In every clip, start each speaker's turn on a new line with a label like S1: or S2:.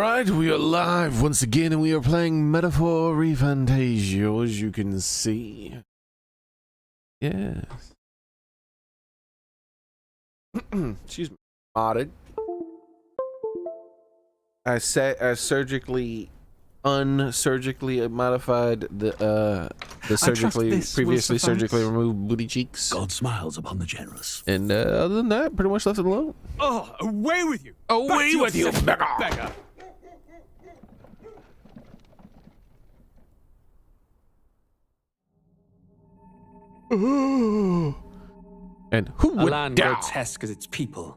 S1: Alright, we are live once again, and we are playing Metaphor ReFantazio, as you can see. Yes. Excuse me. Modded. I unsurgically modified the previously surgically removed booty cheeks.
S2: God smiles upon the generous.
S1: And other than that, pretty much left it alone.
S2: Oh, away with you!
S1: Away with you, beggar! And who
S3: A
S1: would
S3: land
S1: doubt?
S3: grotesque as its people.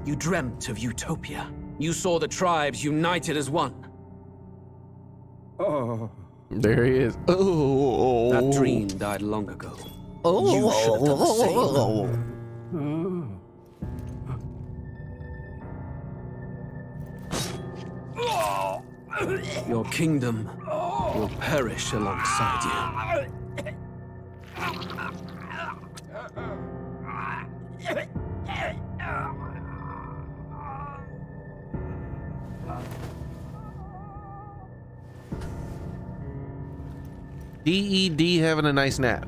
S3: You dreamt of utopia. You saw the tribes united as one.
S2: Oh.
S1: There he is. Oh,
S3: That dream died long ago.
S1: Oh,
S3: You should have done the same. Your kingdom will perish alongside you.
S1: DED having a nice nap.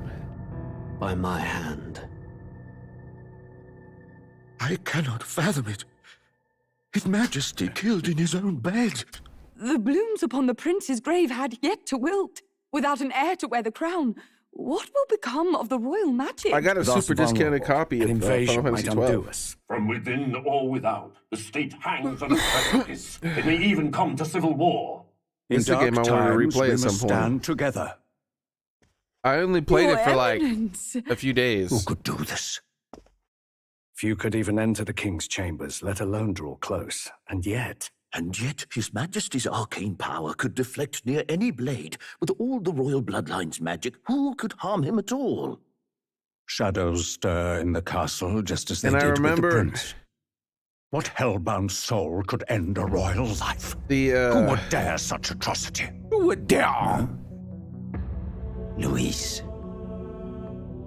S3: By my hand.
S2: I cannot fathom it. His Majesty killed in his own bed.
S4: The blooms upon the prince's grave had yet to wilt. Without an heir to wear the crown, what will become of the royal magic?
S1: I got a super discounted copy of Final Fantasy 12.
S5: From within or without, the state hangs on a precipice. It may even come to civil war.
S1: It's a game I want to replay at some point.
S2: Stand together.
S1: I only played
S4: Your
S1: it for like
S4: Eminence.
S1: a few days.
S2: Who could do this? Few could even enter the king's chambers, let alone draw close. And yet
S6: His Majesty's arcane power could deflect near any blade. With all the royal bloodline's magic, who could harm him at all?
S2: shadows stir in the castle just as they
S1: And I
S2: did
S1: remember-
S2: with the prince. What hellbound soul could end a royal life?
S1: The
S2: Who would dare such atrocity?
S1: who would dare?
S6: Luis.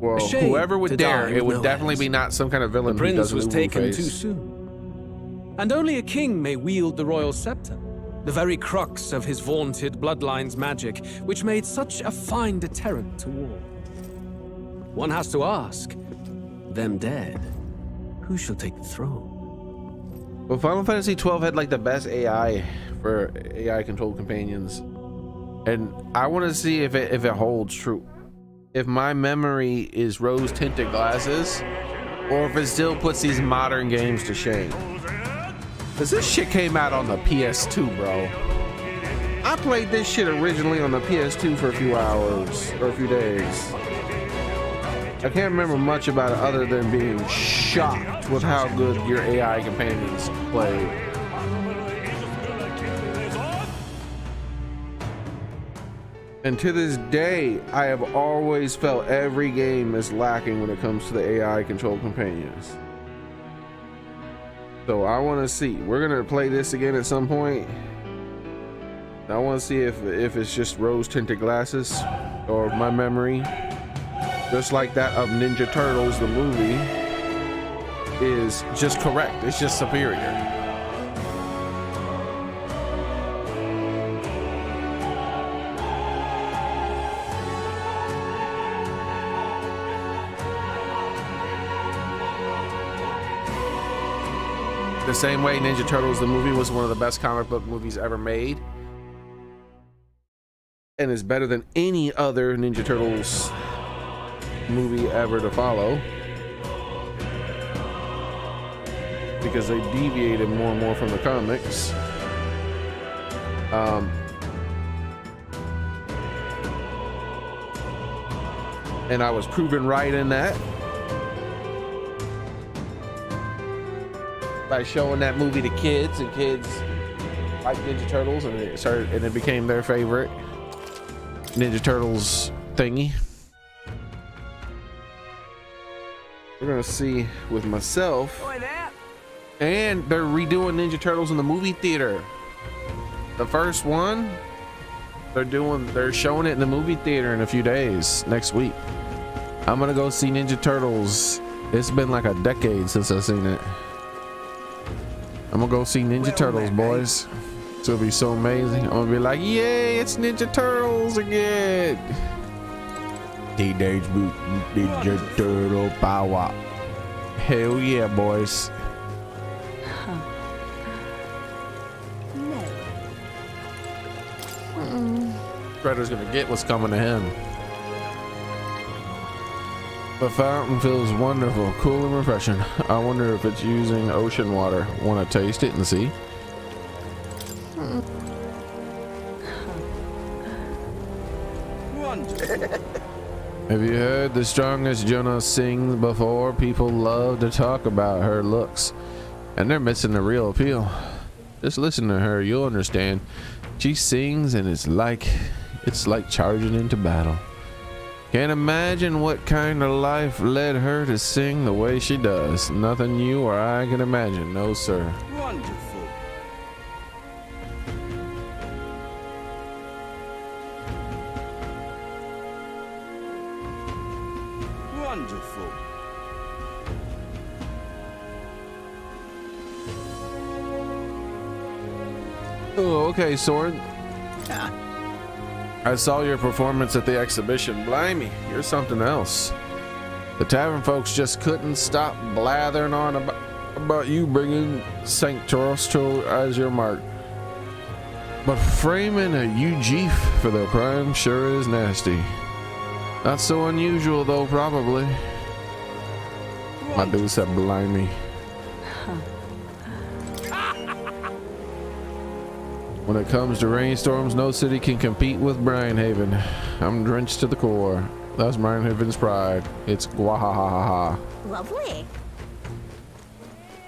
S1: Well,
S3: A shame
S1: whoever would
S3: to
S1: dare,
S3: die
S1: it
S3: with
S1: would
S3: no
S1: definitely
S3: heirs.
S1: be not some kind of
S3: The
S1: villain who
S3: prince
S1: does
S3: was
S1: an
S3: taken
S1: face.
S3: too soon. And only a king may wield the royal scepter, the very crux of his vaunted bloodline's magic, which made such a fine deterrent to war. One has to ask, them dead, who shall take the throne?
S1: Well, Final Fantasy 12 had like the best AI for AI controlled companions, and I want to see if it holds true. If my memory is rose tinted glasses, or if it still puts these modern games to shame. Cause this shit came out on the PS2, bro. I played this shit originally on the PS2 for a few hours or a few days. I can't remember much about it other than being shocked with how good your AI companions played. And to this day, I have always felt every game is lacking when it comes to the AI controlled companions. So I want to see. We're gonna play this again at some point. I want to see if it's just rose tinted glasses or my memory, just like that of Ninja Turtles, the movie, is just correct. It's just superior. The same way Ninja Turtles, the movie, was one of the best comic book movies ever made. And is better than any other Ninja Turtles movie ever to follow. Because they deviated more and more from the comics. And I was proven right in that. By showing that movie to kids, and kids like Ninja Turtles, and it became their favorite Ninja Turtles thingy. We're gonna see with myself, and they're redoing Ninja Turtles in the movie theater. The first one, they're showing it in the movie theater in a few days, next week. I'm gonna go see Ninja Turtles. It's been like a decade since I've seen it. I'm gonna go see Ninja Turtles, boys. It's gonna be so amazing. I'm gonna be like, yay, it's Ninja Turtles again. Teenage Mutant Ninja Turtle power. Hell yeah, boys. Shredder's gonna get what's coming to him. The fountain feels wonderful, cool and refreshing. I wonder if it's using ocean water. Want to taste it and see? Have you heard the strongest Jonah sing before? People love to talk about her looks, and they're missing the real appeal. Just listen to her, you'll understand. She sings and it's like charging into battle. Can't imagine what kind of life led her to sing the way she does. Nothing you or I can imagine, no sir.
S7: Wonderful. Wonderful.
S1: Oh, okay, Sword. I saw your performance at the exhibition. Blimey, you're something else. The tavern folks just couldn't stop blathering on about you bringing St. Torostro as your mark. But framing a UG for the crime sure is nasty. Not so unusual though, probably. My dude said blimey. When it comes to rainstorms, no city can compete with Brinehaven. I'm drenched to the core. That's Brinehaven's pride. It's gwahahaha.
S8: Lovely.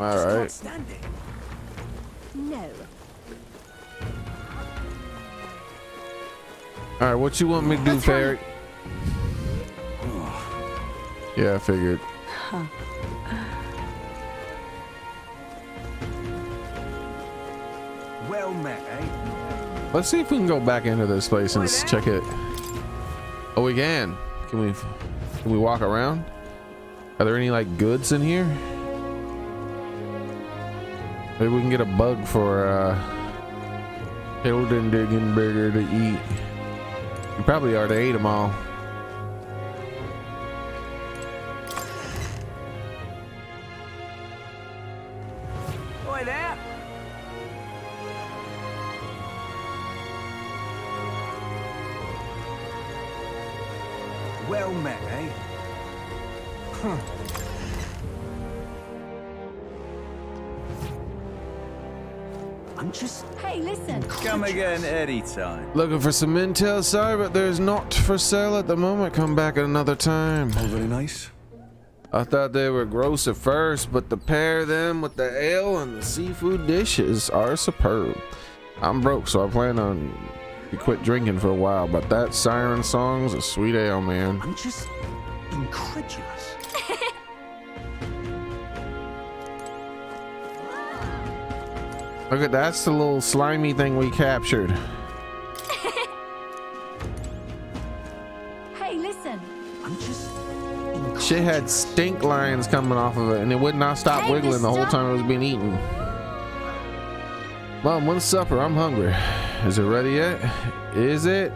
S1: All right.
S8: No.
S1: All right, what you want me to do, Ferret? Yeah, I figured.
S7: Well met, eh?
S1: Let's see if we can go back into this place and check it. Oh, we can. Can we walk around? Are there any like goods in here? Maybe we can get a bug for Hilden digging burger to eat. You probably already ate them all.
S7: Oi there. Well met, eh? I'm just...
S8: Hey, listen.
S7: Come again anytime.
S1: Looking for some intel? Sorry, but there's not for sale at the moment. Come back at another time.
S2: All very nice.
S1: I thought they were gross at first, but to pair them with the ale and the seafood dishes are superb. I'm broke, so I plan on quit drinking for a while, but that siren song's a sweet ale, man.
S7: I'm just incredulous.
S1: Look at that's the little slimy thing we captured.
S8: Hey, listen.
S7: I'm just...
S1: Shit had stink lines coming off of it, and it would not stop
S8: Hey,
S1: wiggling the whole
S8: mister.
S1: time it was being eaten. Mom, when's supper? I'm hungry. Is it ready yet? Is it?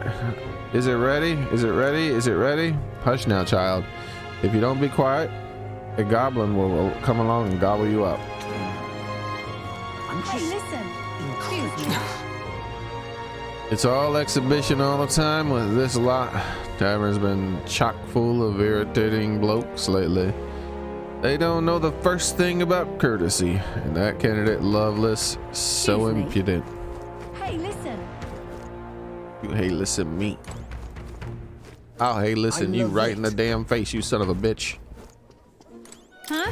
S1: Is it ready? Is it ready? Is it ready? Hush now, child. If you don't be quiet, a goblin will come along and gobble you up.
S7: I'm
S8: Hey,
S7: just
S8: listen.
S7: incredulous.
S1: It's all exhibition all the time with this lot. Tavern's been chock full of irritating blokes lately. They don't know the first thing about courtesy, and that candidate Loveless so
S8: Excuse me?
S1: impudent.
S8: Hey, listen.
S1: You hey listen me. I'll hey listen
S7: I
S1: you
S7: love
S1: right
S7: it.
S1: in the damn face, you son of a bitch.
S8: Huh?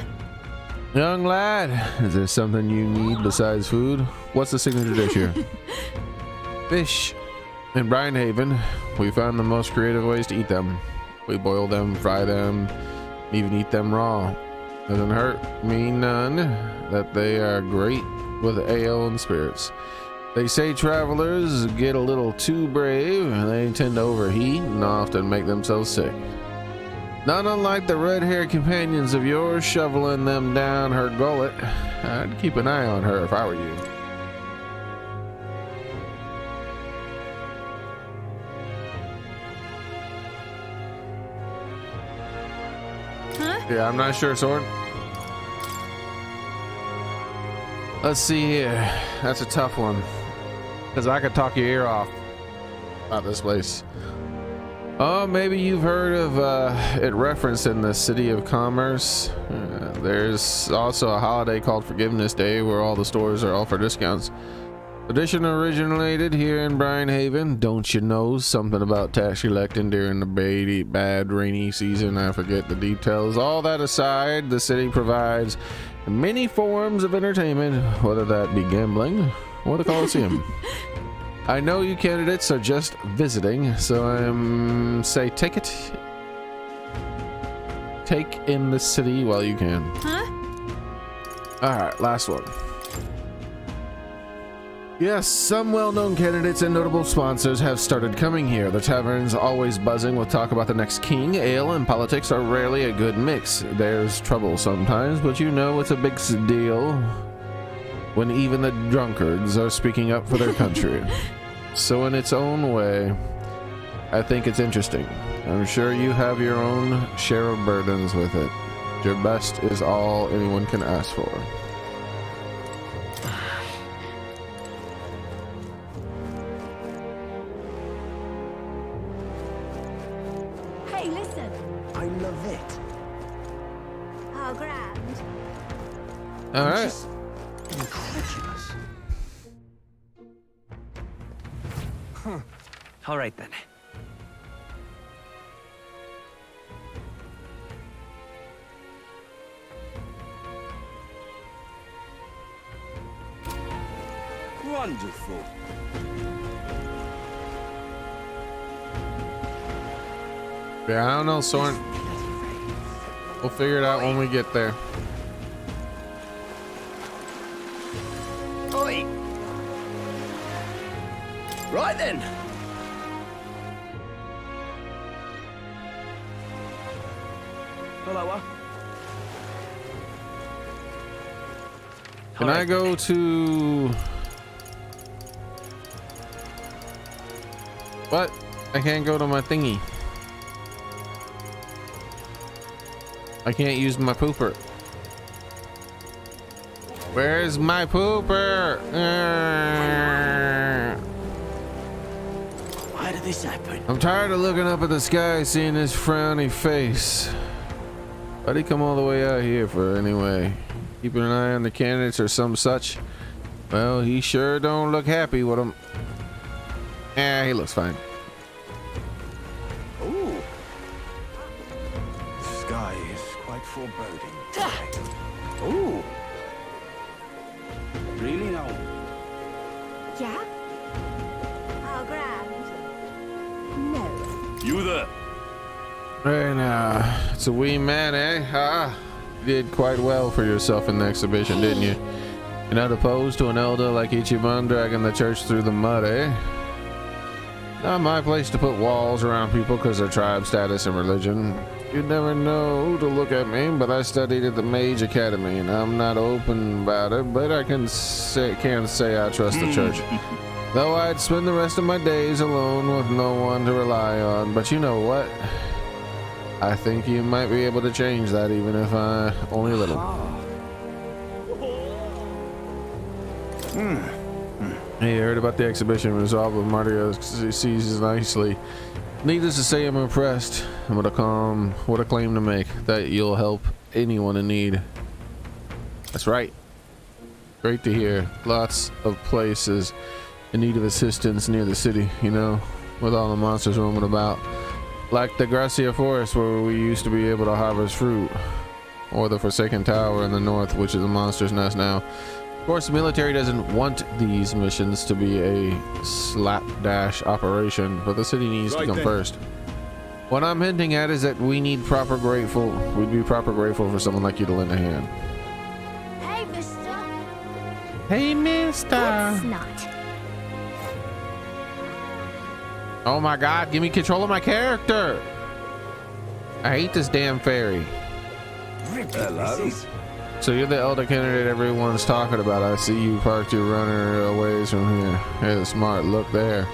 S1: Young lad, is there something you need besides food? What's the signature dish here? Fish. In Brinehaven, we found the most creative ways to eat them. We boil them, fry them, even eat them raw. Doesn't hurt me none that they are great with ale and spirits. They say travelers get a little too brave and they tend to overheat and often make themselves sick. Not unlike the red-haired companions of yours shoveling them down her gullet. I'd keep an eye on her if I were you.
S8: Huh?
S1: Yeah, I'm not sure, Sword. Let's see here. That's a tough one. Because I could talk your ear off about this place. Oh, maybe you've heard of it referenced in the City of Commerce. There's also a holiday called Forgiveness Day where all the stores are all for discounts. Tradition originated here in Brine Haven. Don't you know something about tax collecting during the bad rainy season? I forget the details. All that aside, the city provides many forms of entertainment, whether that be gambling or the Coliseum. I know you candidates are just visiting, so say take in the city while you can.
S8: Huh?
S1: All right, last one. Yes, some well-known candidates and notable sponsors have started coming here. The tavern's always buzzing with talk about the next king. Ale and politics are rarely a good mix. There's trouble sometimes, but you know it's a big deal when even the drunkards are speaking up for their country. So in its own way, I think it's interesting. I'm sure you have your own share of burdens with it. Your best is all anyone can ask for.
S8: Hey, listen.
S7: I love it.
S8: Oh, grand.
S1: All right.
S7: Just incredulous.
S9: All right then.
S10: Wonderful.
S1: Yeah, I don't know, Soren. We'll figure it out when we get there.
S9: Oi! Right then. Hello.
S1: Can I go to... What? I can't go to my thingy. I can't use my pooper. Where's my pooper?
S6: Why did this happen?
S1: I'm tired of looking up at the sky, seeing his frowny face. Why'd he come all the way out here for anyway? Keeping an eye on the candidates or some such? Well, he sure don't look happy with them. Eh, he looks fine.
S10: Ooh. The sky is quite foreboding. Ooh. Really now?
S8: Yeah? Oh, grand. No.
S10: You there?
S1: Hey now, it's a wee man, eh? Ah, you did quite well for yourself in the exhibition, didn't you? You're not opposed to an elder like Ichiban dragging the church through the mud, eh? Not my place to put walls around people because of tribe status and religion. You'd never know who to look at me, but I studied at the Mage Academy, and I'm not open about it, but I can't say I trust the church. Though I'd spend the rest of my days alone with no one to rely on. But you know what? I think you might be able to change that, even if only a little. Hey, you heard about the exhibition result with Mario sees nicely. Needless to say, I'm impressed. What a claim to make, that you'll help anyone in need. That's right. Great to hear. Lots of places in need of assistance near the city, you know, with all the monsters roaming about. Like the Gracia Forest, where we used to be able to harvest fruit. Or the Forsaken Tower in the north, which is a monster's nest now. Of course, the military doesn't want these missions to be a slapdash operation, but the city needs to come first. What I'm hinting at is that we'd be proper grateful for someone like you to lend a hand.
S8: Hey, mister.
S1: Hey, mister.
S8: That's not.
S1: Oh my god, give me control of my character. I hate this damn ferry.
S10: Hello.
S1: So you're the elder candidate everyone's talking about. I see you parked your runner a ways from here. Hey, smart. Look there.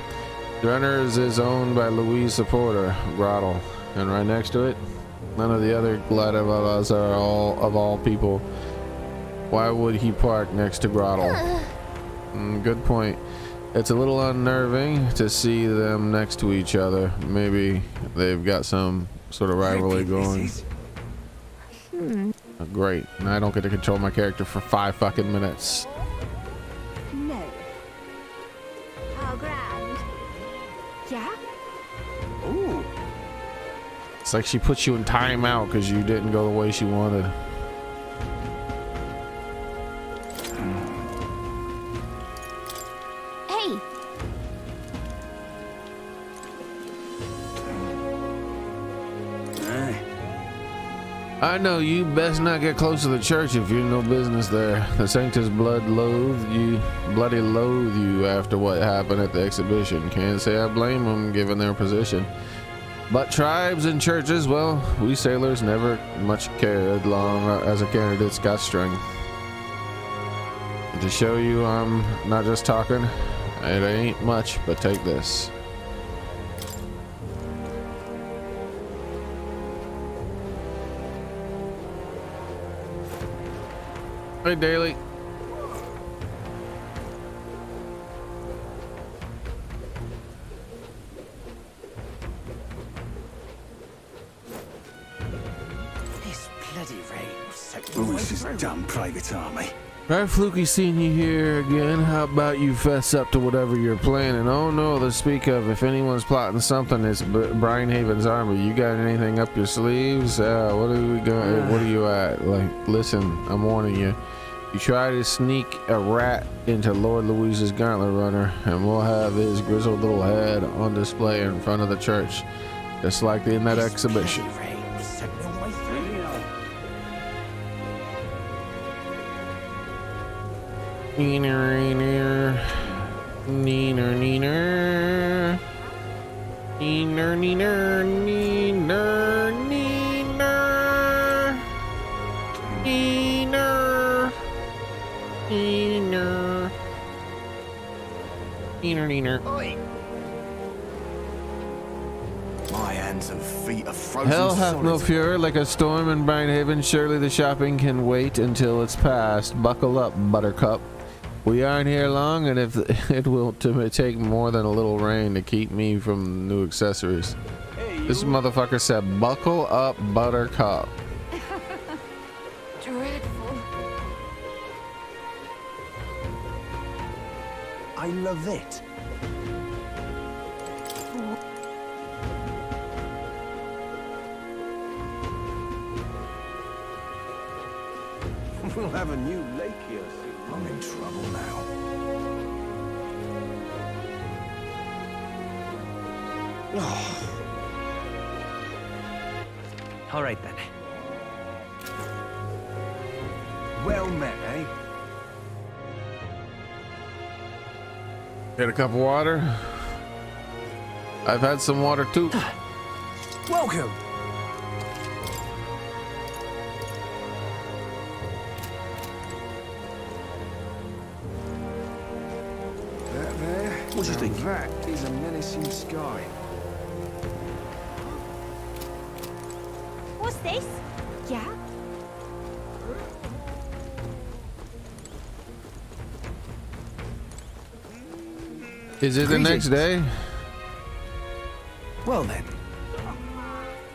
S1: The runner is owned by Louise supporter, Grottle. And right next to it, none of the other gladiators are all people. Why would he park next to Grottle? Good point. It's a little unnerving to see them next to each other. Maybe they've got some sort of rivalry going. Great. Now I don't get to control my character for 5 fucking minutes.
S8: No. How grand. Yeah?
S10: Ooh.
S1: It's like she puts you in timeout because you didn't go the way she wanted.
S8: Hey.
S1: I know you best not get close to the church if you're no business there. The Sanctus bloody loathe you after what happened at the exhibition. Can't say I blame them given their position. But tribes and churches, well, we sailors never much cared long as a candidate's got string. To show you I'm not just talking, it ain't much, but take this. Hey, Daily.
S10: This bloody rain will set me away
S2: This
S10: from
S2: dumb private army.
S1: Right, Fluky, seeing you here again. How about you fess up to whatever you're planning? Oh no, to speak of, if anyone's plotting something, it's Brian Haven's army. You got anything up your sleeves? What are we going? What are you at? Like, listen, I'm warning you. You try to sneak a rat into Lord Louise's gauntlet runner, and we'll have his grizzled little head on display in front of the church, just like in that exhibition.
S10: Bloody rain will set me away from
S1: Neener, neener, neener, neener, neener, neener, neener, neener, neener, neener, neener.
S10: My hands and feet are frozen.
S1: Hell hath no
S10: solid.
S1: fury like a storm in Brinehaven. Surely the shopping can wait until it's past. Buckle up, Buttercup. We aren't here long, and if it will take more than a little rain to keep me from new accessories. This motherfucker said, "Buckle up, Buttercup."
S4: Dreadful.
S10: I love it. We'll have a new lake here soon. I'm in trouble now.
S9: All right then.
S10: Well met, eh?
S1: Get a cup of water. I've had some water too.
S10: Welcome.
S6: What do you think?
S10: That is a menacing sky.
S8: What's this? Yeah?
S1: Is it the next day?
S10: Well then.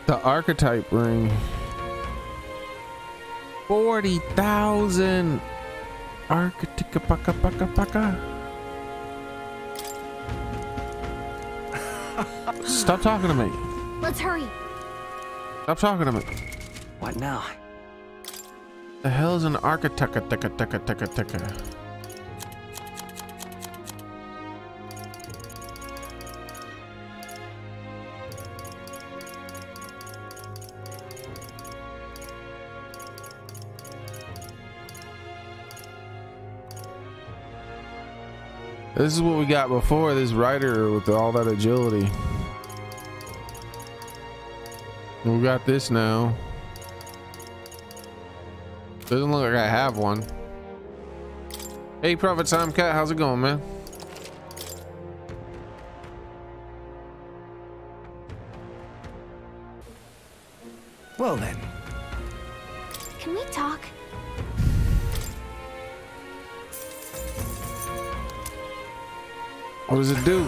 S1: The archetype ring. 40,000. Archetica paka paka paka. Stop talking to me.
S8: Let's hurry.
S1: Stop talking to me.
S9: What now?
S1: The hell is an architecta tika tika tika tika? This is what we got before, this rider with all that agility. We got this now. Doesn't look like I have one. Hey, Prophet Time Cat, how's it going, man?
S10: Well then.
S8: Can we talk?
S1: What does it do?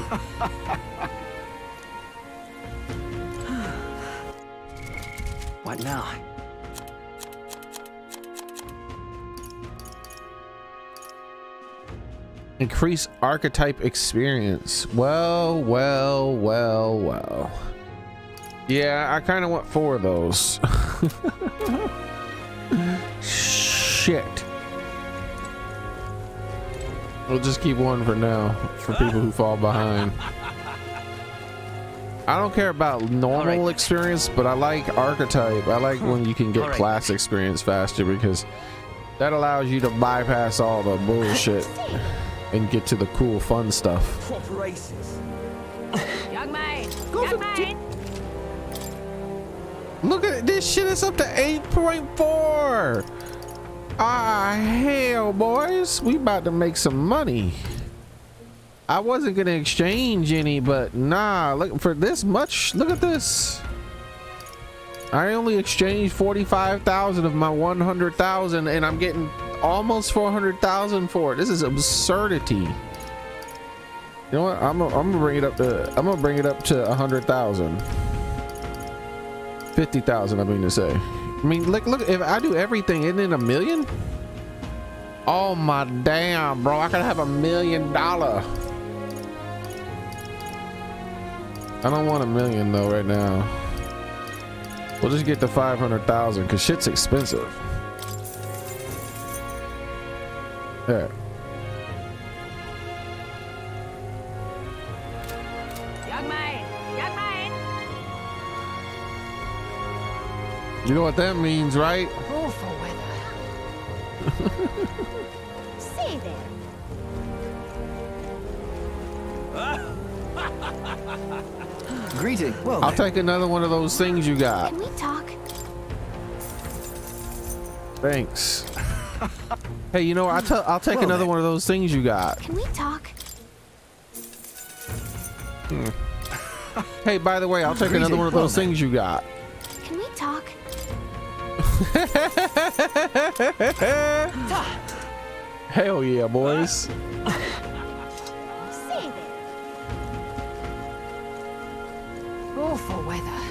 S9: What now?
S1: Increase archetype experience. Well. Yeah, I kind of want 4 of those. Shit. We'll just keep 1 for now for people who fall behind. I don't care about normal experience, but I like archetype. I like when you can get class experience faster because that allows you to bypass all the bullshit and get to the cool, fun stuff.
S10: Prop races.
S8: Young man! Young man!
S1: Look at this shit, it's up to 8.4. Ah, hell, boys. We about to make some money. I wasn't gonna exchange any, but nah, look for this much. Look at this. I only exchanged 45,000 of my 100,000 and I'm getting almost 400,000 for it. This is absurdity. You know what? I'm gonna bring it up to 100,000. 50,000, I mean to say. I mean, look, if I do everything, isn't it $1 million? Oh my damn, bro. I could have $1 million. I don't want $1 million though right now. We'll just get to 500,000 because shit's expensive. There.
S8: Young man! Young man!
S1: You know what that means, right?
S8: Awful weather. See there.
S10: Greeting. Well
S1: I'll
S10: then.
S1: take another one of those things you got.
S8: Can we talk?
S1: Thanks. Hey, you know, I'll take another one of those things you got.
S8: Can we talk?
S1: Hey, by the way, I'll take another one of those things you got.
S8: Can we talk?
S1: Hell yeah, boys.
S8: See there. Awful weather.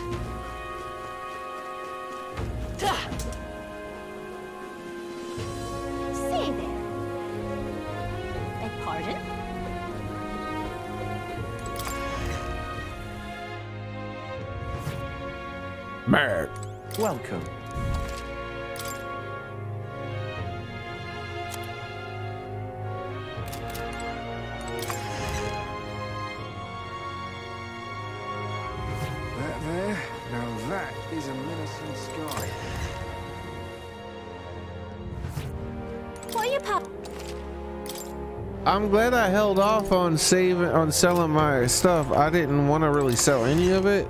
S8: See there. Beg pardon?
S1: Mad.
S10: Welcome. That there? Now that is a menacing sky.
S8: What are you pop?
S1: I'm glad I held off on selling my stuff. I didn't want to really sell any of it,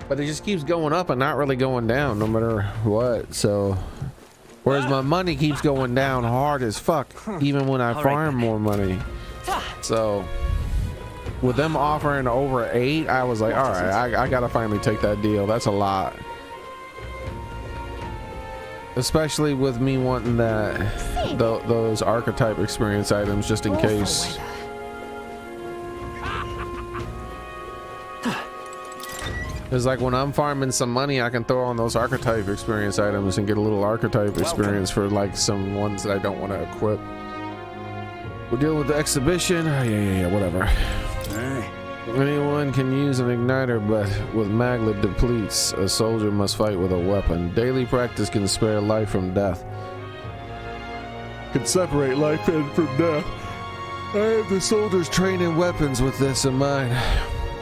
S1: but it just keeps going up and not really going down no matter what. So whereas my money keeps going down hard as fuck even when I farm more money. So with them offering over 8, I was like, all right, I gotta finally take that deal. That's a lot, especially with me wanting that those archetype experience items just in case. It's like when I'm farming some money, I can throw on those archetype experience items and get a little archetype experience for like some ones that I don't want to equip. We're dealing with the exhibition. Oh, yeah, whatever. Anyone can use an igniter, but with maglet depletes, a soldier must fight with a weapon. Daily practice can spare life from death. Can separate life from death. I have the soldiers training weapons with this in mind.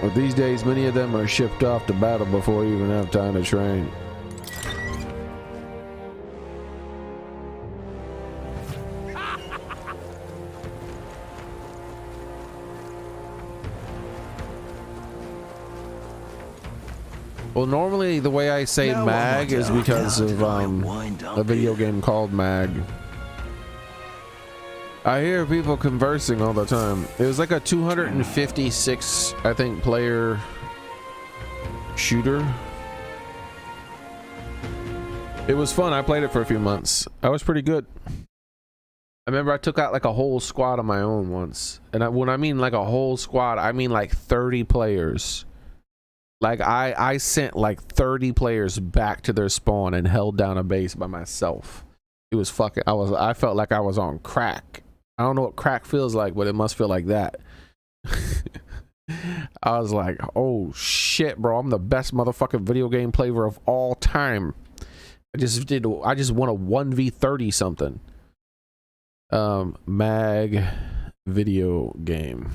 S1: But these days, many of them are shipped off to battle before you even have time to train. Well, normally the way I say
S7: Now
S1: mag
S7: I'm
S1: is
S7: on
S1: because
S7: down
S1: of
S7: to I wind up
S1: a video
S7: here.
S1: game called Mag. I hear people conversing all the time. It was like a 256, I think, player shooter. It was fun. I played it for a few months. I was pretty good. I remember I took out like a whole squad of my own once. And when I mean like a whole squad, I mean like 30 players. Like I sent like 30 players back to their spawn and held down a base by myself. It was fucking, I felt like I was on crack. I don't know what crack feels like, but it must feel like that. I was like, oh shit, bro, I'm the best motherfucking video game player of all time. I just won a 1v30 something. Mag video game.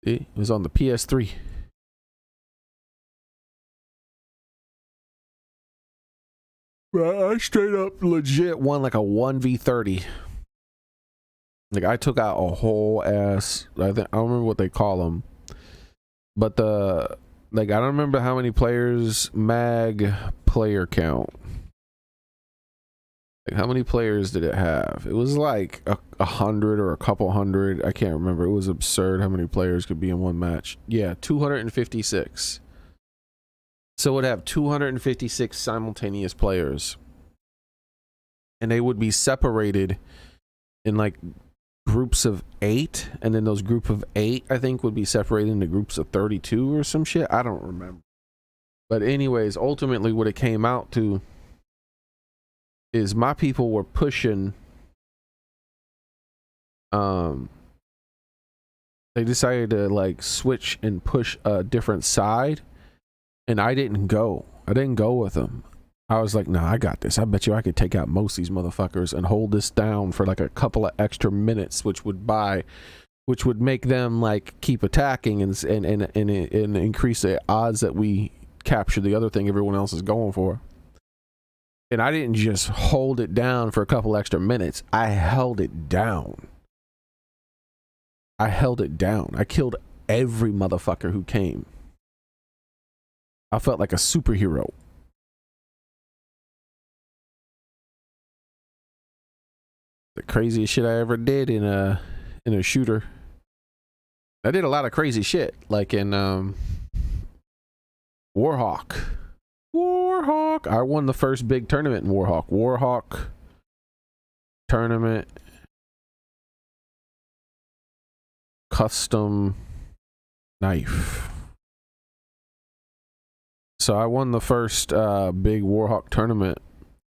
S1: It was on the PS3. I straight up legit won like a 1v30. Like I took out a whole ass, I don't remember what they call them, but I don't remember how many players. Mag player count. Like how many players did it have? It was like 100 or a couple hundred. I can't remember. It was absurd how many players could be in one match. Yeah, 256. So it would have 256 simultaneous players, and they would be separated in like groups of 8, and then those group of 8 I think would be separated into groups of 32 or some shit. I don't remember. But anyways, ultimately what it came out to is my people were pushing, they decided to like switch and push a different side, and I didn't go with them. I was like, nah, I got this. I bet you I could take out most of these motherfuckers and hold this down for like a couple of extra minutes, which would make them like keep attacking and increase the odds that we capture the other thing everyone else is going for. And I didn't just hold it down for a couple extra minutes. I held it down. I killed every motherfucker who came. I felt like a superhero. The craziest shit I ever did in a shooter. I did a lot of crazy shit, like in Warhawk. I won the first big tournament in Warhawk tournament, custom knife. So I won the first big Warhawk tournament,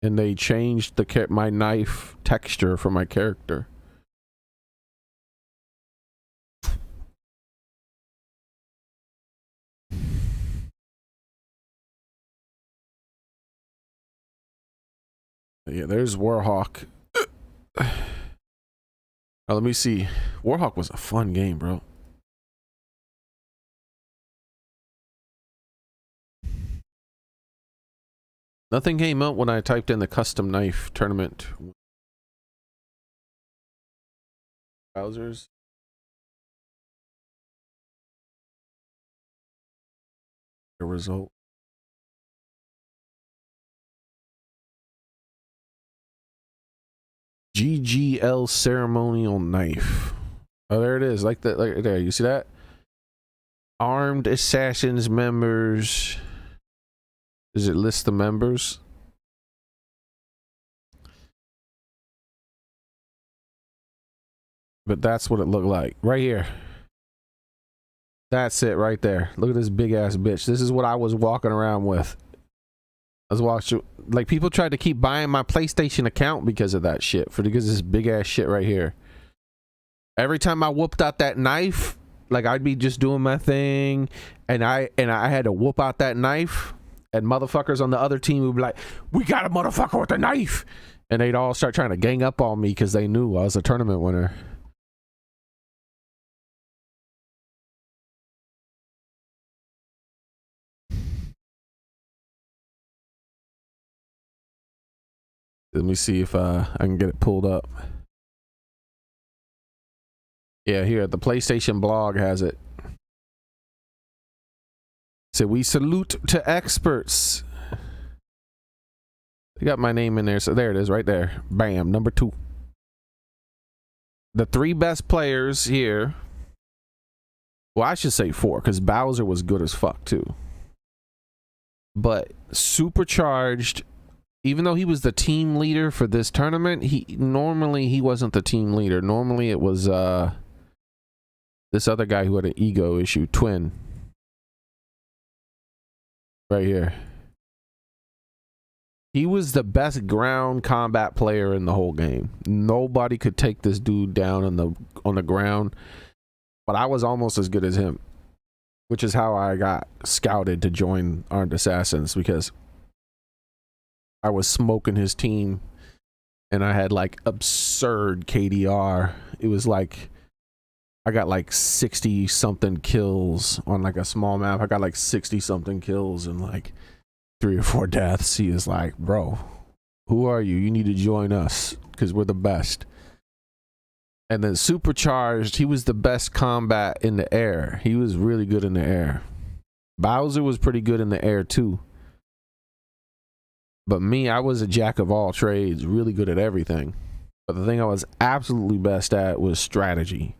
S1: and they changed my knife texture for my character. Yeah, there's Warhawk. Now, let me see. Warhawk was a fun game, bro. Nothing came up when I typed in the custom knife tournament. Browsers. The result. GGL ceremonial knife. Oh, there it is. Like there. You see that? Armed assassins members. Does it list the members? But that's what it looked like right here. That's it right there. Look at this big ass bitch. This is what I was walking around with. I was watching, like, people tried to keep buying my PlayStation account because of that shit, because of this big ass shit right here. Every time I whooped out that knife, like, I'd be just doing my thing, and I had to whoop out that knife, and motherfuckers on the other team would be like, we got a motherfucker with a knife, and they'd all start trying to gang up on me because they knew I was a tournament winner. Let me see if I can get it pulled up. Yeah, here the PlayStation blog has it. So we salute to experts. They got my name in there, so there it is right there. Bam, number 2. The 3 best players here. Well, I should say 4, because Bowser was good as fuck too. But Supercharged, even though he was the team leader for this tournament, normally he wasn't the team leader. Normally it was this other guy who had an ego issue, Twin. Right here. He was the best ground combat player in the whole game. Nobody could take this dude down on the ground, but I was almost as good as him, which is how I got scouted to join Armed Assassins, because I was smoking his team and I had like absurd KDR. It was like I got like 60 something kills on like a small map. I got like 60 something kills and like 3 or 4 deaths. He is like, bro, who are you? You need to join us because we're the best. And then Supercharged, he was the best combat in the air. He was really good in the air. Bowser was pretty good in the air too. But me, I was a jack of all trades, really good at everything. But the thing I was absolutely best at was strategy.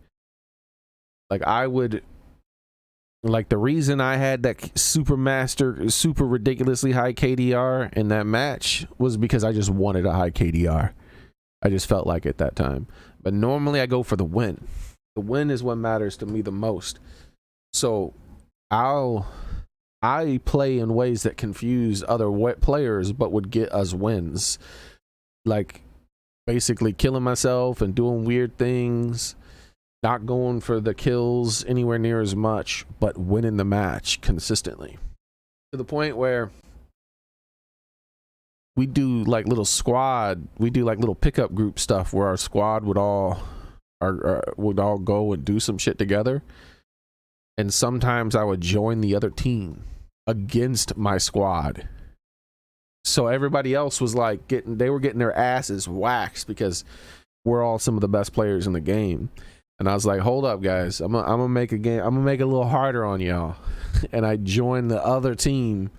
S1: Like the reason I had that super ridiculously high KDR in that match was because I just wanted a high KDR. I just felt like it that time. But normally I go for the win. The win is what matters to me the most. So I play in ways that confuse other players but would get us wins. Like basically killing myself and doing weird things. Not going for the kills anywhere near as much, but winning the match consistently. To the point where we do like little pickup group stuff where our squad would all go and do some shit together. And sometimes I would join the other team against my squad. So everybody else was like they were getting their asses waxed because we're all some of the best players in the game. And I was like, hold up, guys. I'm gonna make a game. I'm gonna make it a little harder on y'all. And I joined the other team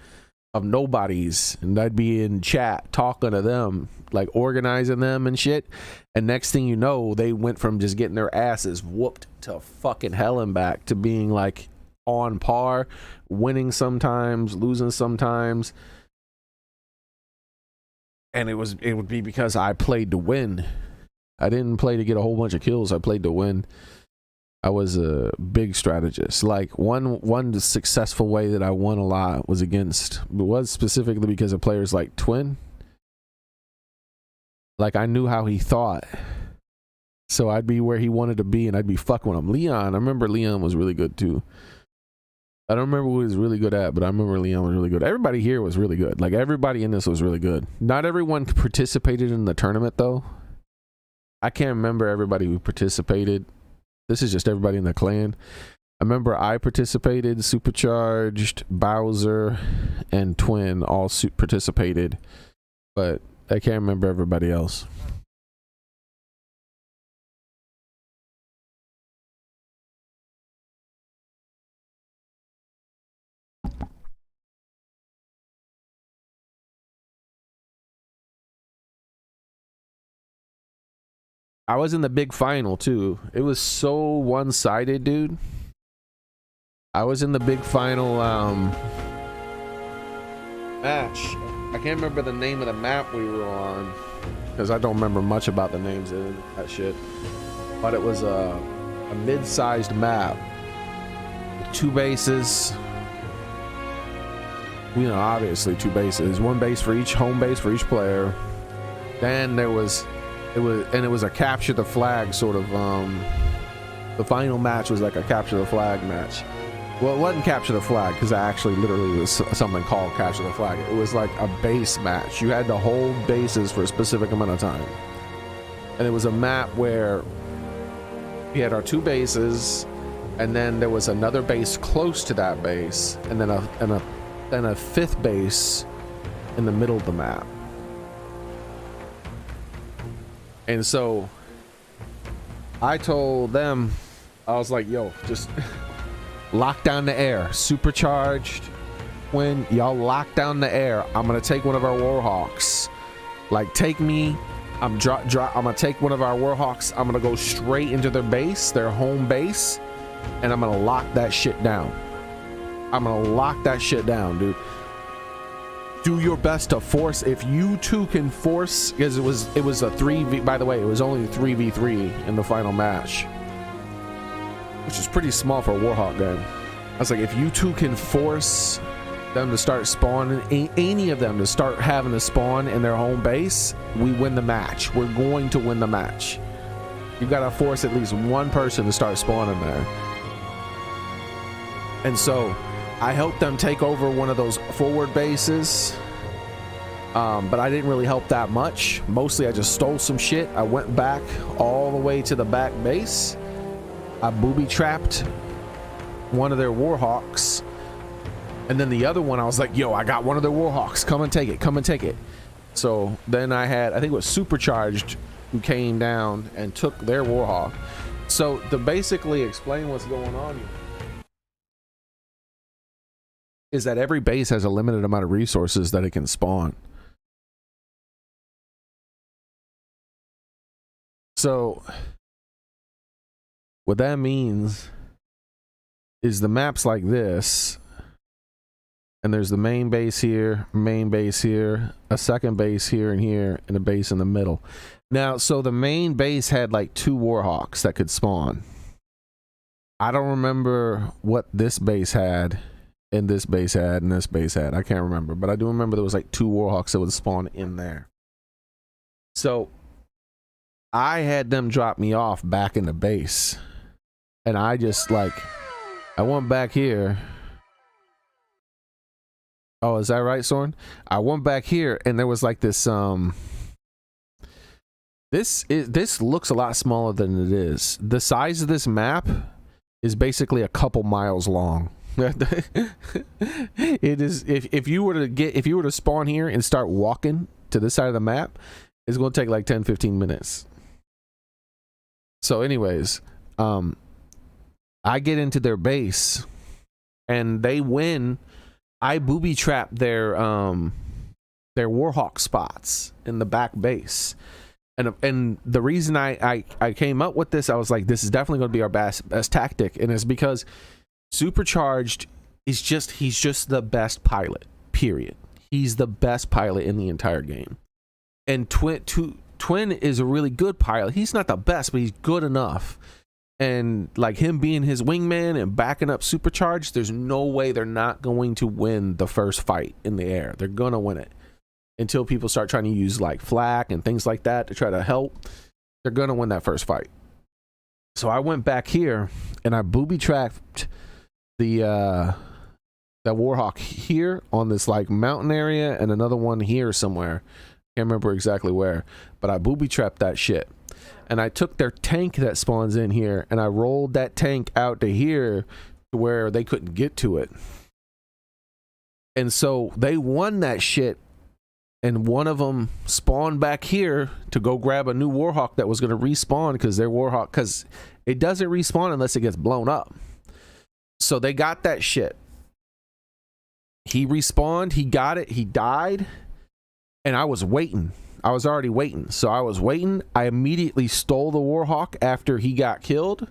S1: of nobodies, and I'd be in chat talking to them, like organizing them and shit. And next thing you know, they went from just getting their asses whooped to fucking hell and back to being like on par, winning sometimes, losing sometimes. And it would be because I played to win. I didn't play to get a whole bunch of kills. I played to win. I was a big strategist. Like one successful way that I won a lot was specifically because of players like Twin. Like I knew how he thought. So I'd be where he wanted to be and I'd be fucking with him. Leon, I remember Leon was really good too. I don't remember what he was really good at, but I remember Leon was really good. Everybody here was really good. Like everybody in this was really good. Not everyone participated in the tournament though. I can't remember everybody who participated. This is just everybody in the clan. I remember I participated, Supercharged, Bowser, and Twin all participated, but I can't remember everybody else. I was in the big final too. It was so one-sided, dude. I was in the big final match. I can't remember the name of the map we were on because I don't remember much about the names of that shit. But it was a mid-sized map with 2 bases. You know, obviously 2 bases. 1 base for each home base for each player. Then it was a capture the flag sort of the final match was like a capture the flag match. Well, it wasn't capture the flag because actually literally was something called capture the flag. It was like a base match. You had to hold bases for a specific amount of time. And it was a map where we had our 2 bases and then there was another base close to that base and then a 5th base in the middle of the map. And so I told them, I was like, yo, just lock down the air. Supercharged. When y'all lock down the air, I'm gonna take one of our Warhawks. Like, take me. I'm gonna take one of our Warhawks. I'm gonna go straight into their base, their home base, and I'm gonna lock that shit down. I'm gonna lock that shit down, dude. Do your best to force. If you two can force, because it was a 3v. By the way, it was only 3v3 in the final match, which is pretty small for a Warhawk game. I was like, if you two can force them to start spawning, any of them to start having to spawn in their home base, we win the match. We're going to win the match. You gotta force at least one person to start spawning there. And so I helped them take over one of those forward bases, but I didn't really help that much. Mostly I just stole some shit. I went back all the way to the back base. I booby trapped one of their Warhawks. And then the other one, I was like, yo, I got one of their Warhawks. Come and take it. Come and take it. So then I had, I think it was Supercharged, who came down and took their Warhawk. So to basically explain what's going on here is that every base has a limited amount of resources that it can spawn. So what that means is the map's like this. And there's the main base here, a second base here and here, and a base in the middle. Now, so the main base had like 2 Warhawks that could spawn. I don't remember what this base had, and this base had, and this base had. I can't remember, but I do remember there was like 2 Warhawks that would spawn in there. So I had them drop me off back in the base. And I just like, I went back here. Oh, is that right, Soren? I went back here and there was like this this looks a lot smaller than it is. The size of this map is basically a couple miles long. It is, if you were to spawn here and start walking to this side of the map, it's going to take like 10-15 minutes. So anyways, I get into their base and they win. I booby trap their Warhawk spots in the back base, and the reason I came up with this, I was like, this is definitely going to be our best tactic, and it's because Supercharged is he's just the best pilot. Period. He's the best pilot in the entire game, and Twin is a really good pilot. He's not the best, but he's good enough. And like him being his wingman and backing up Supercharged, there's no way they're not going to win the first fight in the air. They're gonna win it until people start trying to use like flak and things like that to try to help. They're gonna win that first fight. So I went back here and I booby trapped the Warhawk here on this like mountain area and another one here somewhere. Can't remember exactly where, but I booby trapped that shit. And I took their tank that spawns in here and I rolled that tank out to here to where they couldn't get to it. And so they won that shit. And one of them spawned back here to go grab a new Warhawk that was going to respawn because their Warhawk, because it doesn't respawn unless it gets blown up. So they got that shit. He respawned, he got it, he died. And I was waiting. I was already waiting. So I was waiting. I immediately stole the Warhawk after he got killed.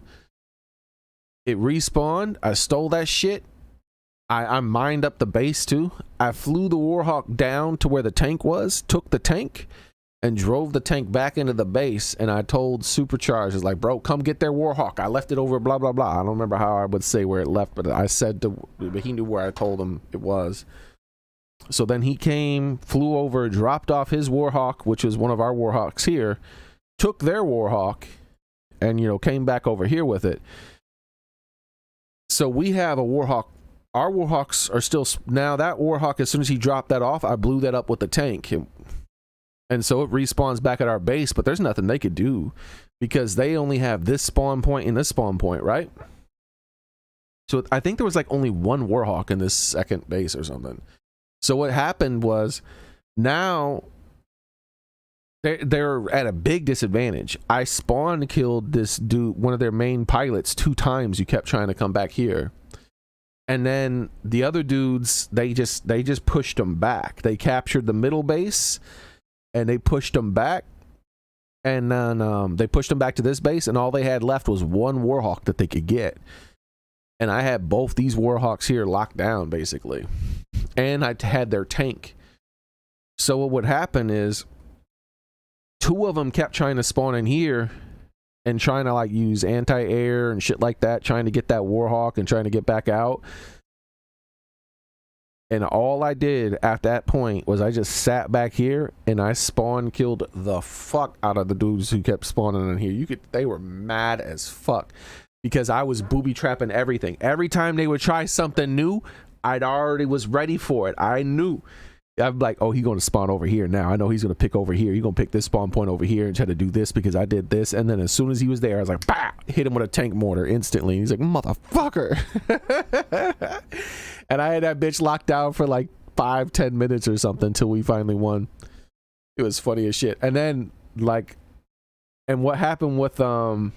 S1: It respawned. I stole that shit. I mined up the base too. I flew the Warhawk down to where the tank was, took the tank, and drove the tank back into the base. And I told Supercharged, like, bro, come get their Warhawk. I left it over, blah, blah, blah. I don't remember how I would say where it left, but I said but he knew where I told him it was. So then he came, flew over, dropped off his Warhawk, which was one of our Warhawks here, took their Warhawk, and, you know, came back over here with it. So we have a Warhawk. Our Warhawks are still, now that Warhawk, as soon as he dropped that off, I blew that up with the tank. And so it respawns back at our base, but there's nothing they could do because they only have this spawn point and this spawn point, right? So I think there was like only one Warhawk in this second base or something. So what happened was now they're at a big disadvantage. I spawn killed this dude, one of their main pilots, 2 times. You kept trying to come back here. And then the other dudes, they just pushed them back. They captured the middle base and they pushed them back. And then they pushed them back to this base, and all they had left was 1 Warhawk that they could get. And I had both these Warhawks here locked down, basically. And I had their tank. So what would happen is 2 of them kept trying to spawn in here and trying to like use anti-air and shit like that, trying to get that Warhawk and trying to get back out. And all I did at that point was I just sat back here and I spawn killed the fuck out of the dudes who kept spawning in here. They were mad as fuck because I was booby trapping everything. Every time they would try something new, I'd already was ready for it. I knew. I'm like, oh, he's going to spawn over here now. I know he's going to pick over here. He's going to pick this spawn point over here and try to do this because I did this. And then as soon as he was there, I was like, bah! Hit him with a tank mortar instantly. He's like, motherfucker. And I had that bitch locked down for like 5-10 minutes or something until we finally won. It was funny as shit. And then like, and what happened with it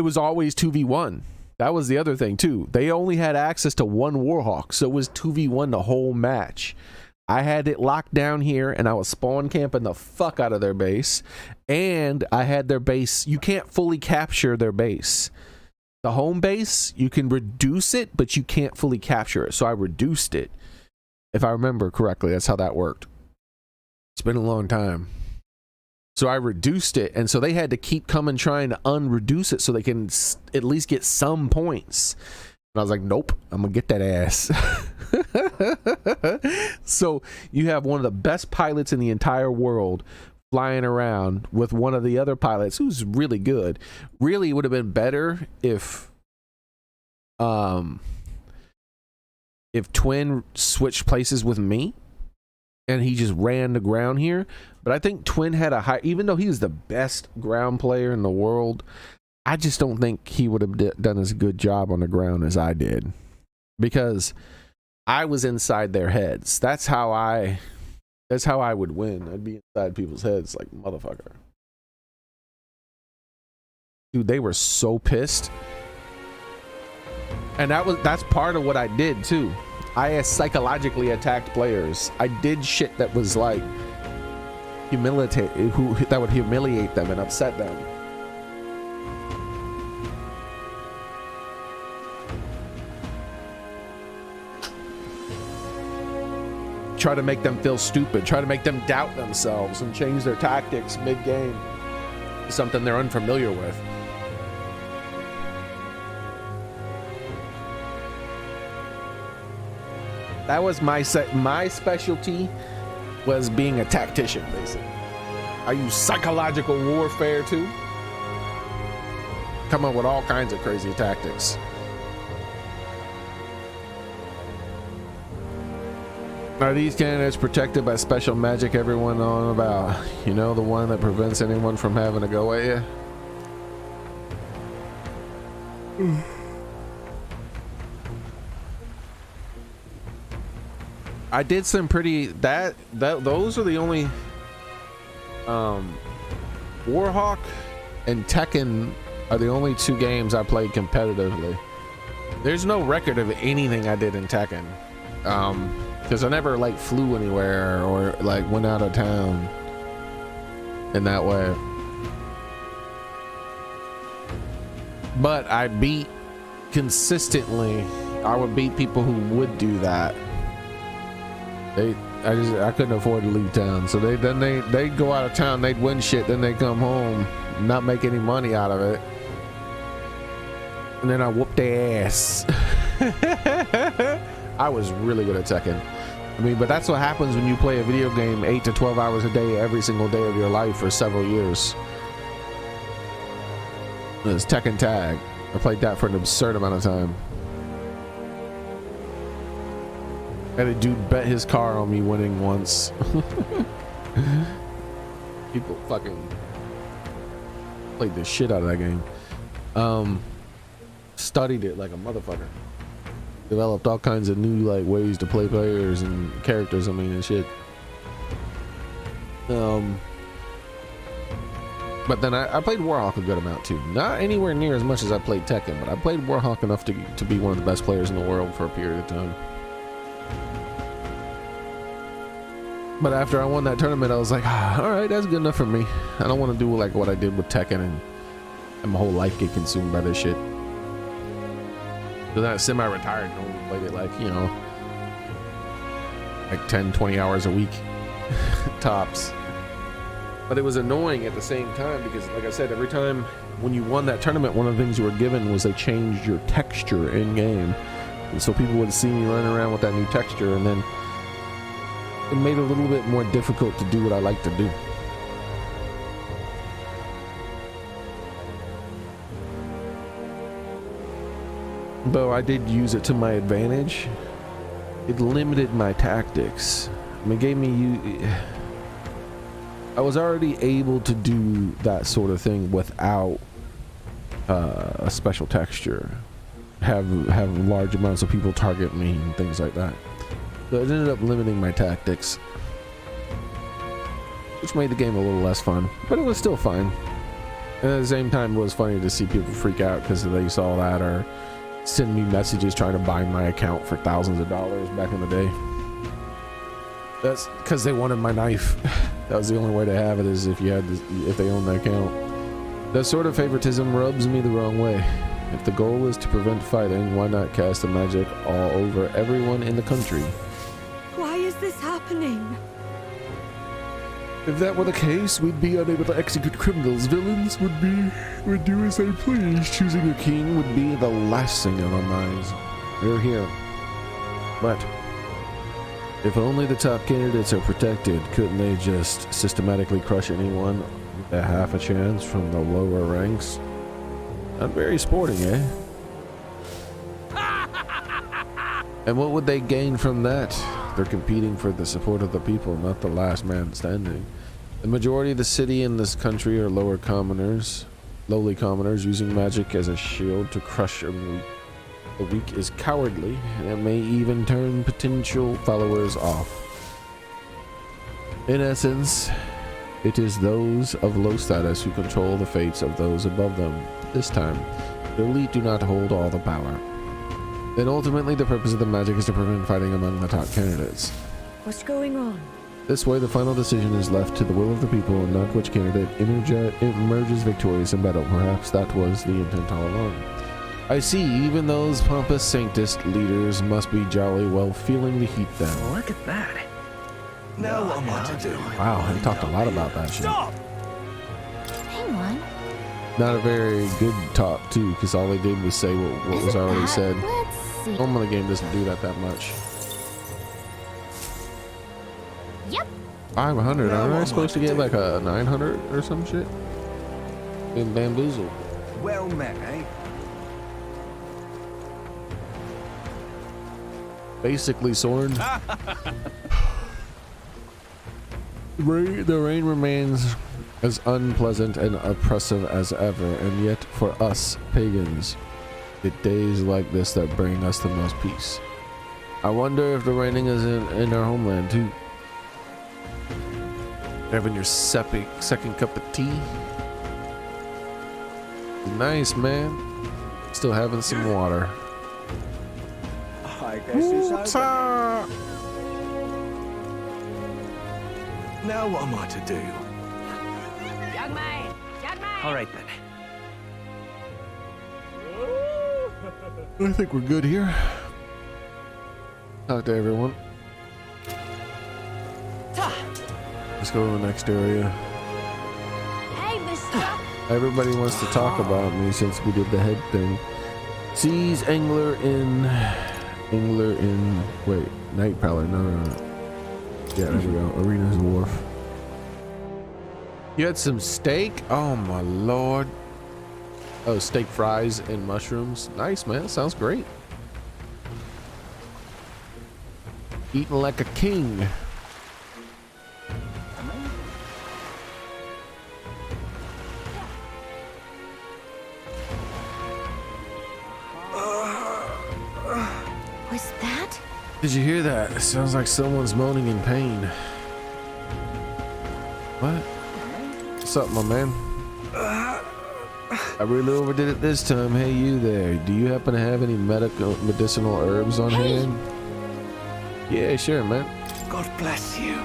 S1: was always 2v1. That was the other thing too. They only had access to 1 Warhawk, so it was 2v1 the whole match. I had it locked down here and I was spawn camping the fuck out of their base, and I had their base. You can't fully capture their base. The home base, you can reduce it, but you can't fully capture it. So I reduced it. If I remember correctly, that's how that worked. It's been a long time. So I reduced it, and so they had to keep coming trying to unreduce it so they can at least get some points. And I was like, nope, I'm gonna get that ass. So you have one of the best pilots in the entire world flying around with one of the other pilots who's really good. Really would have been better if Twin switched places with me and he just ran the ground here. But I think Twin had a high, even though he was the best ground player in the world, I just don't think he would have done as good job on the ground as I did, because I was inside their heads. That's how I would win. I'd be inside people's heads like motherfucker. Dude, they were so pissed. And that's part of what I did too. I psychologically attacked players. I did shit that was like that would humiliate them and upset them. Try to make them feel stupid, try to make them doubt themselves and change their tactics mid-game. Something they're unfamiliar with. That was my specialty, was being a tactician, basically. I use psychological warfare too. Come up with all kinds of crazy tactics. Are these candidates protected by special magic everyone on about? You know, the one that prevents anyone from having to go at you? I did some pretty those are the only Warhawk and Tekken are the only 2 games I played competitively. There's no record of anything I did in Tekken, because I never like flew anywhere or like went out of town in that way. But I beat consistently. I would beat people who would do that. I couldn't afford to leave town, so they'd go out of town, they'd win shit, then they'd come home, not make any money out of it, and then I whooped their ass. I was really good at Tekken. I mean, but that's what happens when you play a video game 8 to 12 hours a day every single day of your life for several years. It's Tekken Tag. I played that for an absurd amount of time. Had a dude bet his car on me winning once. People fucking played the shit out of that game. Studied it like a motherfucker. Developed all kinds of new like ways to play players and characters, I mean, and shit. But then I played Warhawk a good amount too. Not anywhere near as much as I played Tekken, but I played Warhawk enough to be one of the best players in the world for a period of time. But after I won that tournament, I was like, all right, that's good enough for me. I don't want to do like what I did with Tekken and my whole life get consumed by this shit. So then I semi-retired and only played it like, you know, like 10, 20 hours a week, tops. But it was annoying at the same time because, like I said, every time when you won that tournament, one of the things you were given was they changed your texture in game. And so people would see me running around with that new texture, and then it made it a little bit more difficult to do what I like to do. Though I did use it to my advantage, it limited my tactics. I mean, it gave me... I was already able to do that sort of thing without a special texture. Have large amounts of people target me and things like that. So it ended up limiting my tactics, which made the game a little less fun, but it was still fun. And at the same time, it was funny to see people freak out because they saw that or send me messages trying to buy my account for thousands of dollars back in the day. That's because they wanted my knife. That was the only way to have it, is if you had if they owned the account. That sort of favoritism rubs me the wrong way. If the goal is to prevent fighting, why not cast the magic all over everyone in the country?
S4: Why is this happening?
S1: If that were the case, we'd be unable to execute criminals. Villains would do as they please. Choosing a king would be the last thing on our minds. We're here. But if only the top candidates are protected, couldn't they just systematically crush anyone with a half a chance from the lower ranks? Not very sporting, eh? And what would they gain from that? They're competing for the support of the people, not the last man standing. The majority of the city in this country are lowly commoners using magic as a shield to crush a weak. The weak is cowardly, and it may even turn potential followers off. In essence, it is those of low status who control the fates of those above them. This time, the elite do not hold all the power. Then ultimately, the purpose of the magic is to prevent fighting among the top candidates.
S4: What's going on?
S1: This way, the final decision is left to the will of the people and not which candidate emerges victorious in battle. Perhaps that was the intent all along. I see, even those pompous saintist leaders must be jolly well feeling the heat then.
S9: Look at that.
S10: Now what am I to do?
S1: Wow, he talked a lot about that shit.
S10: Stop!
S8: Hang on.
S1: Not a very good talk, too, because all they did was say what was already said.
S8: Let's see.
S1: Normally the game doesn't do that much.
S8: Yep.
S1: 500, aren't I supposed to get like a 900 or some shit? In bamboozled.
S10: Well met, eh?
S1: Basically, Soren. The rain remains as unpleasant and oppressive as ever, and yet for us pagans, it's days like this that bring us the most peace. I wonder if the raining is in our homeland too. Having your second cup of tea. Nice, man. Still having some water.
S10: I guess it's over. Now what am I to do?
S8: Young man! Young man!
S9: All right then.
S1: I think we're good here. Talk to everyone. Let's go to the next area.
S8: Hey, mister!
S1: Everybody wants to talk about me since we did the head thing. Sees angler in wait, Night Prowler. No. Yeah, there we go. Arena's Wharf. You had some steak? Oh my lord. Oh, steak fries and mushrooms. Nice, man. Sounds great. Eating like a king.
S8: Was that?
S1: Did you hear that? It sounds like someone's moaning in pain. What? What's up, my man? I really overdid it this time. Hey, you there. Do you happen to have any medicinal herbs on hand? Yeah, sure, man.
S10: God bless you.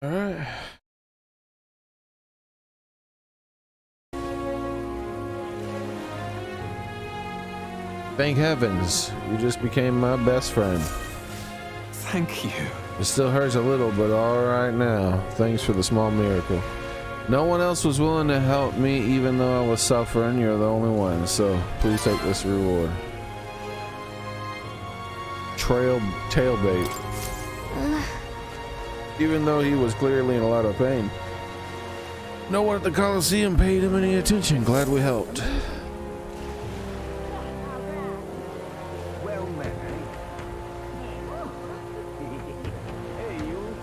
S1: All right. Thank heavens, you just became my best friend.
S10: Thank you.
S1: It still hurts a little, but all right now. Thanks for the small miracle. No one else was willing to help me, even though I was suffering. You're the only one, so please take this reward. Tailbait. Even though he was clearly in a lot of pain, no one at the Coliseum paid him any attention. Glad we helped.
S10: Well met, eh? Hey, you.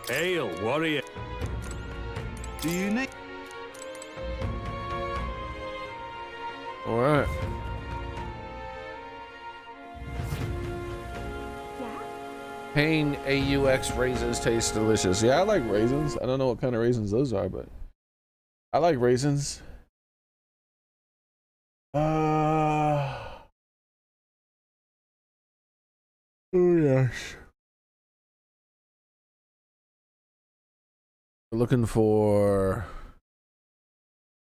S2: Hail, warrior.
S10: Do you need...
S1: All right. Pain AUX raisins taste delicious. Yeah, I like raisins. I don't know what kind of raisins those are, but I like raisins. Oh yes. We're looking for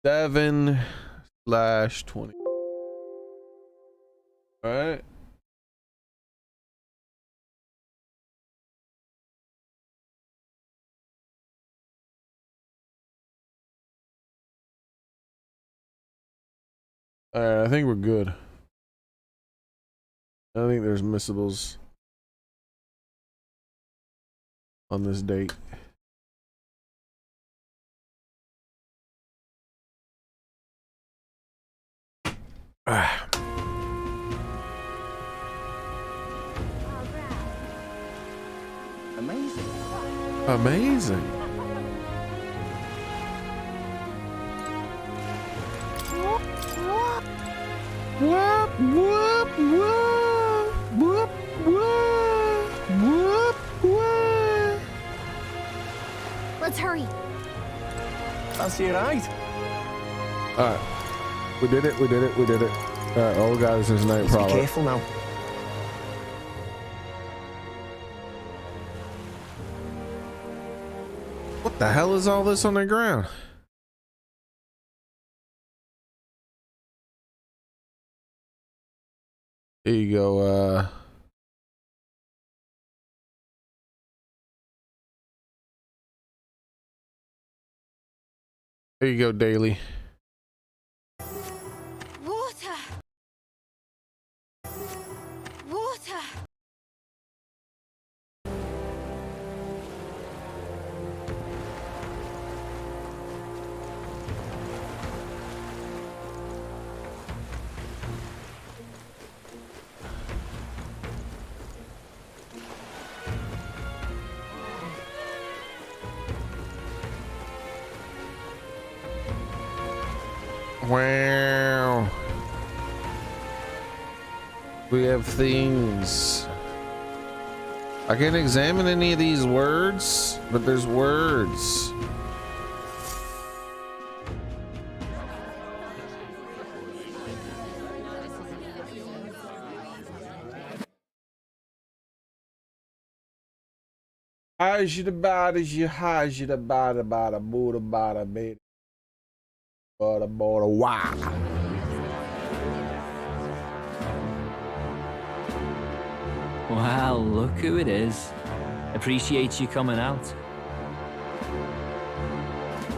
S1: 7/20. All right. All right, I think we're good. I think there's missables on this date. Ah.
S10: Amazing.
S1: Amazing. Whoop, whoop, whoop, whoop, whoop, whoop, whoop.
S8: Let's hurry.
S10: Fancy a ride?
S1: All right. We did it. We did it. We did it. All right. All we got is this night
S10: Be
S1: prowler.
S10: careful now.
S1: What the hell is all this on the ground? Here you go. There you go, Daily.
S8: Water. Water.
S1: Wow. We have things. I can't examine any of these words, but there's words. How's you the body, you how's you the body, bada, booda, bada, baby. Bada, bada, wow.
S9: Well, look who it is. Appreciate you coming out.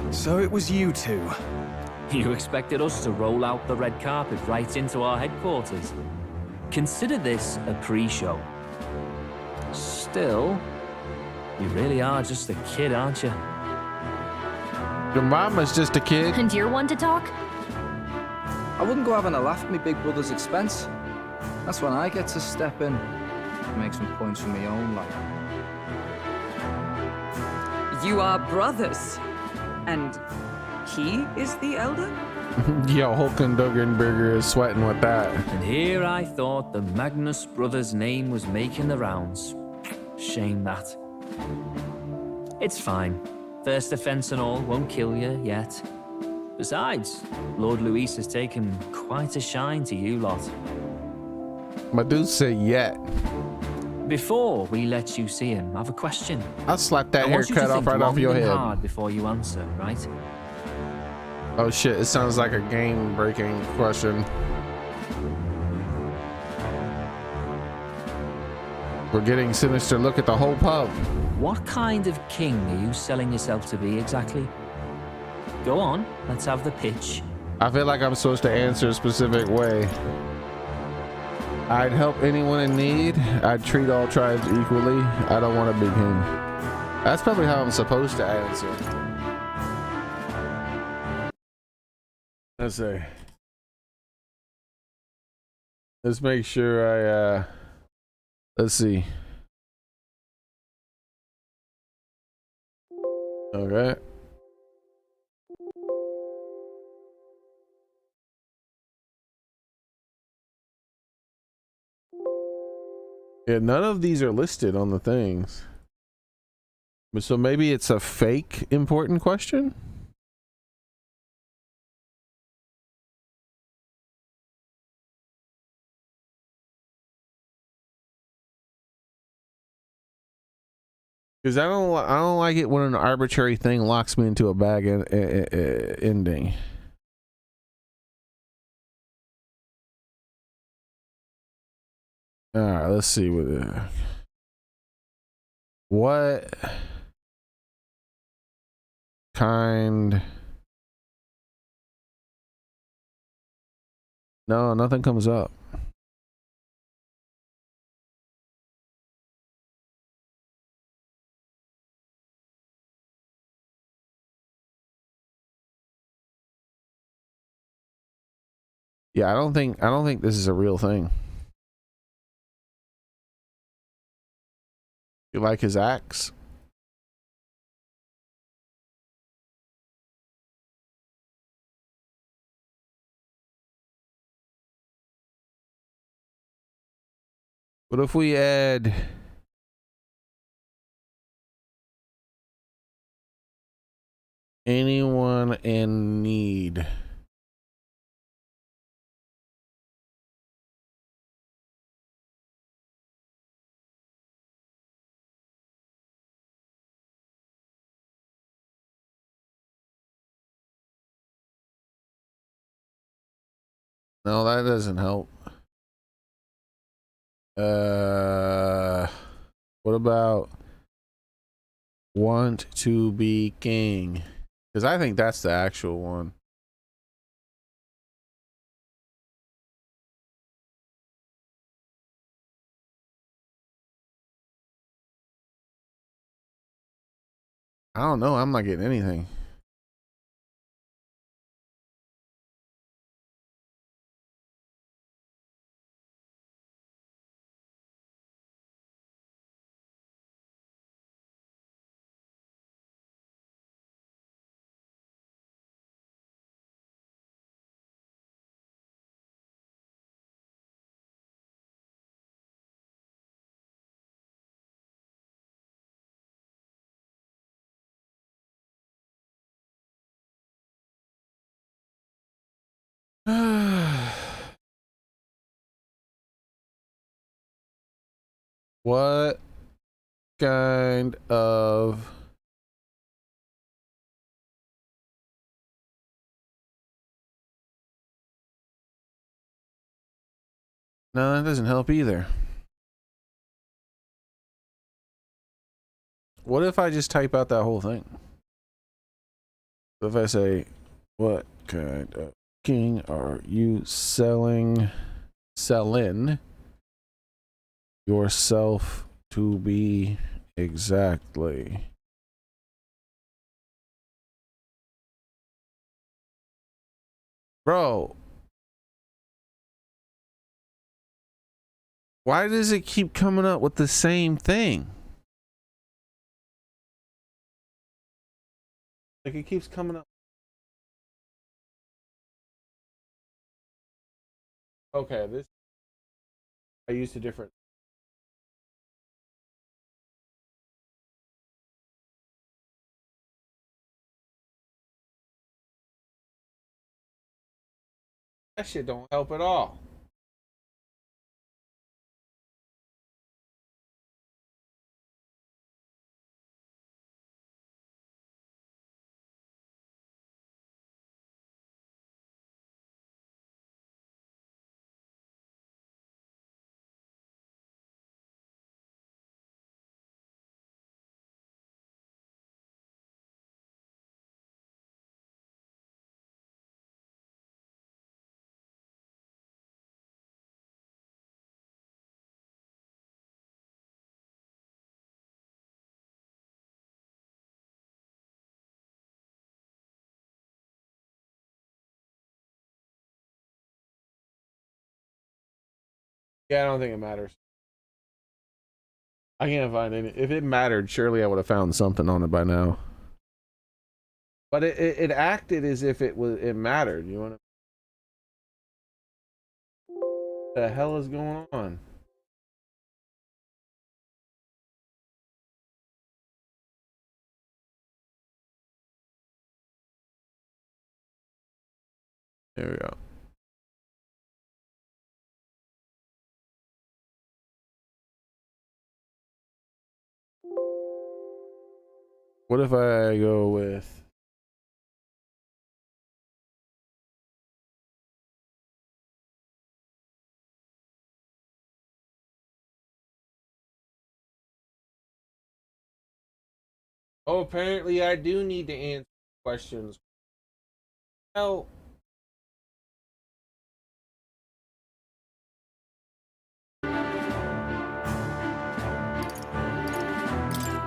S10: So it was you two.
S9: You expected us to roll out the red carpet right into our headquarters. Consider this a pre-show. Still, you really are just a kid, aren't you?
S1: Your mama's just a kid.
S8: And you're one to talk?
S11: I wouldn't go having a laugh at my big brother's expense. That's when I get to step in and make some points for my own life.
S4: You are brothers. And he is the elder?
S1: Yo, Hulkenberger is sweating with that.
S9: And here I thought the Magnus brothers' name was making the rounds. Shame that. It's fine. First offense and all won't kill you yet. Besides, Lord Luis has taken quite a shine to you lot.
S1: My dude said yet.
S9: Before we let you see him, I have a question.
S1: I'll slap that
S9: I want you
S1: haircut
S9: to
S1: off
S9: think
S1: right off
S9: long
S1: your
S9: and
S1: head.
S9: hard before you answer, right?
S1: Oh shit, it sounds like a game-breaking question. We're getting sinister look at the whole pub.
S9: What kind of king are you selling yourself to be exactly? Go on, let's have the pitch.
S1: I feel like I'm supposed to answer a specific way. I'd help anyone in need. I'd treat all tribes equally. I don't want to be king. That's probably how I'm supposed to answer. Let's see. Let's make sure I let's see. Okay. Yeah, none of these are listed on the things. But so maybe it's a fake important question? Because I don't like it when an arbitrary thing locks me into a bag ending. All right, let's see what kind. No, nothing comes up. Yeah, I don't think this is a real thing. You like his axe? What if we add anyone in need? No, that doesn't help. What about want to be king? Because I think that's the actual one. I don't know. I'm not getting anything. What kind of no, that doesn't help either. What if I just type out that whole thing? If I say, what kind of king are you selling yourself to be exactly? Bro, why does it keep coming up with the same thing? Like it keeps coming up. Okay, this I used a different. That shit don't help at all. Yeah, I don't think it matters. I can't find any. If it mattered, surely I would have found something on it by now. But it acted as if it mattered. You want to? The hell is going on? There we go. What if I go with oh, apparently I do need to answer questions. Well,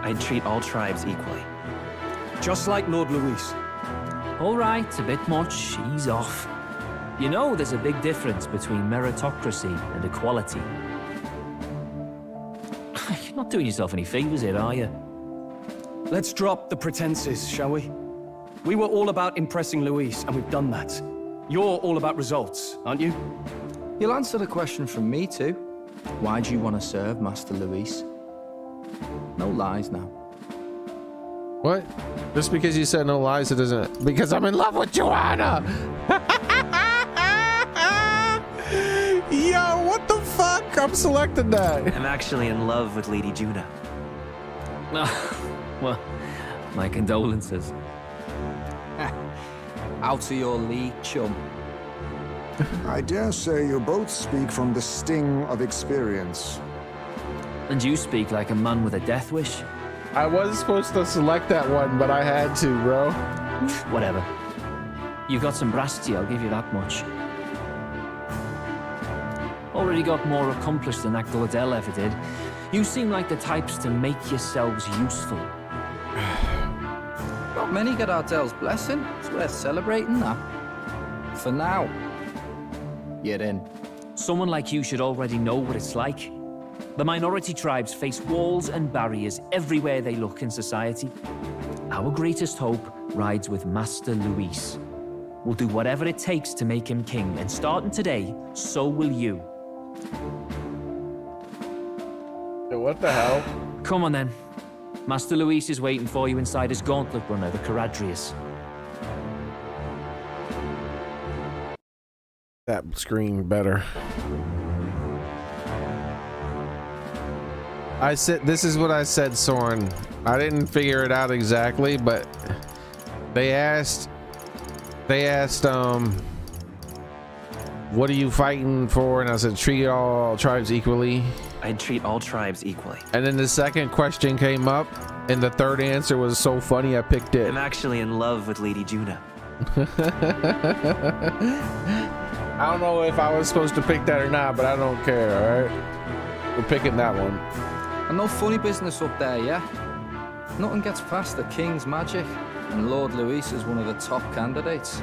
S12: I'd treat all tribes equally.
S3: Just like Lord Luis.
S9: All right, a bit much. Ease off. You know there's a big difference between meritocracy and equality. You're not doing yourself any favors here, are you?
S2: Let's drop the pretenses, shall we? We were all about impressing Luis, and we've done that. You're all about results, aren't you?
S11: You'll answer the question from me too. Why do you want to serve Master Luis? No lies now.
S1: what? Just because you said no lies, it doesn't. Because I'm in love with Joanna. Yo, what the fuck? I'm selecting that.
S12: I'm actually in love with Lady Judah.
S9: Well, my condolences.
S11: Out of your league, chum.
S10: I dare say you both speak from the sting of experience.
S9: And you speak like a man with a death wish.
S1: I was supposed to select that one, but I had to, bro.
S9: Whatever. You've got some brass to you, I'll give you that much. Already got more accomplished than that Gordell ever did. You seem like the types to make yourselves useful.
S11: Not many get Ardell's blessing. It's worth celebrating that. For now, you're in.
S9: Someone like you should already know what it's like. The minority tribes face walls and barriers everywhere they look in society. Our greatest hope rides with Master Luis. We'll do whatever it takes to make him king, and starting today, so will you.
S1: What the hell?
S9: Come on then. Master Luis is waiting for you inside his gauntlet runner, the Caradrius.
S1: That screamed better. I said, this is what I said, Soren. I didn't figure it out exactly, but they asked, what are you fighting for? And I said, treat all tribes equally.
S12: I'd treat all tribes equally.
S1: And then the second question came up, and the third answer was so funny I picked it.
S12: I'm actually in love with Lady Juna.
S1: I don't know if I was supposed to pick that or not, but I don't care, alright? We're picking that one.
S11: And no funny business up there, yeah? Nothing gets past the King's magic, and Lord Luis is one of the top candidates.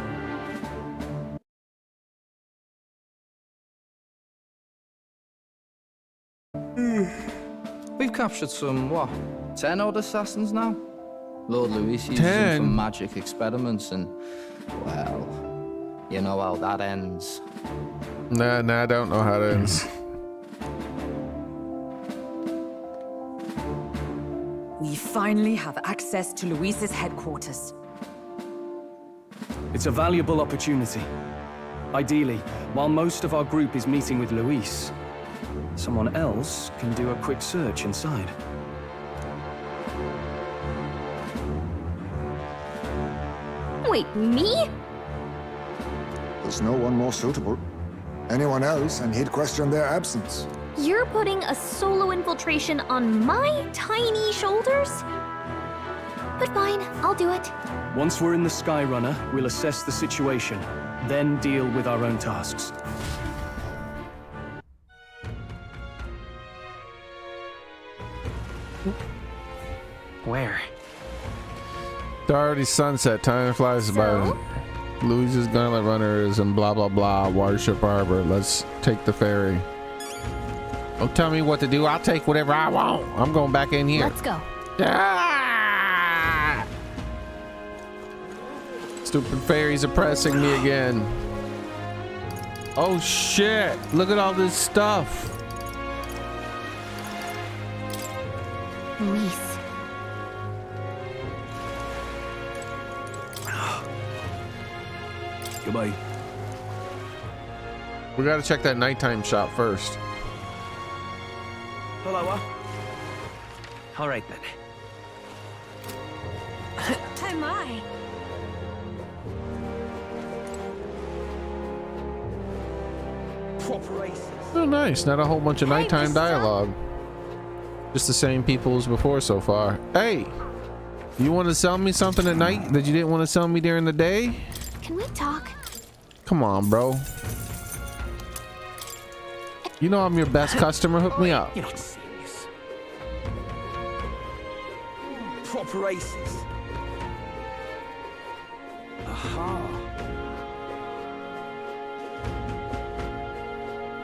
S11: We've captured some, what, 10 odd assassins now? Lord Luis uses them for magic experiments, and, well, you know how that ends.
S1: Nah, I don't know how it ends.
S4: We finally have access to Luis's headquarters.
S2: It's a valuable opportunity. Ideally, while most of our group is meeting with Luis, someone else can do a quick search inside.
S8: Wait, me?
S10: There's no one more suitable. Anyone else, and he'd question their absence.
S8: You're putting a solo infiltration on my tiny shoulders? But fine, I'll do it.
S2: Once we're in the Skyrunner, we'll assess the situation, then deal with our own tasks.
S12: Where?
S1: It's already sunset. Time flies by. Luis's Gauntlet Runners and blah blah blah. Watership Harbor. Let's take the ferry. Don't tell me what to do. I'll take whatever I want. I'm going back in here.
S8: Let's go.
S1: Ah! Stupid fairies oppressing me again. Oh shit! Look at all this stuff.
S8: Luis.
S2: Goodbye.
S1: We gotta check that nighttime shop first.
S12: Hello. All right then.
S8: Oh my.
S1: Oh, nice. Not a whole bunch of nighttime dialogue. Just the same people as before so far. Hey, you want to sell me something at night that you didn't want to sell me during the day?
S8: Can we talk?
S1: Come on, bro. You know I'm your best customer. Hook me up.
S12: You're not serious.
S7: Proper aces. Aha.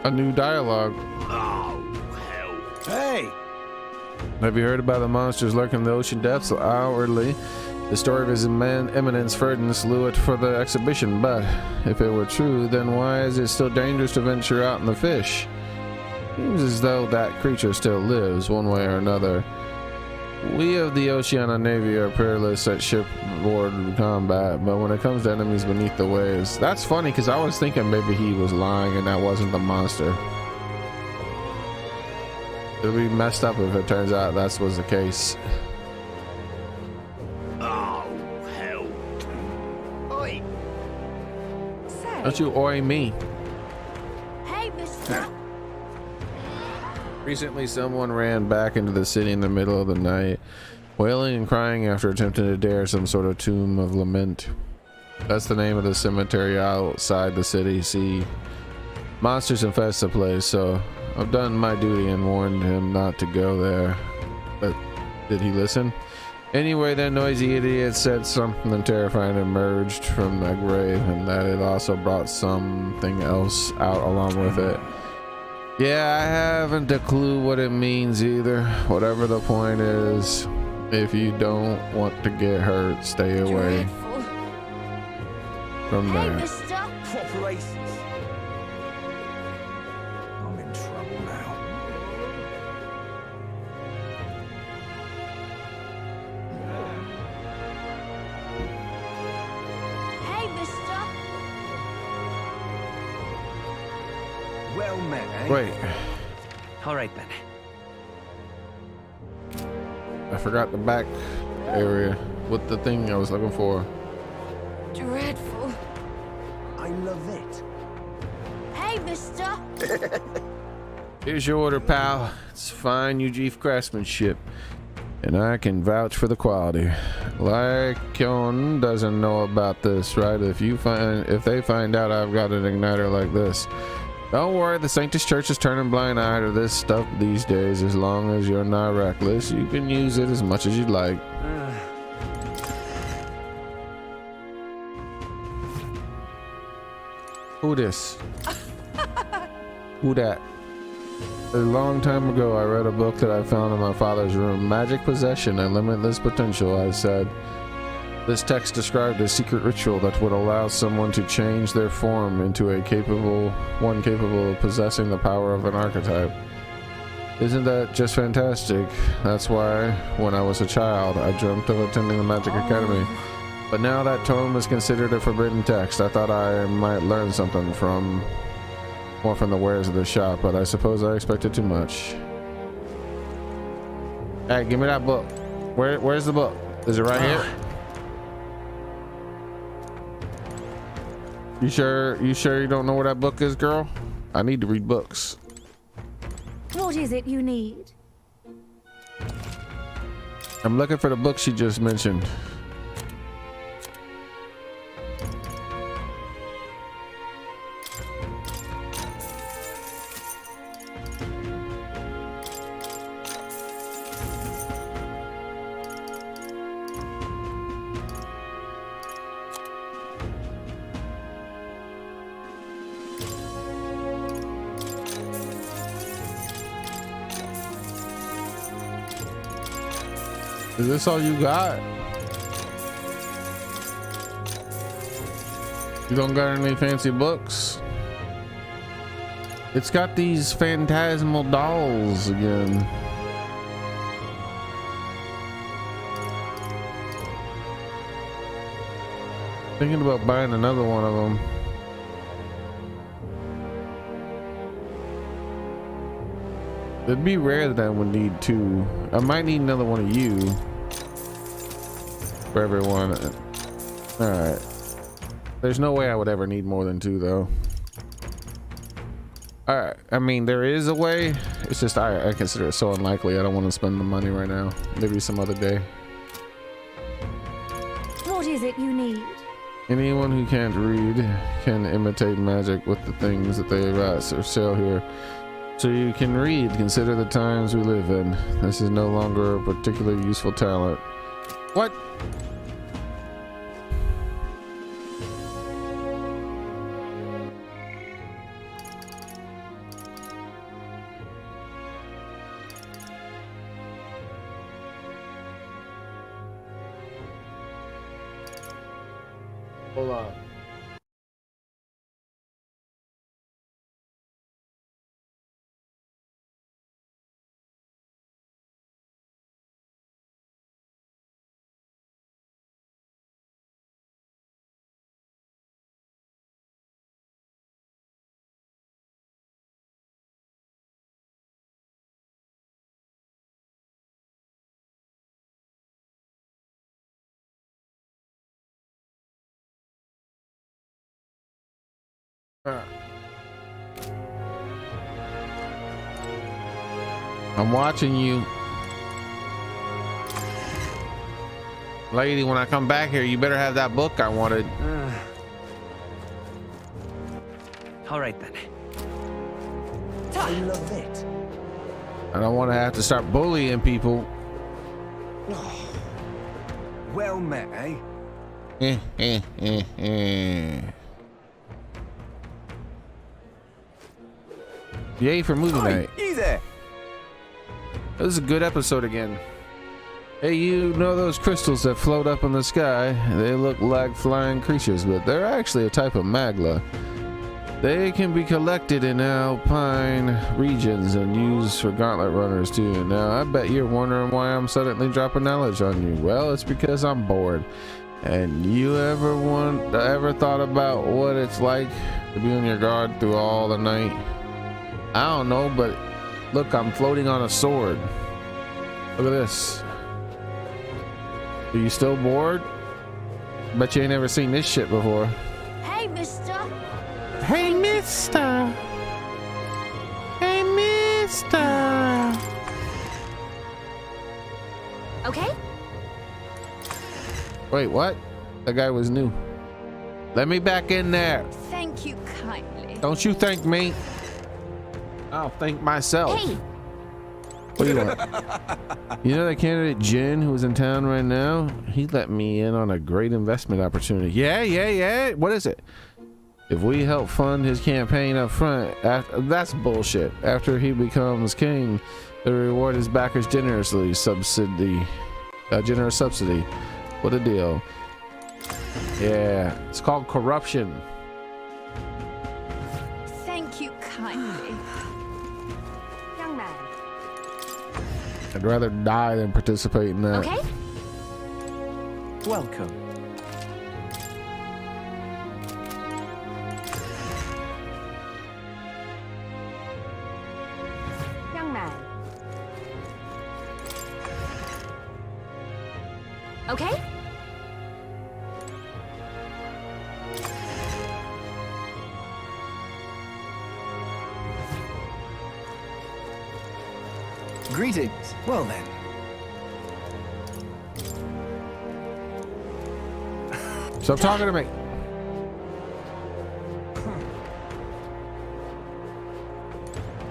S1: A new dialogue.
S7: Oh, hell. Hey!
S1: Have you heard about the monsters lurking in the ocean depths? Outwardly, the story of His Eminence Ferdinand slew it for the exhibition, but if it were true, then why is it still dangerous to venture out in the fish? Seems as though that creature still lives, one way or another. We of the Oceania Navy are peerless at shipboard combat, but when it comes to enemies beneath the waves, that's funny because I was thinking maybe he was lying and that wasn't the monster. It'll be messed up if it turns out that was the case.
S7: Oh, hell. Oi.
S1: Don't you oi me.
S8: Hey, mister.
S1: Recently, someone ran back into the city in the middle of the night. Wailing and crying after attempting to dare some sort of tomb of lament. That's the name of the cemetery outside the city. See, monsters infest the place, so I've done my duty and warned him not to go there. But did he listen? Anyway, that noisy idiot said something terrifying emerged from the grave, and that it also brought something else out along with it. Yeah, I haven't a clue what it means either. Whatever the point is, if you don't want to get hurt, stay away from there.
S7: Proper aces.
S10: I'm in trouble now.
S7: Hey, mister. Well met, eh?
S1: Wait,
S12: All right then.
S1: I forgot the back area with the thing I was looking for.
S4: Dreadful.
S7: I love it.
S8: Hey, mister.
S1: Here's your order, pal. It's fine UG craftsmanship, and I can vouch for the quality. Lycion doesn't know about this, right? If they find out I've got an igniter like this, don't worry, the Sanctus Church is turning blind eye to this stuff these days. As long as you're not reckless, you can use it as much as you'd like. Who this? Who that? A long time ago, I read a book that I found in my father's room. Magic possession and limitless potential, I said. This text described a secret ritual that would allow someone to change their form into one capable of possessing the power of an archetype. Isn't that just fantastic? That's why, when I was a child, I dreamt of attending the Magic Academy. But now that tome is considered a forbidden text, I thought I might learn something more from the wares of the shop, but I suppose I expected too much. Hey, give me that book. Where's the book? Is it right here? You sure you don't know where that book is, girl? I need to read books.
S8: What is it you need?
S1: I'm looking for the book she just mentioned. Is this all you got? You don't got any fancy books? It's got these phantasmal dolls again. Thinking about buying another one of them. It'd be rare that I would need two. I might need another one of you for everyone. All right. There's no way I would ever need more than two, though. All right. I mean, there is a way. It's just I consider it so unlikely. I don't want to spend the money right now. Maybe some other day.
S8: What is it you need?
S1: Anyone who can't read can imitate magic with the things that they got or sell here. So you can read. Consider the times we live in. This is no longer a particularly useful talent. What? Hold on. I'm watching you. Lady, when I come back here, you better have that book I wanted.
S12: All right then.
S7: I love it.
S1: I don't want to have to start bullying people.
S7: Well met, eh?
S1: Yay for movie night.
S7: You there?
S1: This is a good episode again. Hey, you know those crystals that float up in the sky? They look like flying creatures, but they're actually a type of magma. They can be collected in alpine regions and used for gauntlet runners too. Now, I bet you're wondering why I'm suddenly dropping knowledge on you. Well, it's because I'm bored. And you ever thought about what it's like to be on your guard through all the night? I don't know, but look, I'm floating on a sword. Look at this. Are you still bored? Bet you ain't never seen this shit before.
S7: Hey, mister.
S1: Hey, mister. Hey, mister.
S8: Okay?
S1: Wait, what? That guy was new. Let me back in there.
S7: Thank you kindly.
S1: Don't you thank me. I'll thank myself.
S8: Hey!
S1: What do you want? You know that candidate Jin who's in town right now? He let me in on a great investment opportunity. Yeah. What is it? If we help fund his campaign up front, that's bullshit. After he becomes king, the reward is backers generously generous subsidy. What a deal. Yeah, it's called corruption.
S7: Thank you kindly. Young man.
S1: I'd rather die than participate in that.
S8: Okay?
S12: Welcome.
S7: Young man.
S8: Okay?
S7: Greetings. Well then.
S1: Stop talking to me.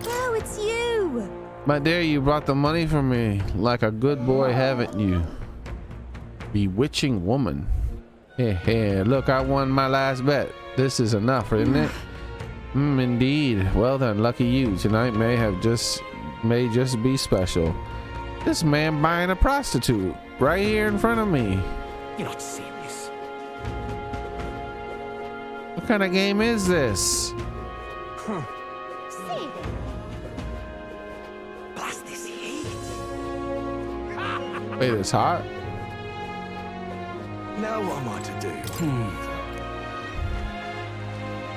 S8: Oh, it's you!
S1: My dear, you brought the money for me like a good boy, haven't you? Bewitching woman. Yeah, look, I won my last bet. This is enough, isn't it? Indeed. Well done, lucky you. Tonight may just be special. This man buying a prostitute right here in front of me.
S12: You're not serious.
S1: What kind of game is this?
S12: Blast this heat.
S1: Wait, it's hot?
S7: Now what am I to do?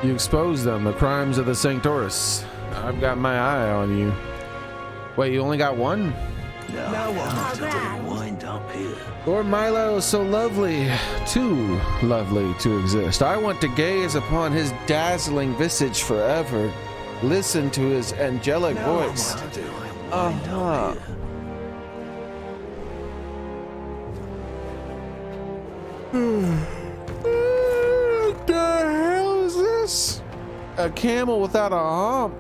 S1: You exposed them, the crimes of the Sanctoris. I've got my eye on you. Wait, you only got one?
S7: Now what am I to do?
S6: Wind up here.
S1: Lord Milo is so lovely, too lovely to exist. I want to gaze upon his dazzling visage forever. Listen to his angelic voice.
S6: What am I to do?
S1: What the hell is this? A camel without a hump.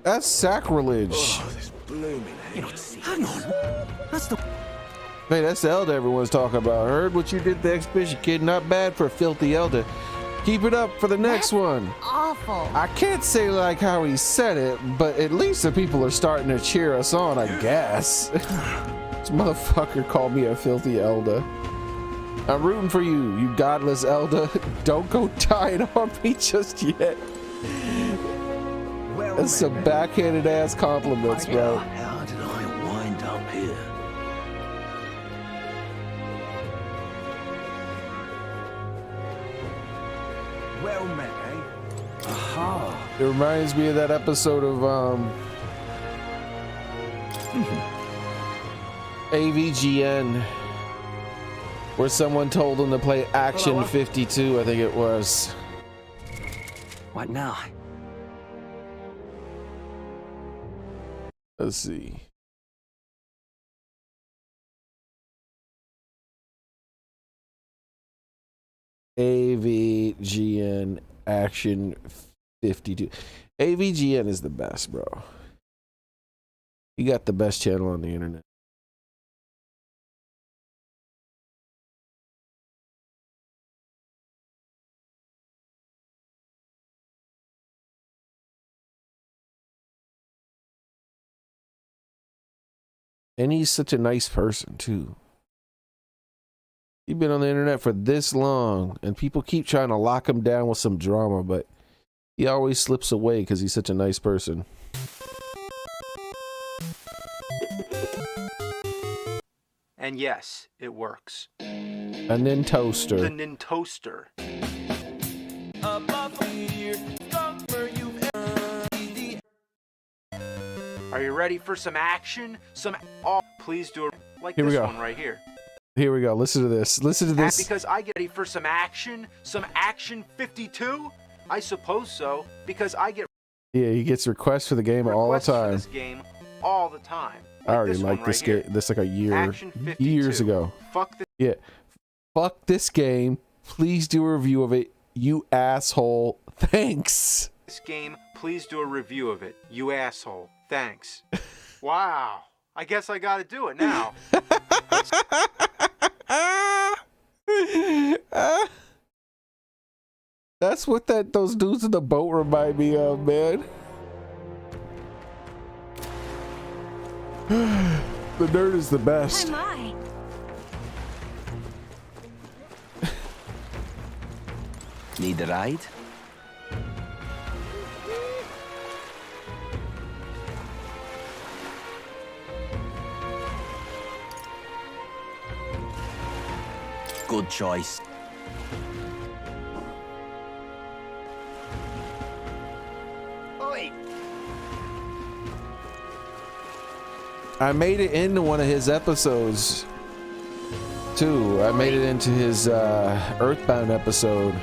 S1: That's sacrilege.
S7: Oh, this blooming heat.
S12: Hang on. That's the...
S1: Hey, that's the elder everyone's talking about. Heard what you did to the ex-bishop kid. Not bad for a filthy elder. Keep it up for the next one.
S8: Awful.
S1: I can't say like how he said it, but at least the people are starting to cheer us on, I guess. This motherfucker called me a filthy elder. I'm rooting for you, you godless elder. Don't go dying on me just yet.
S7: Well
S1: That's some
S7: met, eh?
S1: backhanded ass compliments, bro.
S6: How did I wind up here?
S7: Well met, eh?
S1: Aha. It reminds me of that episode of AVGN where someone told him to play Action 52, I think it was.
S12: What now?
S1: Let's see. AVGN Action 52. AVGN is the best, bro. You got the best channel on the internet. And he's such a nice person, too. He's been on the internet for this long, and people keep trying to lock him down with some drama, but he always slips away because he's such a nice person.
S13: And yes, it works.
S1: A Nintoaster.
S13: The Nintoaster. Are you ready for some action? Please do it like
S1: Here we
S13: this
S1: go.
S13: one right here.
S1: Here we go. Listen to this. Listen to this.
S13: Because I get ready for some action 52? I suppose so, because I get
S1: Yeah, he gets requests for the game all the
S13: requests for
S1: time.
S13: this game all the time.
S1: I already
S13: this
S1: liked
S13: one
S1: this
S13: right
S1: game.
S13: here.
S1: This like a year,
S13: Action 52.
S1: years ago.
S13: Fuck this.
S1: Yeah, fuck this game. Please do a review of it, you asshole. Thanks.
S13: This game, please do a review of it, you asshole. Thanks. Wow. I guess I gotta do it now.
S1: That's what those dudes in the boat remind me of, man. The nerd is the best.
S8: My.
S12: Need a ride? Good choice.
S13: Oi.
S1: I made it into one of his episodes too. I made it into his Earthbound episode.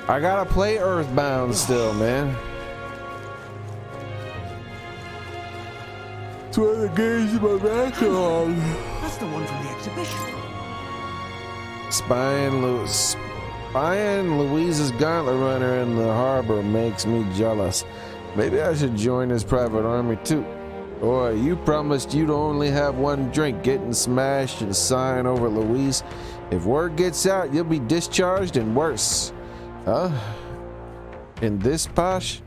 S1: I gotta play Earthbound still, man. It's one of the games in my backlog.
S12: That's the one from the exhibition.
S1: Spying Louise's gauntlet runner in the harbor makes me jealous. Maybe I should join his private army too. Boy, you promised you'd only have one drink, getting smashed and sighing over Louise. If word gets out, you'll be discharged and worse. Huh? In this posh?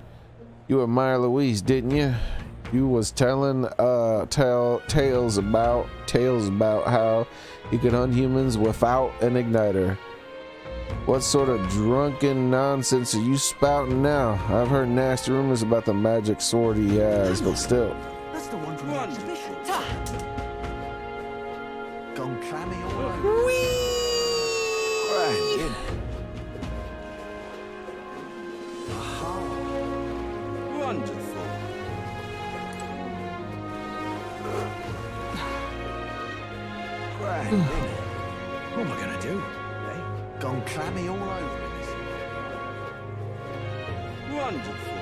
S1: You admire Louise, didn't you? You was telling tales about how you could hunt humans without an igniter. What sort of drunken nonsense are you spouting now? I've heard nasty rumors about the magic sword he has, but still.
S12: That's the one from the exhibition. Gone clammy all over. Whee! Wonderful. Grand, isn't it? What am I gonna do? Eh? Gone clammy all over it. Wonderful.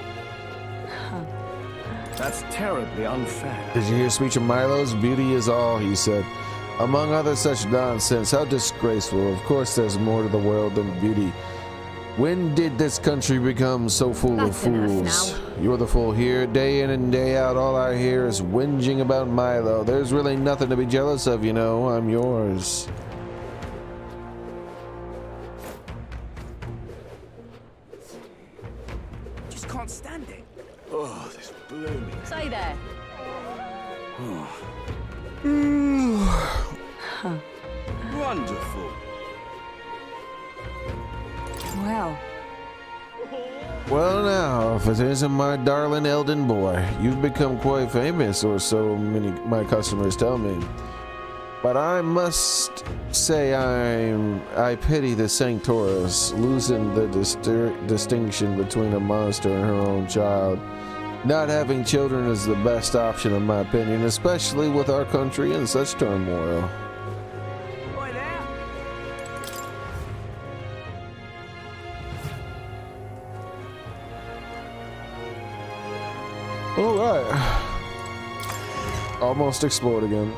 S2: That's terribly unfair.
S1: Did you hear speech of Milo's? Beauty is all, he said. Among other such nonsense, how disgraceful. Of course there's more to the world than beauty. When did this country become so full of fools? You're the fool here. Day in and day out, all I hear is whinging about Milo. There's really nothing to be jealous of, you know. I'm yours.
S12: Just can't stand it. Oh, this blooming.
S4: Stay there.
S12: Wonderful.
S4: Well.
S1: Well now, if it isn't my darling Eldon boy, you've become quite famous, or so many my customers tell me. But I must say I pity the Sanctoris, losing the distinction between a monster and her own child. Not having children is the best option in my opinion, especially with our country in such turmoil. almost explored again.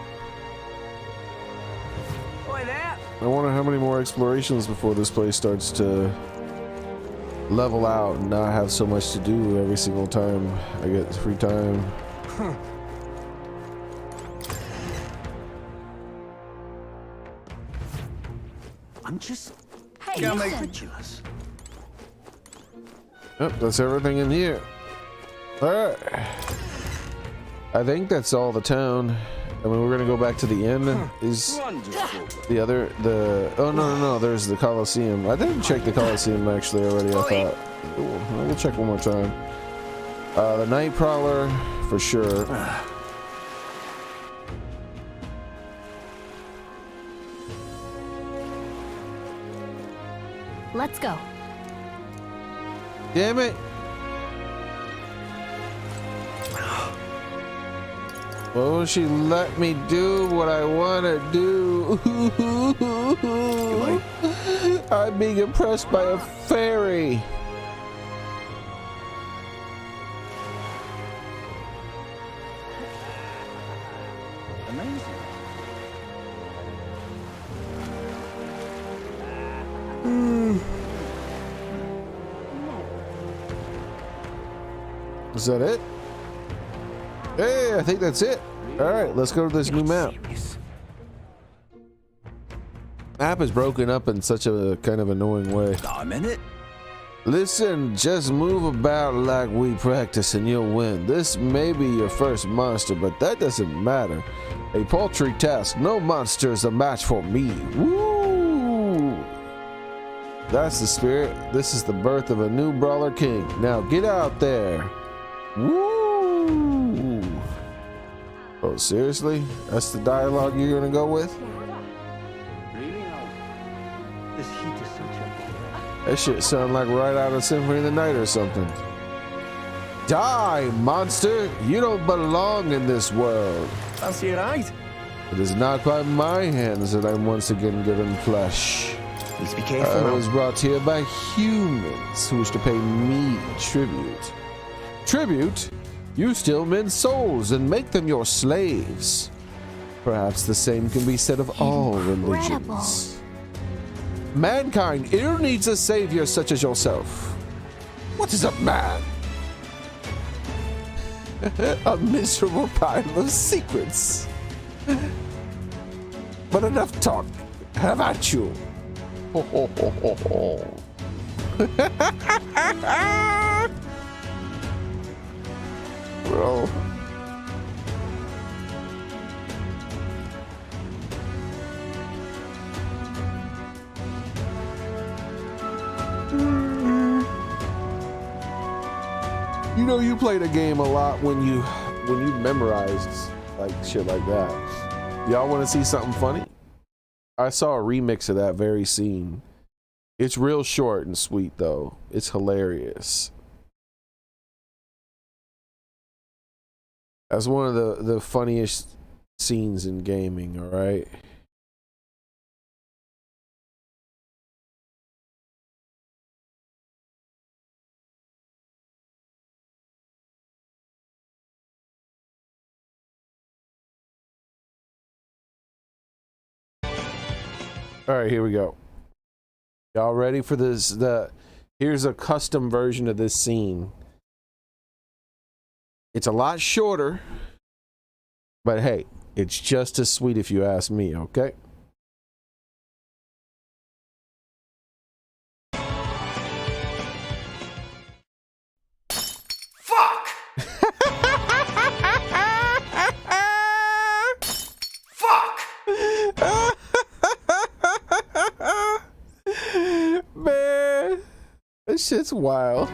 S1: I wonder how many more explorations before this place starts to level out and not have so much to do every single time I get free time.
S6: I'm just
S8: Incredulous.
S1: Yep, that's everything in here. Alright. I think that's all the town. I mean, we're gonna go back to the inn. Is the other oh no, there's the Colosseum. I didn't check the Colosseum actually already. I thought we'll check one more time. The Night Prowler for sure.
S8: Let's go.
S1: Damn it! Won't she let me do what I want to do? I'm being impressed by a fairy.
S6: amazing.
S1: Is that it? Hey, I think that's it. All right, let's go to this new map. Map is broken up in such a kind of annoying way.
S7: Got a minute?
S1: Listen, just move about like we practice and you'll win. This may be your first monster, but that doesn't matter. A paltry task. No monster is a match for me. Woo! That's the spirit. This is the birth of a new brawler king. Now get out there. Woo! Oh, seriously? That's the dialogue you're gonna go with?
S6: This heat is such a...
S1: That shit sound like right out of Symphony of the Night or something. Die, monster! You don't belong in this world.
S7: Fancy a ride?
S1: It is not by my hands that I'm once again given flesh.
S7: Need to be careful
S1: I
S7: now.
S1: was brought here by humans who wish to pay me tribute. Tribute? You steal men's souls and make them your slaves. Perhaps the same can be said of all religions. Mankind ill needs a savior such as yourself. What is a man? A miserable pile of secrets. But enough talk. Have at you. Ho, ho, ho, ho, ho. Bro. You know, you played a game a lot when you memorized like shit like that. Y'all want to see something funny? I saw a remix of that very scene. It's real short and sweet though. It's hilarious. That's one of the funniest scenes in gaming, all right? All right, here we go. Y'all ready for this? Here's a custom version of this scene. It's a lot shorter, but hey, it's just as sweet if you ask me, okay?
S7: Fuck! Fuck!
S1: Man, this shit's wild.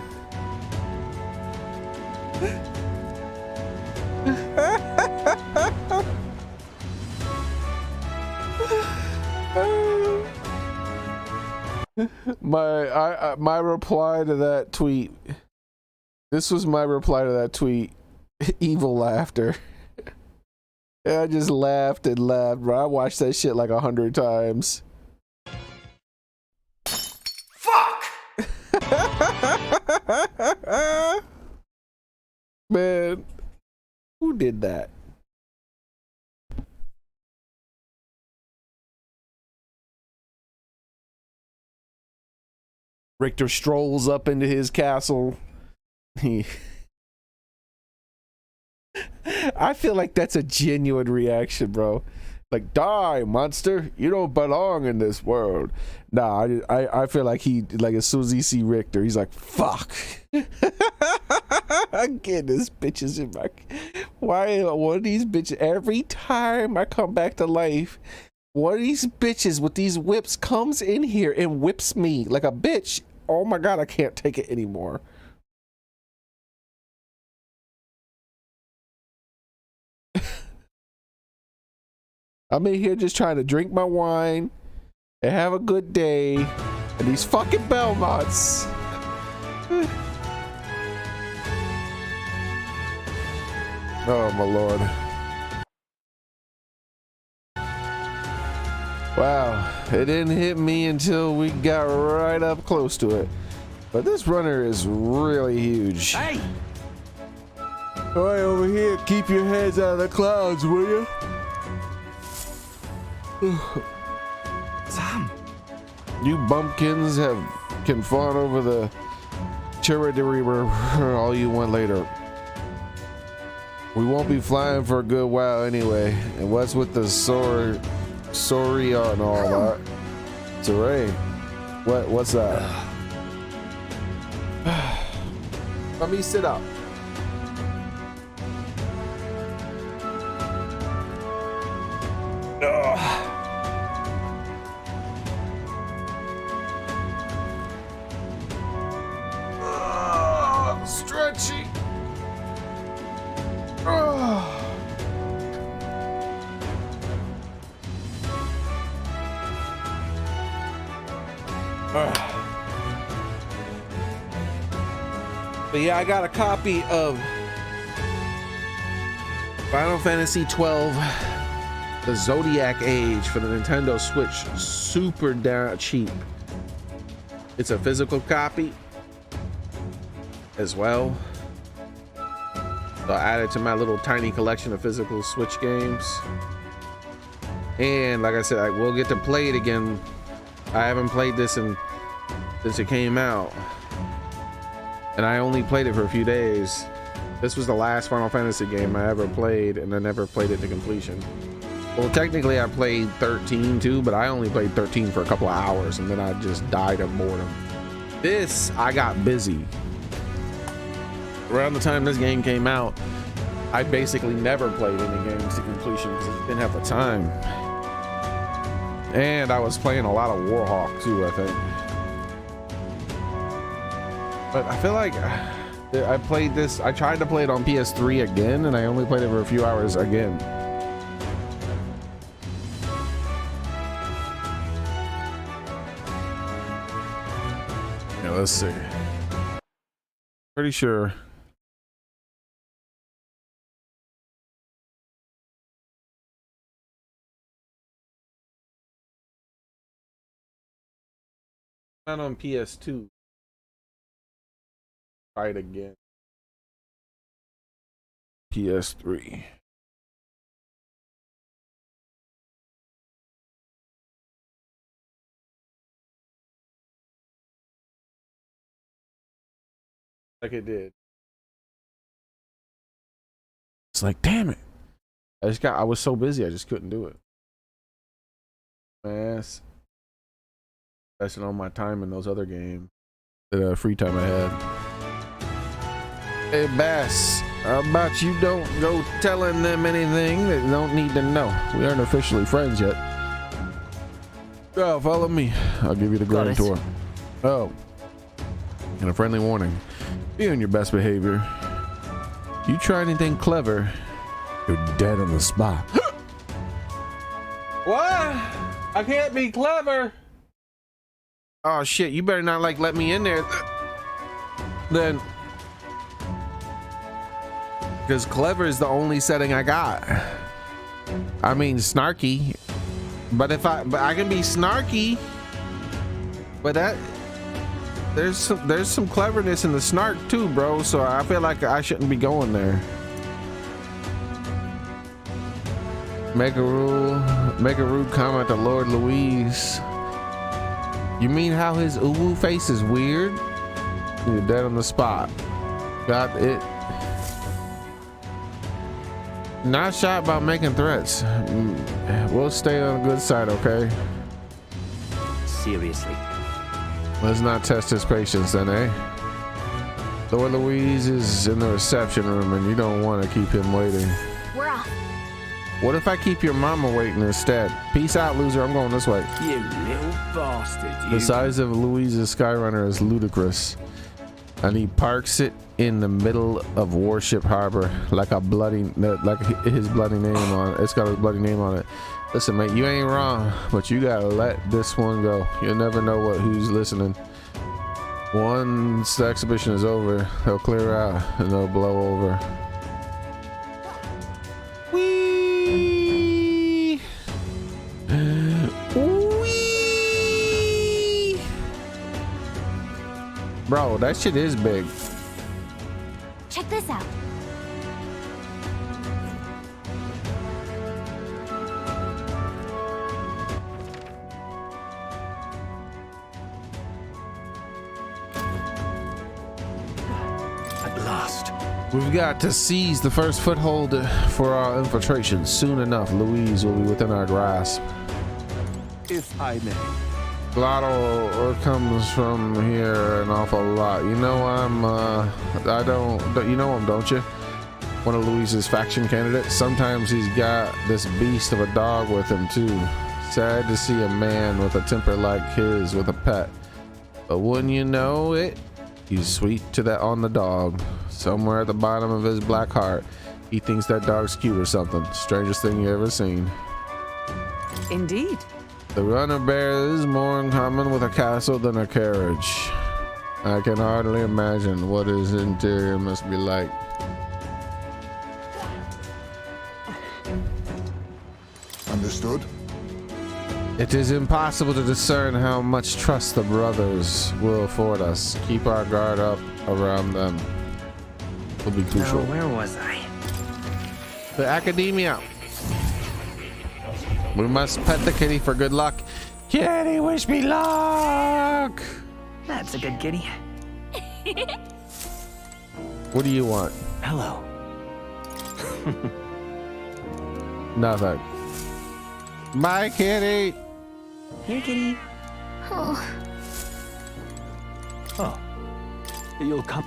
S1: My reply to that tweet. This was my reply to that tweet. Evil laughter. And I just laughed and laughed, bro. I watched that shit like 100 times.
S7: Fuck!
S1: Man, who did that? Richter strolls up into his castle. I feel like that's a genuine reaction, bro. Like, die, monster! You don't belong in this world. Nah, I feel like he, like, as soon as he see Richter, he's like, fuck. I'm getting this bitches in my. Why one of these bitches? Every time I come back to life, one of these bitches with these whips comes in here and whips me like a bitch. Oh my god, I can't take it anymore. I'm in here just trying to drink my wine and have a good day, and these fucking Belmonts. Oh my lord. Wow, it didn't hit me until we got right up close to it. But this runner is really huge.
S7: Hey!
S1: All right, over here, keep your heads out of the clouds, will you?
S7: Sam!
S1: You bumpkins can fawn over the charity river all you want later. We won't be flying for a good while anyway. And what's with the sorry and all that? Teray. What's that? Let me sit up. Stretchy. But yeah, I got a copy of Final Fantasy 12, the Zodiac Age for the Nintendo Switch, super down cheap. It's a physical copy as well. So I added to my little tiny collection of physical Switch games. And like I said, I will get to play it again. I haven't played this since it came out. And I only played it for a few days. This was the last Final Fantasy game I ever played, and I never played it to completion. Well, technically I played 13 too, but I only played 13 for a couple of hours, and then I just died of boredom. This, I got busy. Around the time this game came out, I basically never played any games to completion because I didn't have the time. And I was playing a lot of Warhawk too, I think. But I feel like I played this, I tried to play it on PS3 again, and I only played it for a few hours again. Yeah, let's see. Pretty sure. Not on PS2. Try it again. PS3. Like it did. It's like, damn it. I was so busy, I just couldn't do it. Ass. Investing all my time in those other games. The free time I had. Hey Bass, how about you don't go telling them anything that they don't need to know? We aren't officially friends yet. Oh, follow me. I'll give you the grand tour. Oh, and a friendly warning. Be on your best behavior. You try anything clever, you're dead on the spot. What? I can't be clever. Oh shit, you better not like let me in there. Then. Because clever is the only setting I got. I mean snarky, but I can be snarky, but there's some cleverness in the snark too, bro. So I feel like I shouldn't be going there. Make a rude comment to Lord Louise. You mean how his uwu face is weird? You're dead on the spot. Got it. Not shy about making threats. We'll stay on the good side, okay?
S7: Seriously.
S1: Let's not test his patience then, eh? Lord Louise is in the reception room and you don't want to keep him waiting.
S8: We're off.
S1: What if I keep your mama waiting instead? Peace out, loser. I'm going this way.
S7: You little bastard.
S1: The size of Louise's Skyrunner is ludicrous. And he parks it in the middle of Warship Harbor like a bloody, like his bloody name on it. It's got his bloody name on it. Listen, mate, you ain't wrong, but you gotta let this one go. You'll never know who's listening. Once the exhibition is over, they'll clear out and they'll blow over. Whee! Whee! Bro, that shit is big.
S8: Check this out.
S12: At last.
S1: We've got to seize the first foothold for our infiltration. Soon enough, Louise will be within our grasp.
S12: If I may.
S1: Glottal comes from here an awful lot. You know you know him, don't you? One of Louise's faction candidates. Sometimes he's got this beast of a dog with him too. Sad to see a man with a temper like his with a pet. But wouldn't you know it, he's sweet to that on the dog. Somewhere at the bottom of his black heart, he thinks that dog's cute or something. Strangest thing you ever seen.
S4: Indeed.
S1: The runner bears more in common with a castle than a carriage. I can hardly imagine what his interior must be like.
S10: Understood.
S1: It is impossible to discern how much trust the brothers will afford us. Keep our guard up around them. Will be crucial.
S7: Now, where was I?
S1: The academia. We must pet the kitty for good luck. Kitty, wish me luck.
S7: That's a good kitty.
S1: What do you want?
S7: Hello.
S1: Nothing. Bye, kitty.
S7: Here, kitty.
S8: Oh.
S12: Oh. You'll come.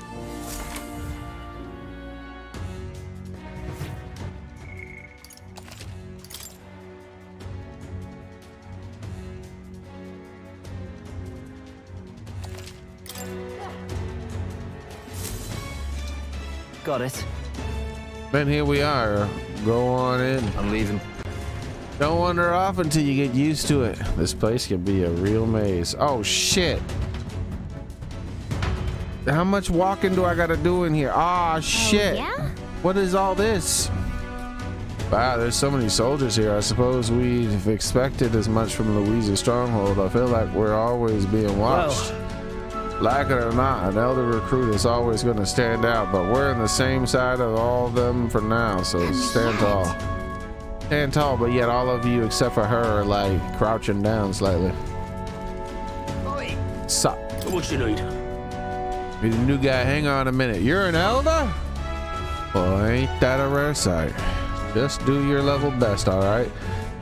S7: Got it.
S1: Then here we are. Go on in.
S7: I'm leaving.
S1: Don't wander off until you get used to it. This place can be a real maze. Oh shit. How much walking do I gotta do in here? Ah, shit.
S8: Yeah?
S1: What is all this? Wow, there's so many soldiers here. I suppose we've expected as much from Louise's stronghold. I feel like we're always being watched. Like it or not, an elder recruit is always going to stand out, but we're on the same side of all of them for now, so stand tall. Stand tall, but yet all of you except for her are like crouching down slightly. Sup?
S7: What you need?
S1: Be the new guy. Hang on a minute. You're an elder? Well, ain't that a rare sight? Just do your level best, all right?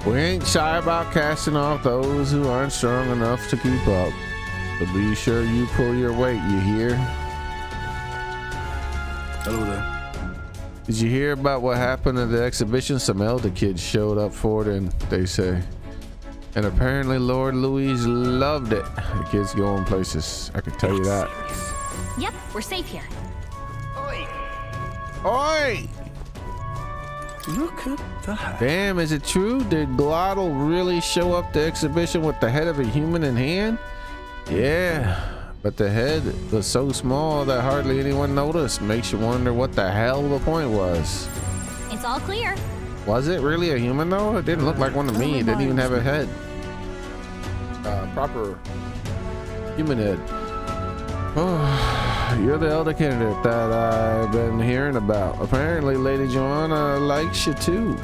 S1: We ain't shy about casting off those who aren't strong enough to keep up. So be sure you pull your weight, you hear?
S12: Hello there.
S1: Did you hear about what happened at the exhibition? Some elder kids showed up for it, and they say. And apparently Lord Louise loved it. The kids going places. I can tell you that.
S8: Yep, we're safe here.
S1: Oi!
S12: Look at that.
S1: Damn, is it true? Did Glottal really show up to the exhibition with the head of a human in hand? Yeah, but the head was so small that hardly anyone noticed. Makes you wonder what the hell the point was.
S8: It's all clear.
S1: Was it really a human though? It didn't look like one to me. It didn't even have a head. Proper human head. Oh, you're the elder candidate that I've been hearing about. Apparently Lady Joanna likes you too.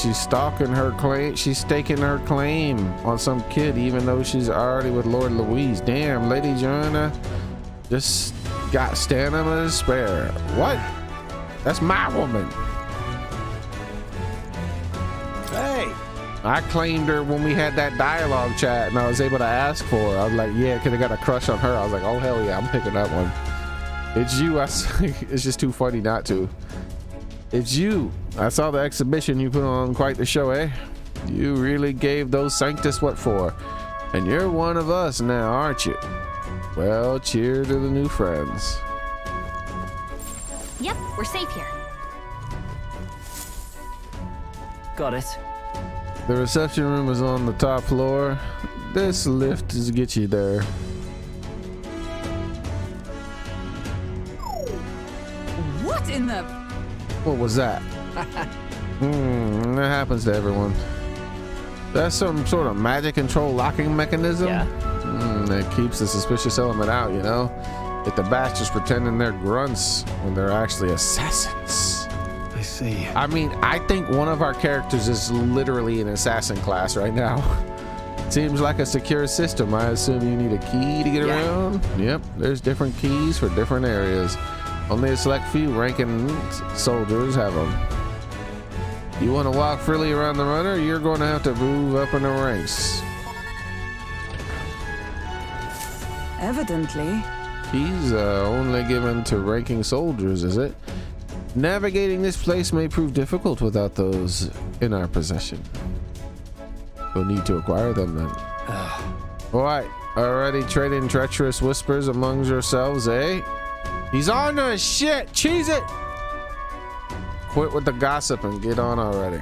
S1: She's stalking her claim. She's staking her claim on some kid, even though she's already with Lord Louise. Damn, Lady Joanna just got stamina to spare. What? That's my woman.
S12: Hey.
S1: I claimed her when we had that dialogue chat, and I was able to ask for her. I was like, yeah, because I got a crush on her. I was like, oh hell yeah, I'm picking that one. It's you. It's just too funny not to. It's you. I saw the exhibition you put on, quite the show, eh? You really gave those Sanctus what for. And you're one of us now, aren't you? Well, cheer to the new friends.
S8: Yep, we're safe here.
S7: Got it.
S1: The reception room is on the top floor. This lift is to get you there.
S4: What in the...
S1: What was that? That happens to everyone. That's some sort of magic control locking mechanism.
S7: Yeah.
S1: That keeps the suspicious element out, you know? If the bastards pretending they're grunts when they're actually assassins.
S12: I see.
S1: I mean, I think one of our characters is literally an assassin class right now. Seems like a secure system. I assume you need a key to get around. Yep, there's different keys for different areas. Only a select few ranking soldiers have them. You want to walk freely around the runner, you're going to have to move up in the ranks.
S4: Evidently.
S1: Keys only given to ranking soldiers, is it? Navigating this place may prove difficult without those in our possession. We'll need to acquire them then. What? Already trading treacherous whispers among yourselves, eh? He's on the shit! Cheese it! Quit with the gossip and get on already.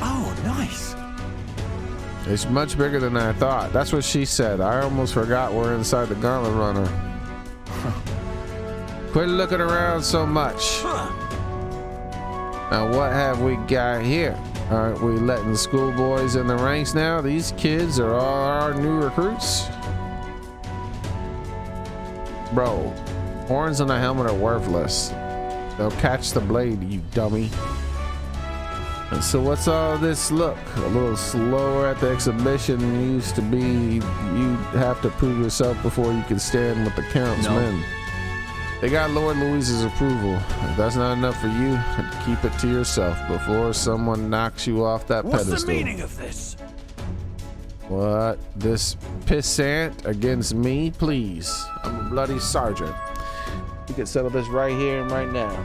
S12: Oh, nice.
S1: It's much bigger than I thought. That's what she said. I almost forgot we're inside the Gauntlet Runner. Quit looking around so much. Now what have we got here? Aren't we letting schoolboys in the ranks now? These kids are all our new recruits. Bro, horns on a helmet are worthless. They'll catch the blade, you dummy. And so what's all this look? A little slower at the exhibition than you used to be. You have to prove yourself before you can stand with the Count's men. They got Lord Louise's approval. If that's not enough for you, keep it to yourself before someone knocks you off that pedestal.
S12: What's the meaning of this?
S1: What? This pissant against me? Please. I'm a bloody sergeant. We can settle this right here and right now.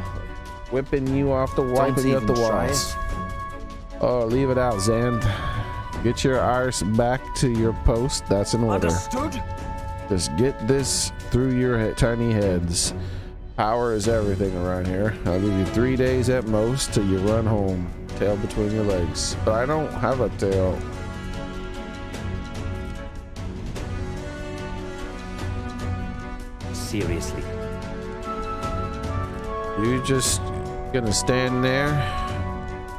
S1: Whipping you off the wiping you off the walls. Oh, leave it out, Zand. Get your arse back to your post. That's an order.
S12: Understood?
S1: Just get this through your tiny heads. Power is everything around here. I'll give you 3 days at most till you run home. Tail between your legs. But I don't have a tail.
S7: Seriously.
S1: You just gonna stand there?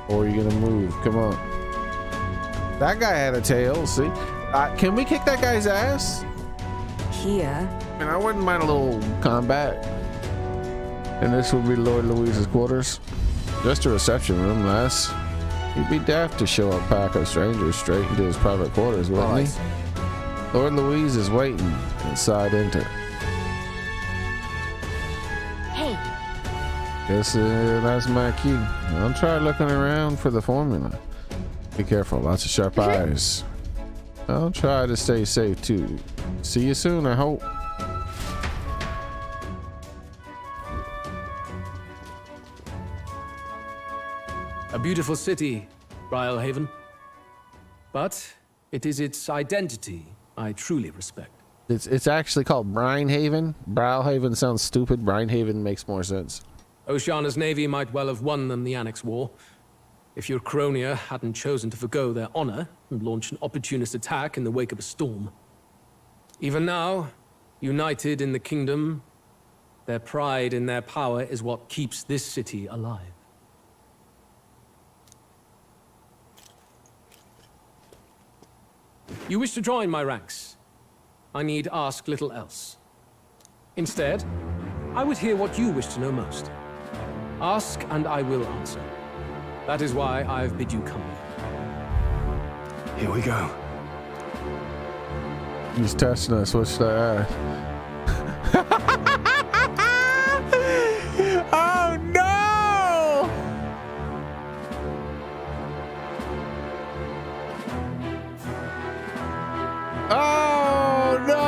S1: Or are you gonna move? Come on. That guy had a tail, see? Can we kick that guy's ass?
S4: Here.
S1: And I wouldn't mind a little combat. And this would be Lord Louise's quarters. Just a reception room, lass. He'd be daft to show a pack of strangers straight into his private quarters, wouldn't he? Lord Louise is waiting inside enter.
S8: Hey.
S1: Guess that's my cue. I'll try looking around for the formula. Be careful, lots of sharp eyes. I'll try to stay safe too. See you soon, I hope.
S3: A beautiful city, Brialhaven. But it is its identity I truly respect.
S1: It's actually called Brinehaven. Brialhaven sounds stupid. Brinehaven makes more sense.
S3: Oceana's navy might well have won them the Annex War, if your Cronia hadn't chosen to forgo their honor and launch an opportunist attack in the wake of a storm. Even now, united in the kingdom, their pride in their power is what keeps this city alive. You wish to join my ranks? I need ask little else. Instead, I would hear what you wish to know most. Ask, and I will answer. That is why I've bid you come here.
S2: Here we go.
S1: He's testing us. What's that? Oh no! Oh no!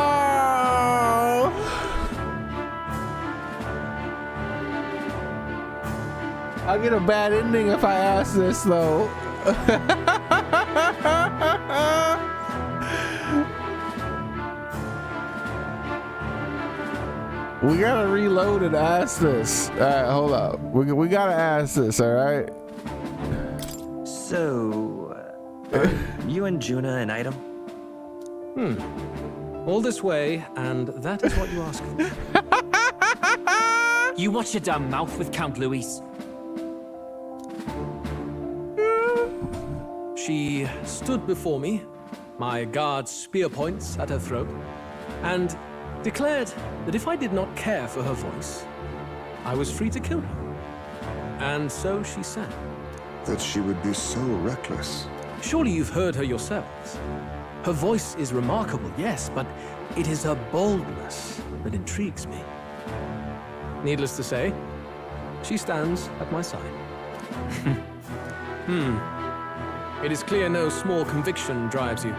S1: I'll get a bad ending if I ask this though. We gotta reload and ask this. All right, hold up. We gotta ask this, all right?
S7: So, are you and Juna an item?
S3: All this way, and that is what you ask for.
S9: You watch your damn mouth with Count Luis.
S3: She stood before me, my guard's spear points at her throat, and declared that if I did not care for her voice, I was free to kill her. And so she said.
S10: That she would be so reckless.
S3: Surely you've heard her yourselves. Her voice is remarkable, yes, but it is her boldness that intrigues me. Needless to say, she stands at my side. It is clear no small conviction drives you.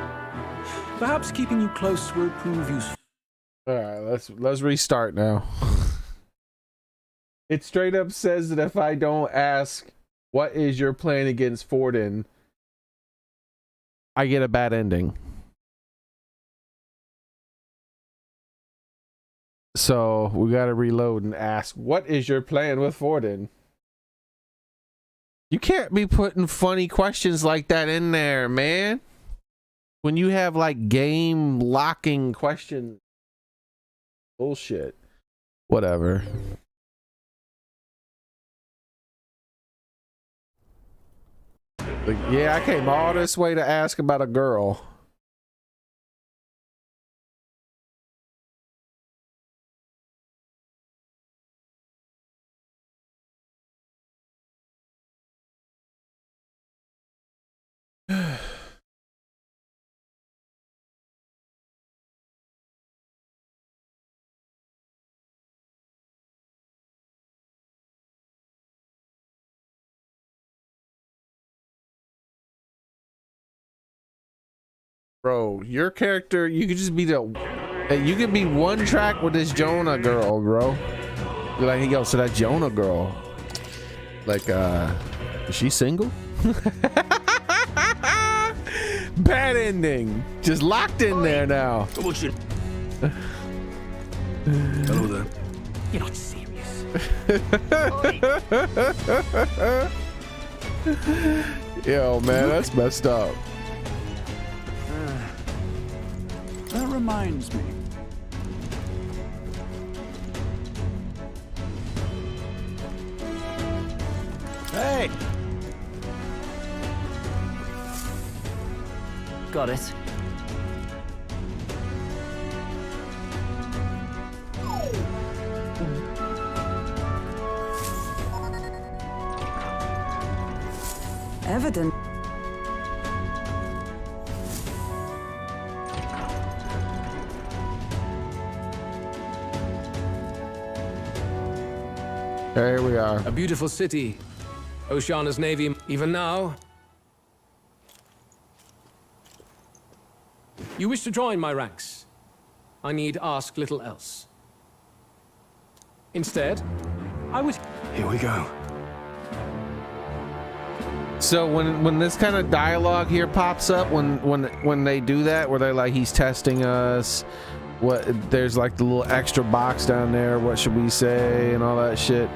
S3: Perhaps keeping you close will prove useful.
S1: All right, let's restart now. It straight up says that if I don't ask what is your plan against Forden, I get a bad ending. So we got to reload and ask, what is your plan with Forden? You can't be putting funny questions like that in there, man. When you have like game locking questions. Bullshit. Whatever. Like, yeah, I came all this way to ask about a girl. Bro, your character, you could just be you could be one track with this Jonah girl, bro. Be like, hey, yo, so that Jonah girl, like, is she single? Bad ending. Just locked in there now.
S6: Hello there.
S9: You're not serious.
S1: Yo, man, that's messed up.
S12: That reminds me.
S7: Hey! Got it.
S4: Evident.
S1: There we are.
S3: A beautiful city. Oceana's navy. Even now. You wish to join my ranks. I need ask little else. Instead, I would...
S2: Here we go.
S1: So when this kind of dialogue here pops up, when they do that, where they're like, he's testing us, what, there's like the little extra box down there, what should we say, and all that shit.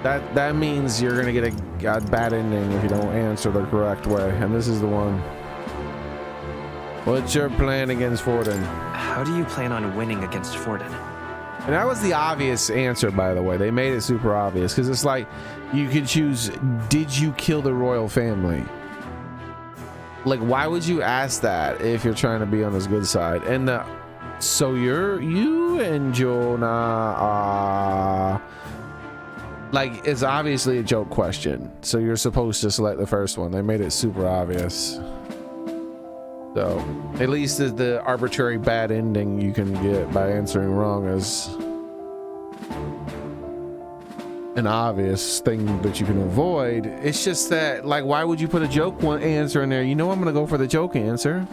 S1: That means you're gonna get a bad ending if you don't answer the correct way, and this is the one. What's your plan against Forden?
S7: How do you plan on winning against Forden?
S1: And that was the obvious answer, by the way. They made it super obvious because it's like you could choose, did you kill the royal family? Like, why would you ask that if you're trying to be on his good side? And So you and Jonah are like, it's obviously a joke question. So you're supposed to select the first one. They made it super obvious. So at least the arbitrary bad ending you can get by answering wrong is an obvious thing that you can avoid. It's just that, like, why would you put a joke one answer in there? You know I'm gonna go for the joke answer.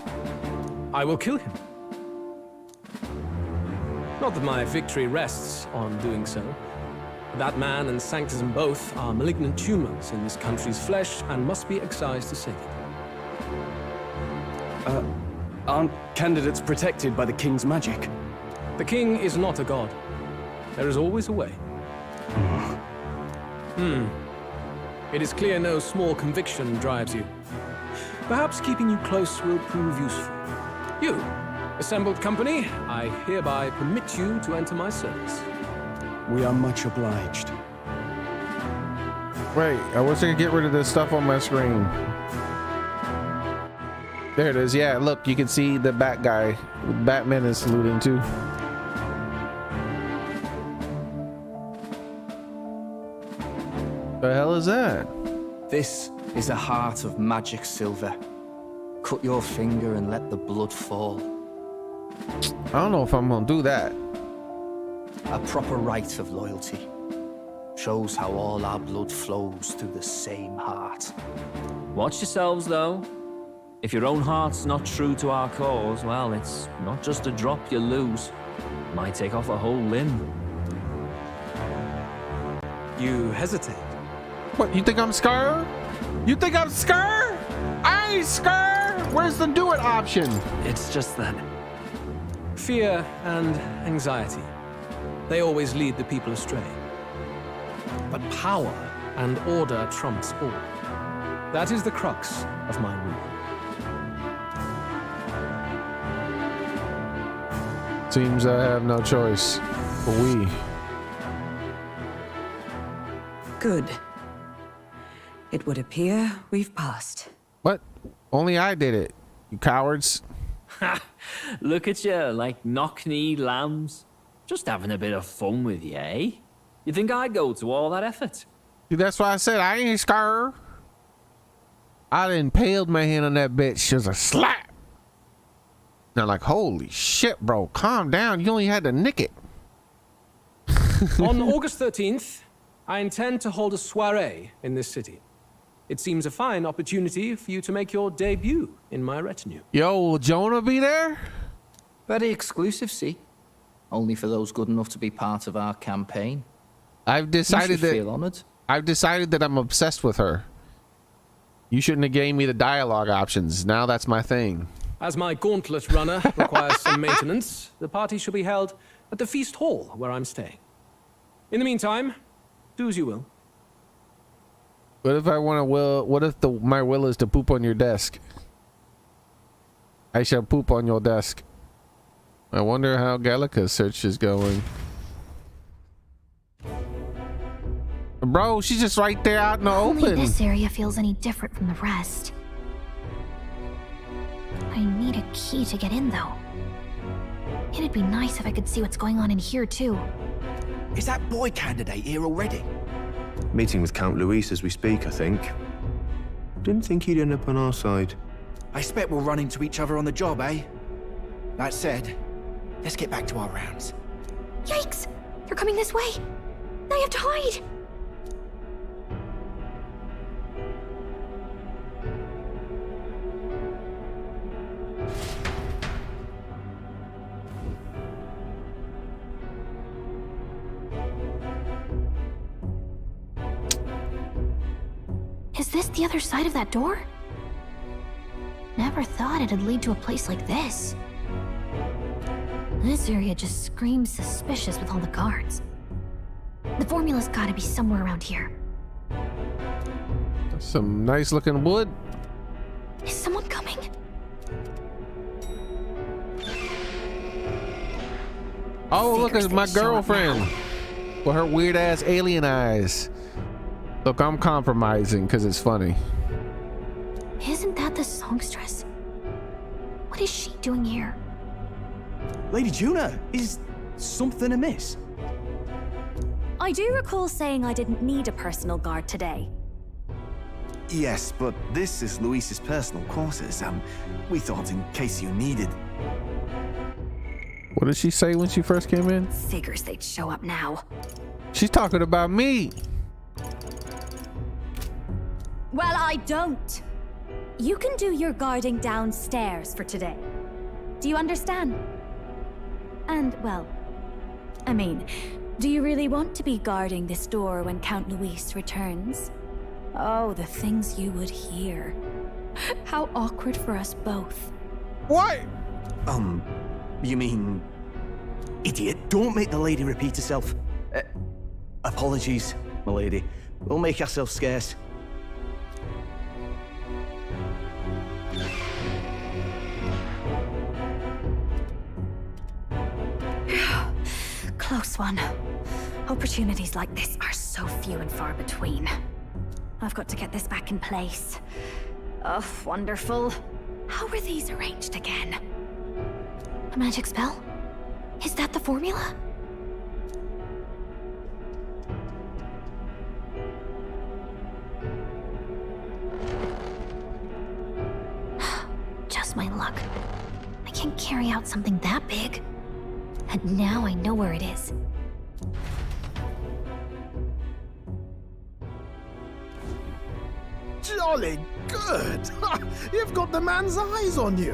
S3: I will kill him. Not that my victory rests on doing so. That man and Sanctism both are malignant tumors in this country's flesh and must be excised to save it.
S2: Aren't candidates protected by the king's magic?
S3: The king is not a god. There is always a way. It is clear no small conviction drives you. Perhaps keeping you close will prove useful. You, assembled company, I hereby permit you to enter my service.
S2: We are much obliged.
S1: Wait, I wish I could get rid of this stuff on my screen. There it is. Yeah, look, you can see the bat guy. Batman is saluting too. The hell is that?
S11: This is a heart of magic silver. Cut your finger and let the blood fall.
S1: I don't know if I'm gonna do that.
S11: A proper rite of loyalty. Shows how all our blood flows through the same heart.
S9: Watch yourselves, though. If your own heart's not true to our cause, well, it's not just a drop you lose. It might take off a whole limb.
S3: You hesitate.
S1: What, you think I'm scared? You think I'm scared? I ain't scared! Where's the do it option?
S7: It's just that.
S3: Fear and anxiety. They always lead the people astray. But power and order trumps all. That is the crux of my rule.
S1: Seems I have no choice. But we.
S4: Good. It would appear we've passed.
S1: What? Only I did it. You cowards.
S9: Ha! Look at you, like knock-kneed lambs. Just having a bit of fun with you, eh? You think I'd go to all that effort?
S1: See, that's why I said I ain't scared. I impaled my hand on that bitch. She was a slap. They're like, holy shit, bro. Calm down. You only had to nick it.
S3: On August 13th, I intend to hold a soiree in this city. It seems a fine opportunity for you to make your debut in my retinue.
S1: Yo, will Jonah be there?
S11: Very exclusive, see? Only for those good enough to be part of our campaign.
S1: I've decided that
S11: feel honored.
S1: I've decided that I'm obsessed with her. You shouldn't have gave me the dialogue options. Now that's my thing.
S3: As my gauntlet runner requires some maintenance, the party shall be held at the feast hall where I'm staying. In the meantime, do as you will.
S1: What if I want to will? What if my will is to poop on your desk? I shall poop on your desk. I wonder how Gallica's search is going. Bro, she's just right there out in the open.
S8: Only this area feels any different from the rest. I need a key to get in, though. It'd be nice if I could see what's going on in here, too.
S12: Is that boy candidate here already?
S14: Meeting with Count Luis as we speak, I think. Didn't think he'd end up on our side.
S12: I expect we'll run into each other on the job, eh? That said, let's get back to our rounds.
S8: Yikes! They're coming this way! Now you have to hide! Is this the other side of that door? Never thought it'd lead to a place like this. This area just screams suspicious with all the guards. The formula's gotta be somewhere around here.
S1: Some nice looking wood.
S8: Is someone coming?
S1: Oh, look, it's my girlfriend with her weird ass alien eyes. Look, I'm compromising because it's funny.
S8: Isn't that the songstress? What is she doing here?
S12: Lady Juna, is something amiss?
S8: I do recall saying I didn't need a personal guard today.
S12: Yes, but this is Luis's personal quarters. We thought in case you needed.
S1: What did she say when she first came in?
S8: Figures they'd show up now.
S1: She's talking about me.
S8: Well, I don't. You can do your guarding downstairs for today. Do you understand? And, well, I mean, do you really want to be guarding this door when Count Luis returns? Oh, the things you would hear. How awkward for us both.
S1: What?
S12: You mean... Idiot, don't make the lady repeat herself. Apologies, my lady. We'll make ourselves scarce.
S8: Close one. Opportunities like this are so few and far between. I've got to get this back in place. Oh, wonderful. How were these arranged again? A magic spell? Is that the formula? Just my luck. I can't carry out something that big. And now I know where it is.
S15: Jolly good! You've got the man's eyes on you.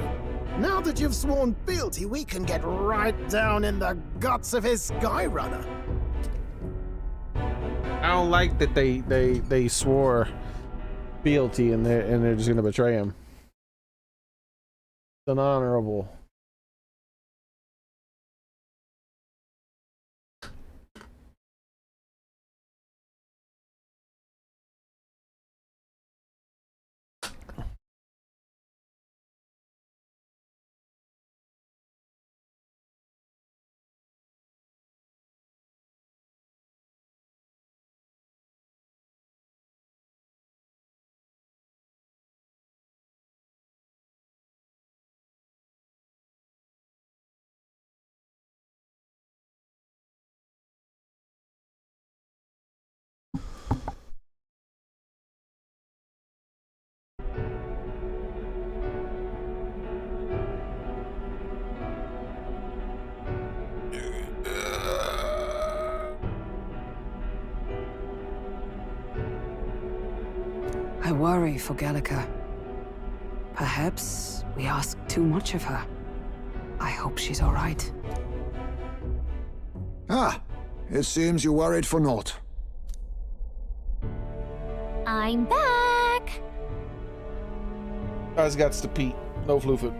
S15: Now that you've sworn fealty, we can get right down in the guts of his Skyrunner.
S1: I don't like that they swore fealty and they're just gonna betray him. It's unhonorable.
S4: I worry for Gallica. Perhaps we ask too much of her. I hope she's all right.
S10: Ah, it seems you worried for naught.
S8: I'm back!
S1: Guys got to Pete. No floofing.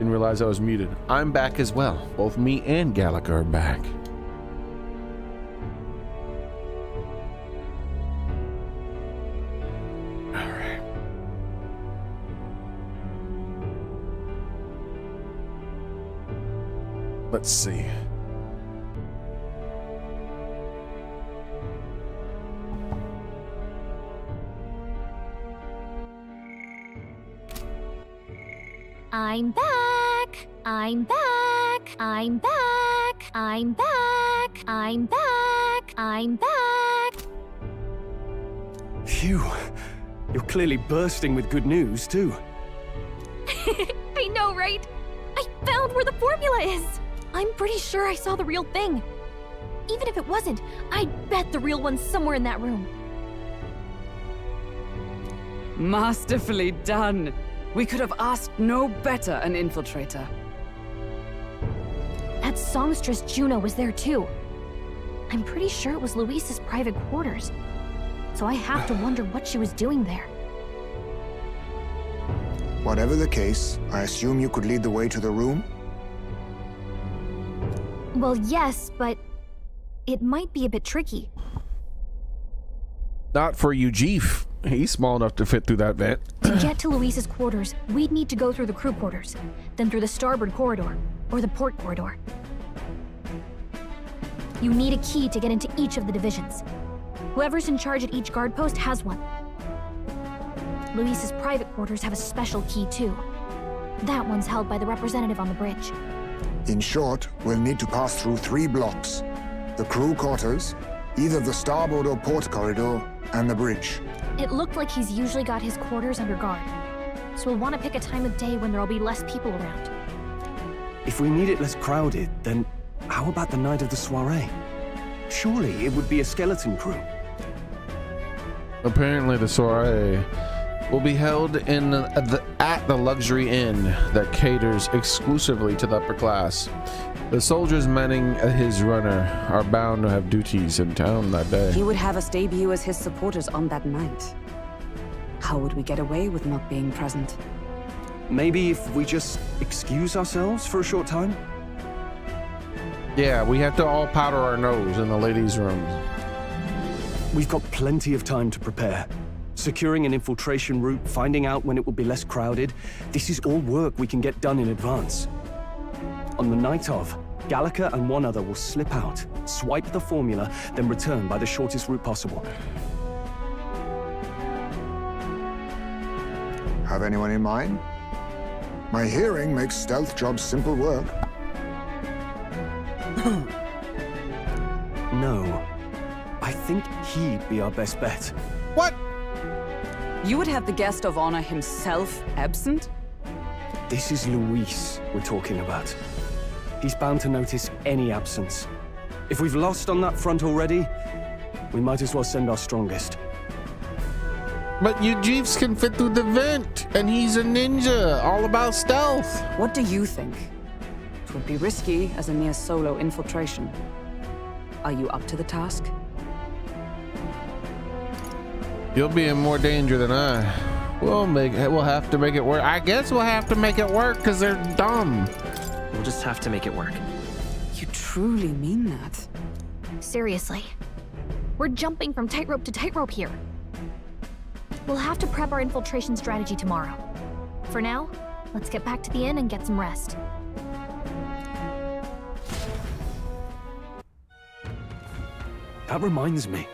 S1: Didn't realize I was muted. I'm back as well. Both me and Gallica are back. All right. Let's see.
S8: I'm back. I'm back. I'm back. I'm back. I'm back. I'm back.
S2: Phew. You're clearly bursting with good news, too.
S8: I know, right? I found where the formula is. I'm pretty sure I saw the real thing. Even if it wasn't, I'd bet the real one's somewhere in that room.
S4: Masterfully done. We could have asked no better an infiltrator.
S8: That songstress Juno was there too. I'm pretty sure it was Luis's private quarters. So I have to wonder what she was doing there.
S10: Whatever the case, I assume you could lead the way to the room?
S8: Well, yes, but it might be a bit tricky.
S1: Not for you, Jeef. He's small enough to fit through that vent.
S8: To get to Luis's quarters, we'd need to go through the crew quarters, then through the starboard corridor, or the port corridor. You need a key to get into each of the divisions. Whoever's in charge at each guard post has one. Luis's private quarters have a special key too. That one's held by the representative on the bridge.
S10: In short, we'll need to pass through 3 blocks. The crew quarters, either the starboard or port corridor, and the bridge.
S8: It looked like he's usually got his quarters under guard. So we'll want to pick a time of day when there'll be less people around.
S2: If we need it less crowded, then how about the night of the soiree? Surely it would be a skeleton crew.
S1: Apparently the soiree will be held at the luxury inn that caters exclusively to the upper class. The soldiers manning his runner are bound to have duties in town that day.
S4: He would have us debut as his supporters on that night. How would we get away with not being present?
S2: Maybe if we just excuse ourselves for a short time?
S1: Yeah, we have to all powder our nose in the ladies' rooms.
S2: We've got plenty of time to prepare. Securing an infiltration route, finding out when it will be less crowded, this is all work we can get done in advance. On the night of, Gallica and one other will slip out, swipe the formula, then return by the shortest route possible.
S10: Have anyone in mind? My hearing makes stealth jobs simple work.
S2: No. I think he'd be our best bet.
S1: What?
S4: You would have the guest of honor himself absent?
S2: This is Luis we're talking about. He's bound to notice any absence. If we've lost on that front already, we might as well send our strongest.
S1: But you Jeeves can fit through the vent, and he's a ninja, all about stealth.
S4: What do you think? It would be risky as a near solo infiltration. Are you up to the task?
S1: You'll be in more danger than I. We'll have to make it work. I guess we'll have to make it work because they're dumb.
S7: We'll just have to make it work.
S4: You truly mean that?
S8: Seriously. We're jumping from tightrope to tightrope here. We'll have to prep our infiltration strategy tomorrow. For now, let's get back to the inn and get some rest.
S2: That reminds me.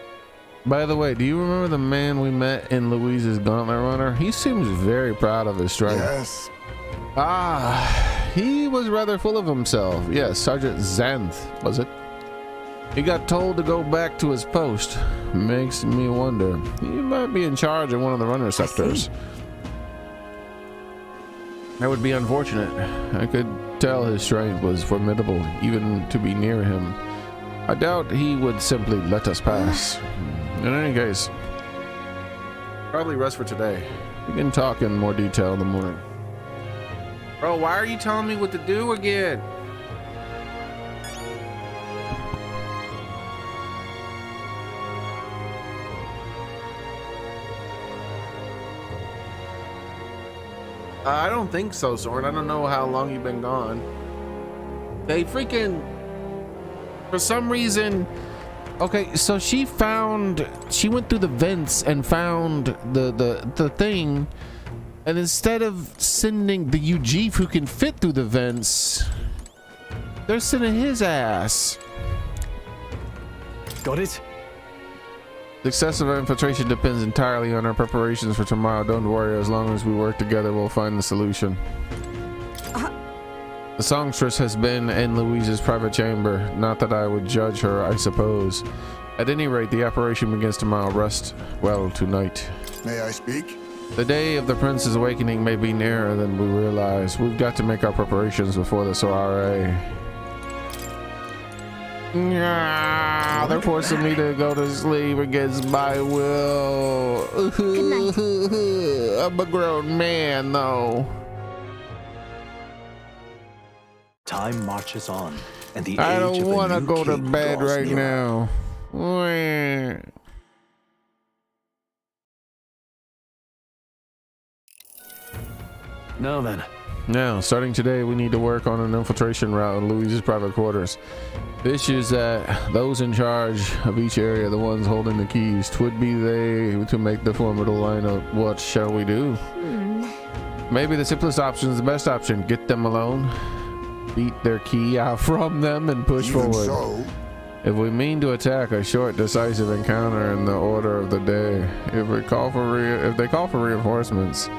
S1: By the way, do you remember the man we met in Louise's Gauntlet Runner? He seems very proud of his strength.
S10: Yes.
S1: He was rather full of himself. Yes, Sergeant Xanth, was it? He got told to go back to his post. Makes me wonder. He might be in charge of one of the runner sectors. That would be unfortunate. I could tell his strength was formidable, even to be near him. I doubt he would simply let us pass. In any case, probably rest for today. We can talk in more detail in the morning. Bro, why are you telling me what to do again? I don't think so, Soren. I don't know how long you've been gone. They freaking, for some reason. Okay, so she went through the vents and found the thing, and instead of sending the UG who can fit through the vents, they're sending his ass.
S2: Got it?
S1: Success of our infiltration depends entirely on our preparations for tomorrow. Don't worry, as long as we work together, we'll find the solution. The songstress has been in Louise's private chamber. Not that I would judge her, I suppose. At any rate, the operation begins tomorrow. Rest well tonight.
S10: May I speak?
S1: The day of the prince's awakening may be nearer than we realize. We've got to make our preparations before the soiree. They're forcing me to go to sleep against my will. I'm a grown man, though.
S2: Time marches on, and the
S1: I
S2: age
S1: don't
S2: of the
S1: want to
S2: new
S1: go to
S2: king
S1: bed
S2: draws
S1: right
S2: nearer.
S1: now.
S2: Now then.
S1: Now, starting today, we need to work on an infiltration route in Louise's private quarters. The issue is that those in charge of each area, the ones holding the keys, 'twould be they to make the formidable lineup. What shall we do? Maybe the simplest option is the best option. Get them alone, beat their key out from them, and push
S10: Even
S1: forward.
S10: so,
S1: If we mean to attack, a short, decisive encounter in the order of the day. If they call for reinforcements,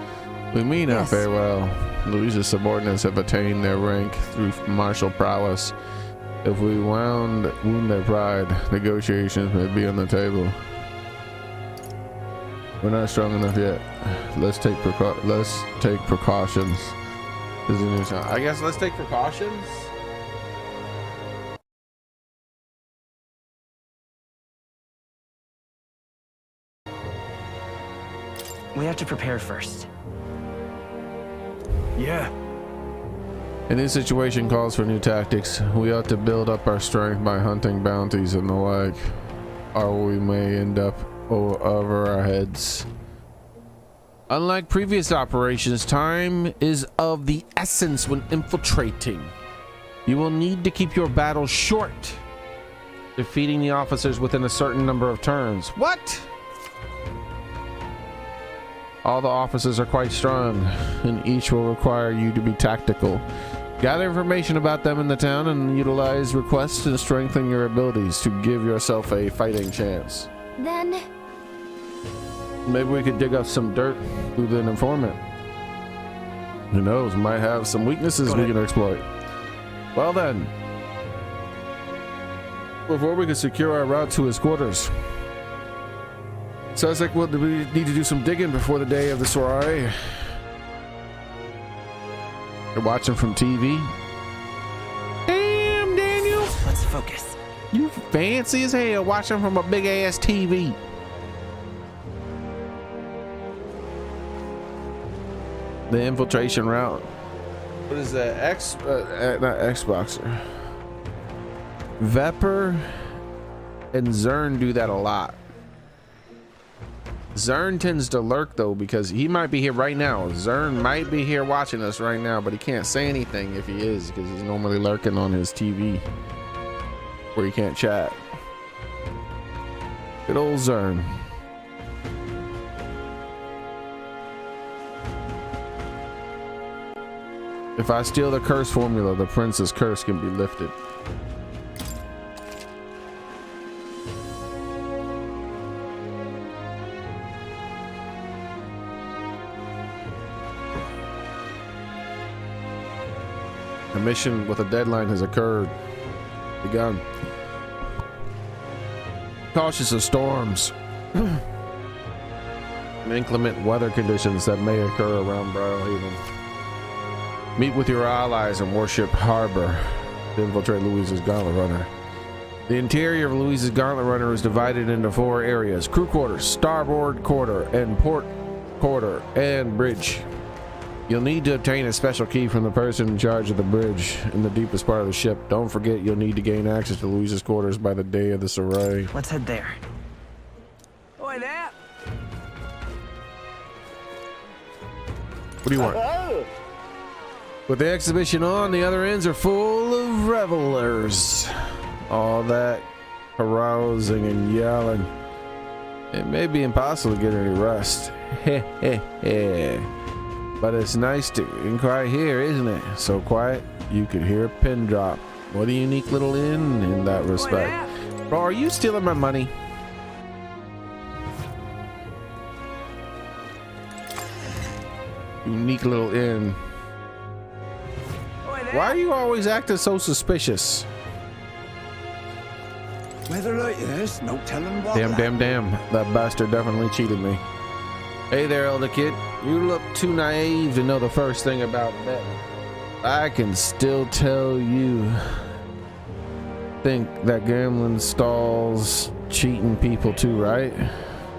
S1: we mean our farewell. Louise's subordinates have attained their rank through martial prowess. If we wound their pride, negotiations may be on the table. We're not strong enough yet. Let's take precautions. I guess let's take precautions.
S7: We have to prepare first.
S2: Yeah.
S1: A new situation calls for new tactics. We ought to build up our strength by hunting bounties and the like, or we may end up over our heads. Unlike previous operations, time is of the essence when infiltrating. You will need to keep your battles short, defeating the officers within a certain number of turns. What? All the officers are quite strong, and each will require you to be tactical. Gather information about them in the town and utilize requests to strengthen your abilities to give yourself a fighting chance.
S8: Then
S1: maybe we could dig up some dirt through an informant. Who knows, might have some weaknesses we can exploit. Well then, before we can secure our route to his quarters, sounds like we need to do some digging before the day of the soiree. You're watching from TV? Damn, Daniel!
S7: Let's focus.
S1: You fancy as hell watching from a big ass TV. The infiltration route. What is that? Not Xboxer. Vepper and Zern do that a lot. Zern tends to lurk though, because he might be here right now. Zern might be here watching us right now, but he can't say anything if he is, because he's normally lurking on his TV where he can't chat. Good old Zern. If I steal the curse formula, the prince's curse can be lifted. A mission with a deadline has begun. Cautious of storms and inclement weather conditions that may occur around Briarhaven. Meet with your allies in Warship Harbor to infiltrate Louise's Gauntlet Runner. The interior of Louise's Gauntlet Runner is divided into 4 areas: crew quarters, starboard quarter, and port quarter, and bridge. You'll need to obtain a special key from the person in charge of the bridge in the deepest part of the ship. Don't forget, you'll need to gain access to Louise's quarters by the day of the soiree.
S7: Let's head there.
S12: Oi there!
S1: What do you want? With the exhibition on, the other ends are full of revelers. All that carousing and yelling. It may be impossible to get any rest. But it's nice and quiet here, isn't it? So quiet, you could hear a pin drop. What a unique little inn in that respect. Bro, are you stealing my money? Unique little inn. Why are you always acting so suspicious?
S12: Weather like this, no telling what.
S1: Damn. That bastard definitely cheated me. Hey there, elder kid. You look too naive to know the first thing about betting. I can still tell you think that gambling stalls cheating people too, right?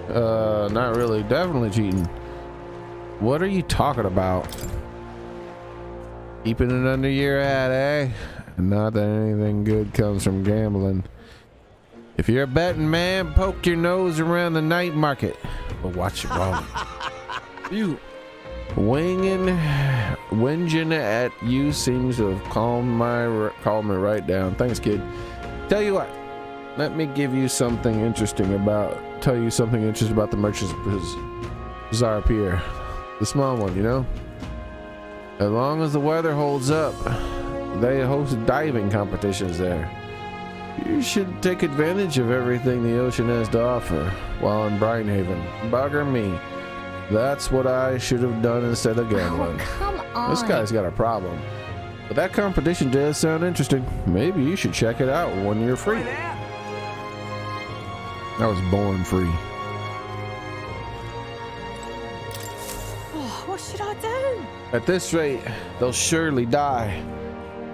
S1: Not really. Definitely cheating. What are you talking about? Keeping it under your hat, eh? Not that anything good comes from gambling. If you're a betting man, poke your nose around the night market. But watch your wallet. You whinging at you seems to have calmed me right down. Thanks, kid. Tell you what, let me tell you something interesting about the Merchant's Bazaar Pier. The small one, you know? As long as the weather holds up, they host diving competitions there. You should take advantage of everything the ocean has to offer while in Brinehaven. Bugger me. That's what I should have done instead of gambling.
S8: Oh, come on.
S1: This guy's got a problem. But that competition does sound interesting. Maybe you should check it out when you're free. I was born free.
S4: Oh, what should I do?
S1: At this rate, they'll surely die.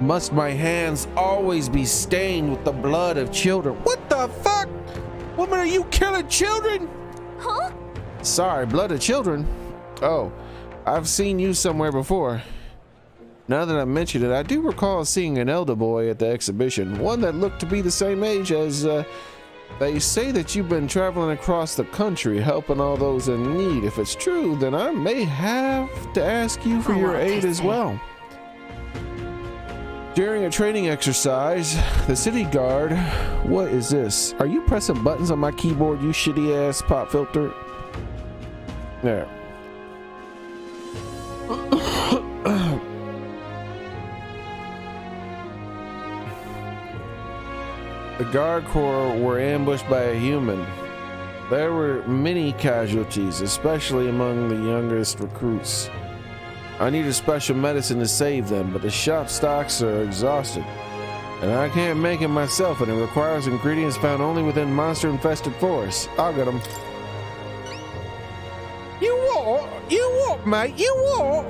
S1: Must my hands always be stained with the blood of children? What the fuck? Woman, are you killing children?
S8: Huh?
S1: Sorry, blood of children? Oh, I've seen you somewhere before. Now that I mention it, I do recall seeing an elder boy at the exhibition, one that looked to be the same age as, they say that you've been traveling across the country helping all those in need. If it's true, then I may have to ask you for your aid as well. During a training exercise, the city guard... What is this? Are you pressing buttons on my keyboard, you shitty ass pop filter? There. The guard corps were ambushed by a human. There were many casualties, especially among the youngest recruits. I need a special medicine to save them, but the shop stocks are exhausted. And I can't make it myself, and it requires ingredients found only within monster-infested forests. I'll get them. You what? You what, mate? You what?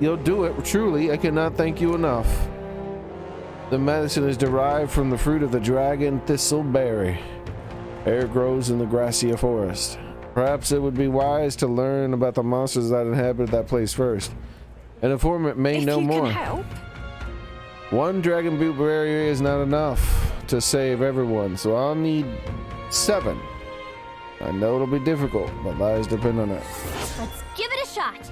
S1: You'll do it, truly. I cannot thank you enough. The medicine is derived from the fruit of the dragon thistleberry. Air grows in the grassy forest. Perhaps it would be wise to learn about the monsters that inhabit that place first. An informant may know more.
S4: Help.
S1: One dragon boot barrier is not enough to save everyone, so I'll need 7. I know it'll be difficult, but lives depend on it.
S8: Let's give it a shot.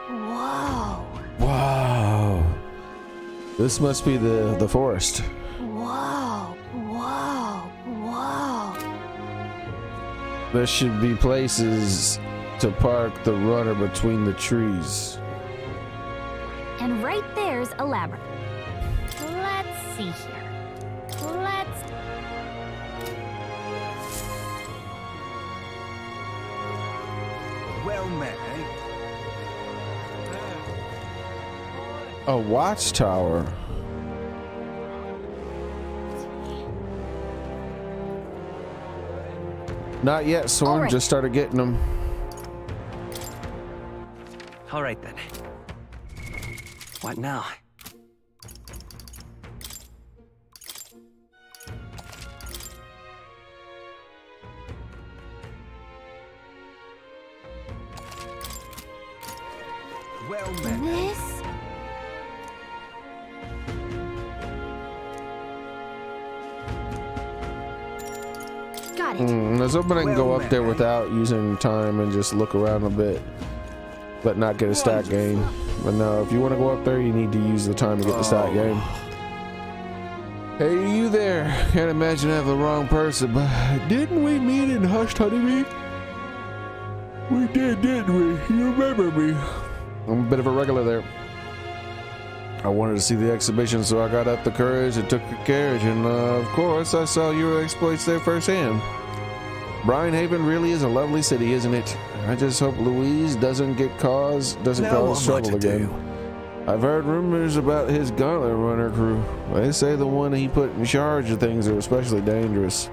S8: Whoa.
S1: Wow. This must be the forest.
S8: Whoa.
S1: There should be places to park the runner between the trees.
S8: And right there's a labyrinth. Let's see here.
S12: Well met, eh?
S1: A watchtower. Not yet, Sorn.
S8: Right.
S1: Just started getting them.
S7: All right then.
S12: What now? Well met.
S8: This... had it.
S1: Let's hope I can go up there without using time and just look around a bit, but not get a stat gain. But no, if you want to go up there, you need to use the time to get the stat gain. Hey, you there? Can't imagine I have the wrong person, but didn't we meet in Hushed Honeybee? We did, didn't we? You remember me? I'm a bit of a regular there. I wanted to see the exhibition, so I got up the courage and took a carriage, and of course, I saw your exploits there firsthand. Brinehaven really is a lovely city, isn't it? I just hope Louise doesn't cause trouble again. I've heard rumors about his gauntlet runner crew. They say the one he put in charge of things are especially dangerous.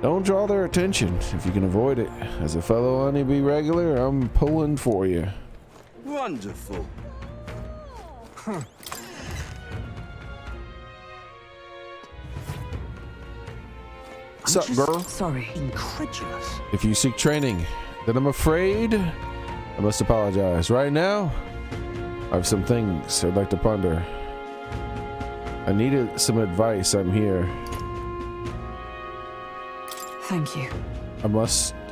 S1: Don't draw their attention if you can avoid it. As a fellow honeybee regular, I'm pulling for you.
S12: Wonderful. Huh.
S1: What's up, girl?
S12: Sorry. Incredulous.
S1: If you seek training, then I'm afraid I must apologize. Right now, I have some things I'd like to ponder. I needed some advice. I'm here.
S4: Thank you.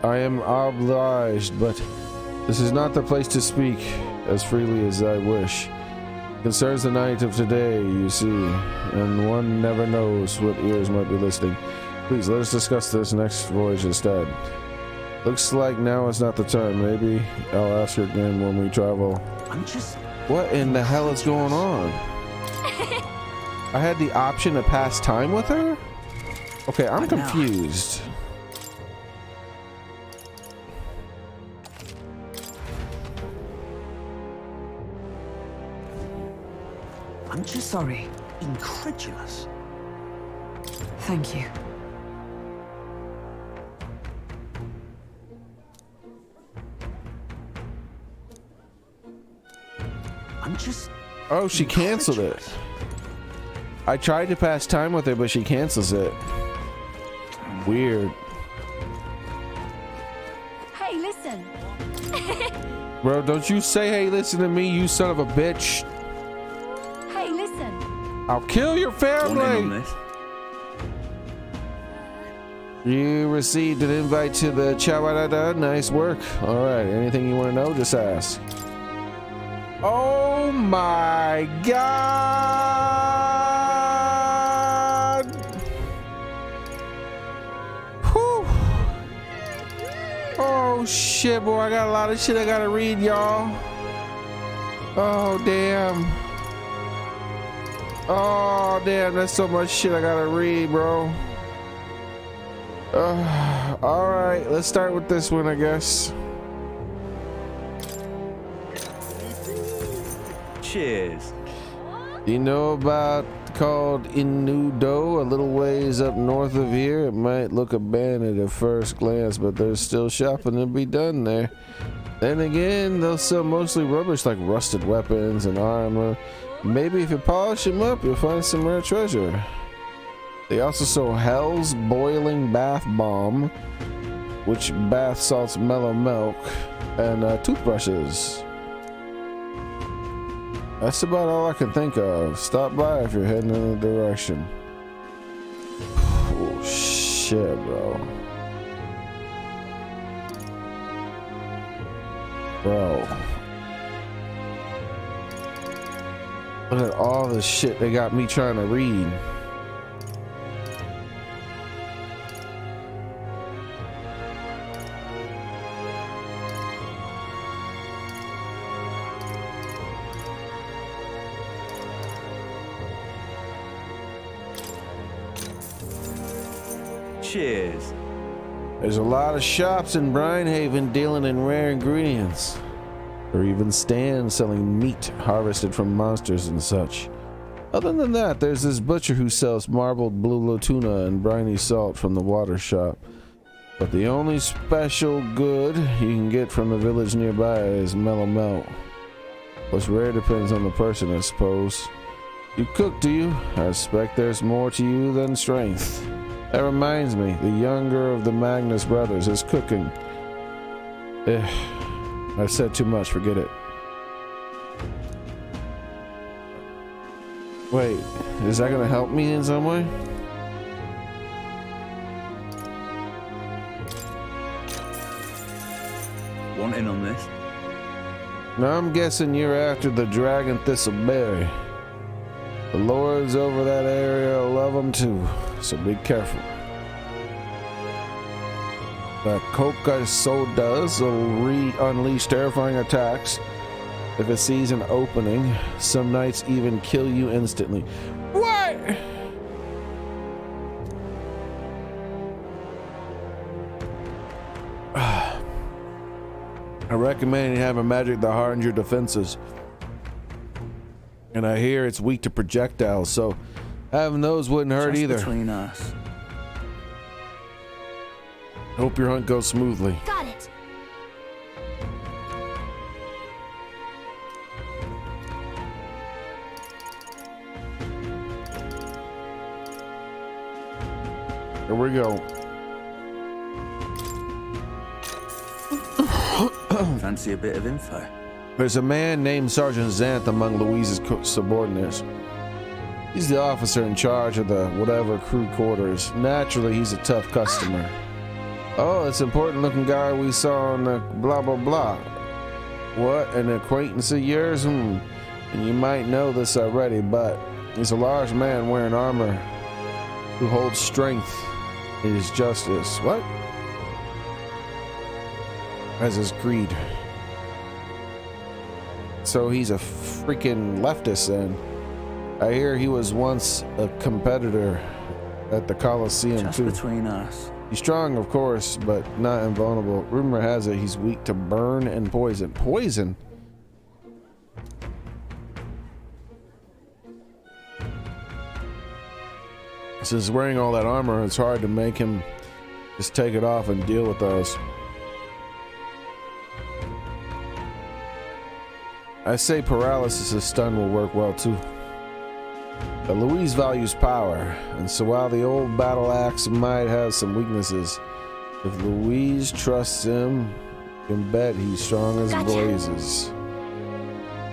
S1: I am obliged, but this is not the place to speak as freely as I wish. It concerns the night of today, you see, and one never knows what ears might be listening. Please, let us discuss this next voyage instead. Looks like now is not the time. Maybe I'll ask her again when we travel. What in the hell is going on? I had the option to pass time with her? Okay, I'm confused.
S12: I'm just
S4: sorry.
S12: Incredulous.
S4: Thank you.
S12: I'm just...
S1: Oh, she canceled it. I tried to pass time with her, but she cancels it. Weird.
S8: Hey, listen.
S1: Bro, don't you say, hey, listen to me, you son of a bitch.
S8: Hey, listen.
S1: I'll kill your family. You received an invite to the Chawadada. Nice work. All right, anything you want to know, just ask. Oh my God. Whew. Oh shit, boy, I got a lot of shit I gotta read, y'all. Oh damn. Oh damn, that's so much shit I gotta read, bro. All right, let's start with this one, I guess.
S12: Cheers.
S1: You know about called Inudo, a little ways up north of here? It might look abandoned at first glance, but there's still shopping to be done there. Then again, they'll sell mostly rubbish like rusted weapons and armor. Maybe if you polish them up, you'll find some rare treasure. They also sell Hell's Boiling Bath Bomb, which bath salts mellow milk, and toothbrushes. That's about all I can think of. Stop by if you're heading in the direction. Oh shit, bro. Bro. Look at all the shit they got me trying to read.
S12: Cheers.
S1: There's a lot of shops in Brinehaven dealing in rare ingredients, or even stands selling meat harvested from monsters and such. Other than that, there's this butcher who sells marbled blue tuna and briny salt from the water shop. But the only special good you can get from the village nearby is mellow melt. What's rare depends on the person, I suppose. You cook, do you? I suspect there's more to you than strength. That reminds me, the younger of the Magnus brothers is cooking. I've said too much, forget it. Wait, is that gonna help me in some way?
S12: want in on this?
S1: Now I'm guessing you're after the dragon thistleberry. The lords over that area love them too, so be careful. The coca sodas will unleash terrifying attacks if it sees an opening. Some knights even kill you instantly. What? I recommend you have a magic that hardens your defenses. And I hear it's weak to projectiles, so having those wouldn't hurt either.
S12: Between us.
S1: Hope your hunt goes smoothly.
S8: Got it.
S1: Here we go.
S12: Fancy a bit of info?
S1: There's a man named Sergeant Xanth among Louise's subordinates. He's the officer in charge of the whatever crew quarters. Naturally, he's a tough customer. Oh, it's an important looking guy we saw on the blah blah blah. What, an acquaintance of yours? And you might know this already, but he's a large man wearing armor who holds strength in his justice. What? As his creed. So he's a freaking leftist, and I hear he was once a competitor at the Coliseum
S12: Just
S1: too.
S12: Between us.
S1: He's strong, of course, but not invulnerable. Rumor has it he's weak to burn and poison. Poison? Since wearing all that armor, it's hard to make him just take it off and deal with us. I say paralysis and stun will work well too. But Louise values power, and so while the old battle axe might have some weaknesses, if Louise trusts him, you can bet he's strong as blazes.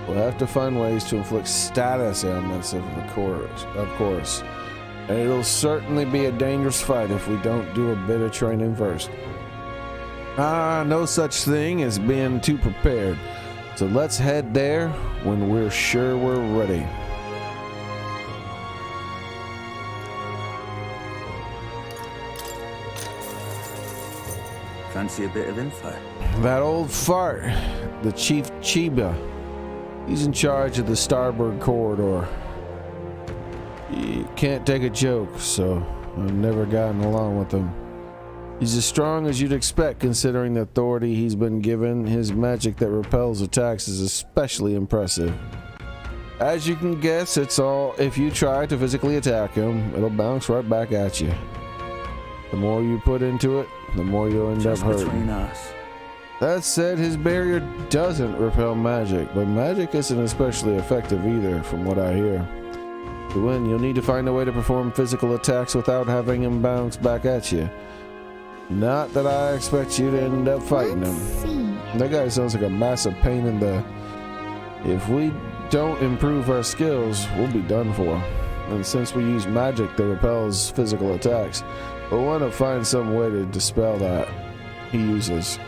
S1: We'll have to find ways to inflict status ailments, of course. And it'll certainly be a dangerous fight if we don't do a bit of training first. No such thing as being too prepared. So let's head there when we're sure we're ready.
S12: Fancy a bit of info?
S1: That old fart, the Chief Chiba, he's in charge of the starboard corridor. You can't take a joke, so I've never gotten along with him. He's as strong as you'd expect considering the authority he's been given. His magic that repels attacks is especially impressive. As you can guess, it's all if you try to physically attack him, it'll bounce right back at you. The more you put into it, the more you'll end up hurting.
S12: Between us.
S1: That said, his barrier doesn't repel magic, but magic isn't especially effective either, from what I hear. To win, you'll need to find a way to perform physical attacks without having him bounce back at you. Not that I expect you to end up fighting him. That guy sounds like a massive pain in the... If we don't improve our skills, we'll be done for. And since we use magic that repels physical attacks, we'll want to find some way to dispel that he uses.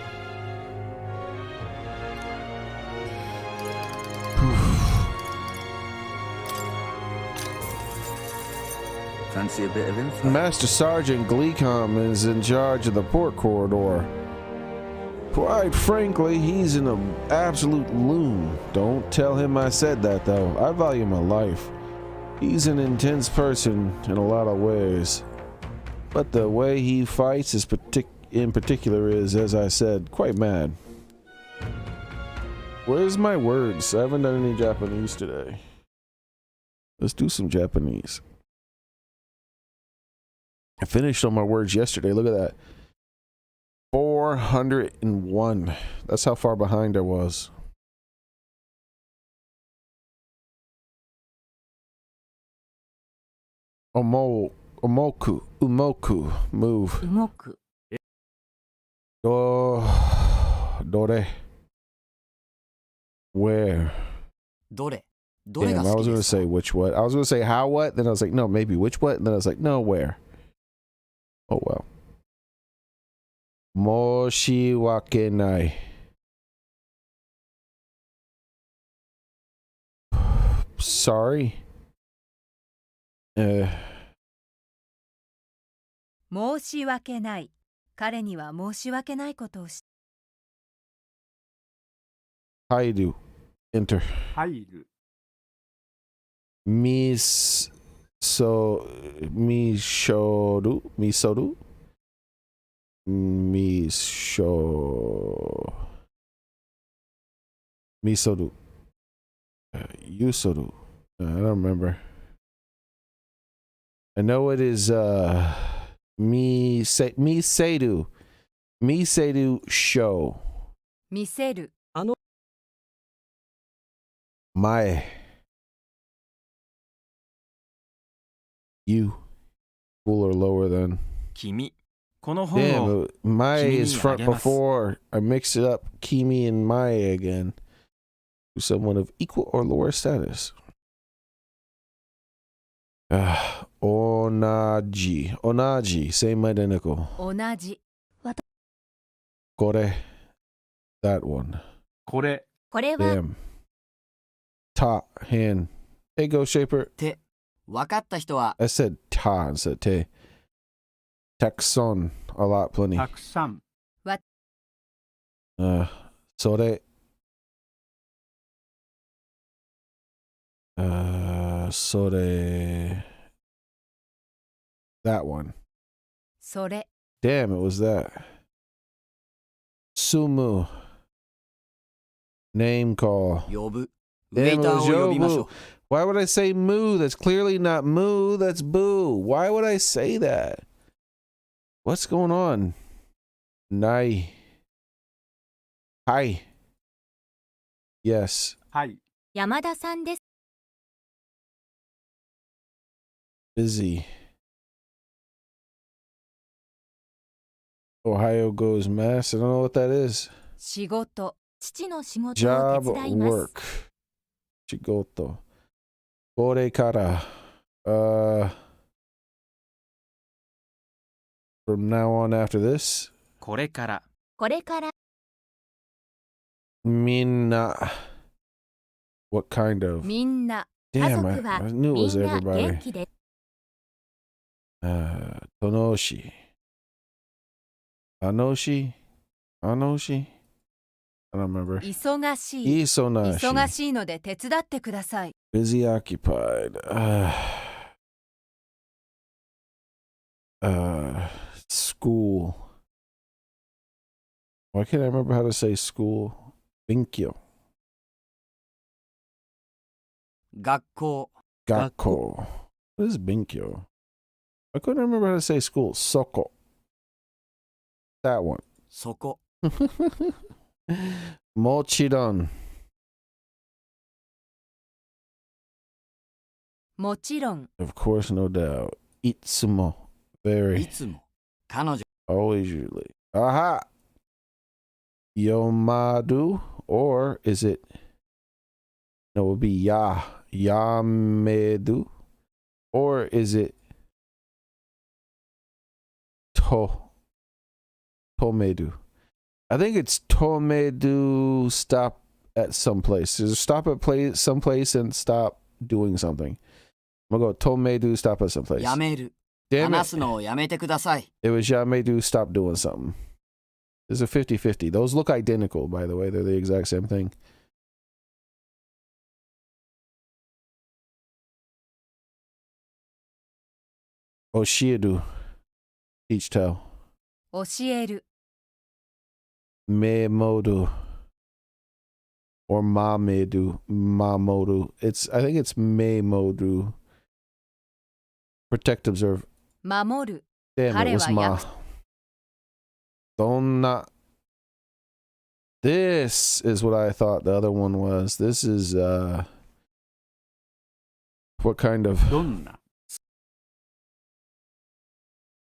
S12: Fancy a bit of info?
S1: Master Sergeant Gleecom is in charge of the port corridor. Quite frankly, he's an absolute loon. Don't tell him I said that, though. I value my life. He's an intense person in a lot of ways. But the way he fights is in particular is, as I said, quite mad. Where's my words? I haven't done any Japanese today. Let's do some Japanese. I finished all my words yesterday. Look at that. 401. That's how far behind I was. Umoku. Move.
S4: Umoku.
S1: Dore. Where?
S12: Dore.
S1: Damn, I was going to say which what. I was going to say how what. Then I was like, no, maybe which what. And then I was like, no, where? Oh, well. Moshi wakenai. sorry.
S16: 申し訳ない。彼には申し訳ないことをし。
S1: 入る enter
S13: 入る。
S1: みそみしょるみそるみしょみそるyou so do. I don't remember. I know it is me say do show
S16: 見せる。
S1: my you cooler lower than
S17: 君。この本
S1: damn
S17: を
S1: my
S17: 君に
S1: is front
S17: あげます。
S1: before I mixed it up Kimi and my again to someone of equal or lower status. Onaji same identical
S16: 同じ。
S1: kore that one
S17: これ。
S16: これは
S1: damn ta hand hey go shaper
S18: て、わかった人は
S1: I said ta instead of te taxon a lot plenty
S13: たくさん。
S1: sore sore that one
S16: それ。
S1: damn it was that sumu name call
S18: 呼ぶ。ウェイ
S1: damn it
S18: ター
S1: was
S18: を呼びましょ
S1: yobu
S18: う。
S1: why would I say moo that's clearly not moo that's boo why would I say that what's going on nai hi yes
S13: はい。
S16: 山田さんです。
S1: busy Ohio goes mass. I don't know what that is.
S16: 仕事。父の仕事を
S1: Job
S16: 手伝います。
S1: work. Shigoto. Ore kara. From now on after this.
S17: これから。
S16: これから
S1: Minna. What kind of?
S16: みんな。家
S1: Damn,
S16: 族は
S1: I knew it
S16: み
S1: was
S16: んな
S1: everybody.
S16: 元気で。
S1: Tonoshi. Anoshi? Anoshi? I don't remember.
S16: 忙しい。
S1: Isonashi.
S16: 忙しいので手伝ってください。
S1: Busy occupied. School. Why can't I remember how to say school? Binkyo.
S18: 学校。
S1: Gakko. What is Binkyo? I couldn't remember how to say school. Soko. That one.
S18: そこ。
S1: Mochiron.
S16: もちろん。
S1: Of course, no doubt. Itsumo. Very.
S18: いつも。彼女。
S1: Always, usually. Aha! Yomadu? Or is it? No, it would be Ya. Yamedu? Or is it Tomedu? I think it's Tomedu stop at some place. Just stop at some place and stop doing something. I'm gonna go Tomedu stop at some place.
S18: やめる。
S1: Damn
S18: 話
S1: it.
S18: すのをやめてください。
S1: It was Yamedu stop doing something. There's a 50-50. Those look identical, by the way. They're the exact same thing. Oshiedu. Teach tell.
S16: 教える。
S1: Memodu. Or Mamedu. Mamodu. I think it's Memodu. Protect, observe.
S16: 守る。
S1: Damn, it
S16: 彼
S1: was
S16: は
S1: Ma.
S16: 約
S1: Donna. This is what I thought the other one was. This is, what kind of?
S13: どんな。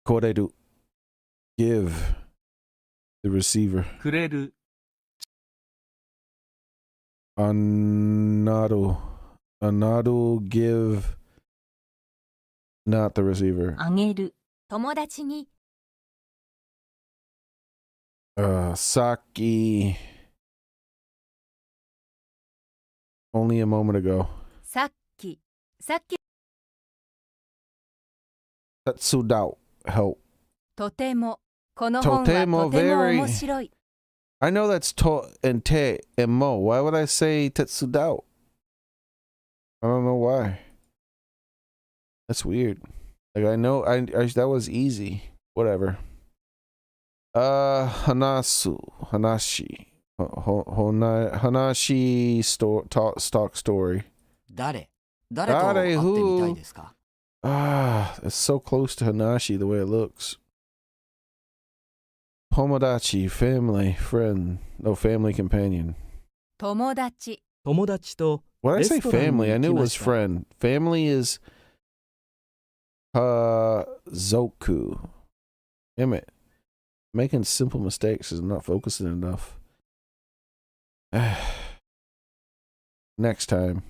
S1: Koreru. Give. The receiver.
S13: くれる。
S1: Anadu. Anadu give. Not the receiver.
S16: あげる。友達に。
S1: Saki. Only a moment ago.
S16: さっさっき
S1: Tetsudao. Help.
S16: とてもこの本はとても面白い。
S1: I know that's to and te and mo. Why would I say tetsudao? I don't know why. That's weird. Like I know I that was easy. Whatever. Hanashi. Hanashi stock story.
S18: 誰と会ってみたいですか?
S1: It's so close to Hanashi the way it looks. Tomodachi, family, friend, no family companion.
S16: 友達
S19: 友達と
S1: When I say
S19: レストランに
S1: family, I
S19: 行
S1: knew
S19: き
S1: it
S19: ま
S1: was
S19: した
S1: friend. Family is Zoku. Damn it. Making simple mistakes is not focusing enough. Next time.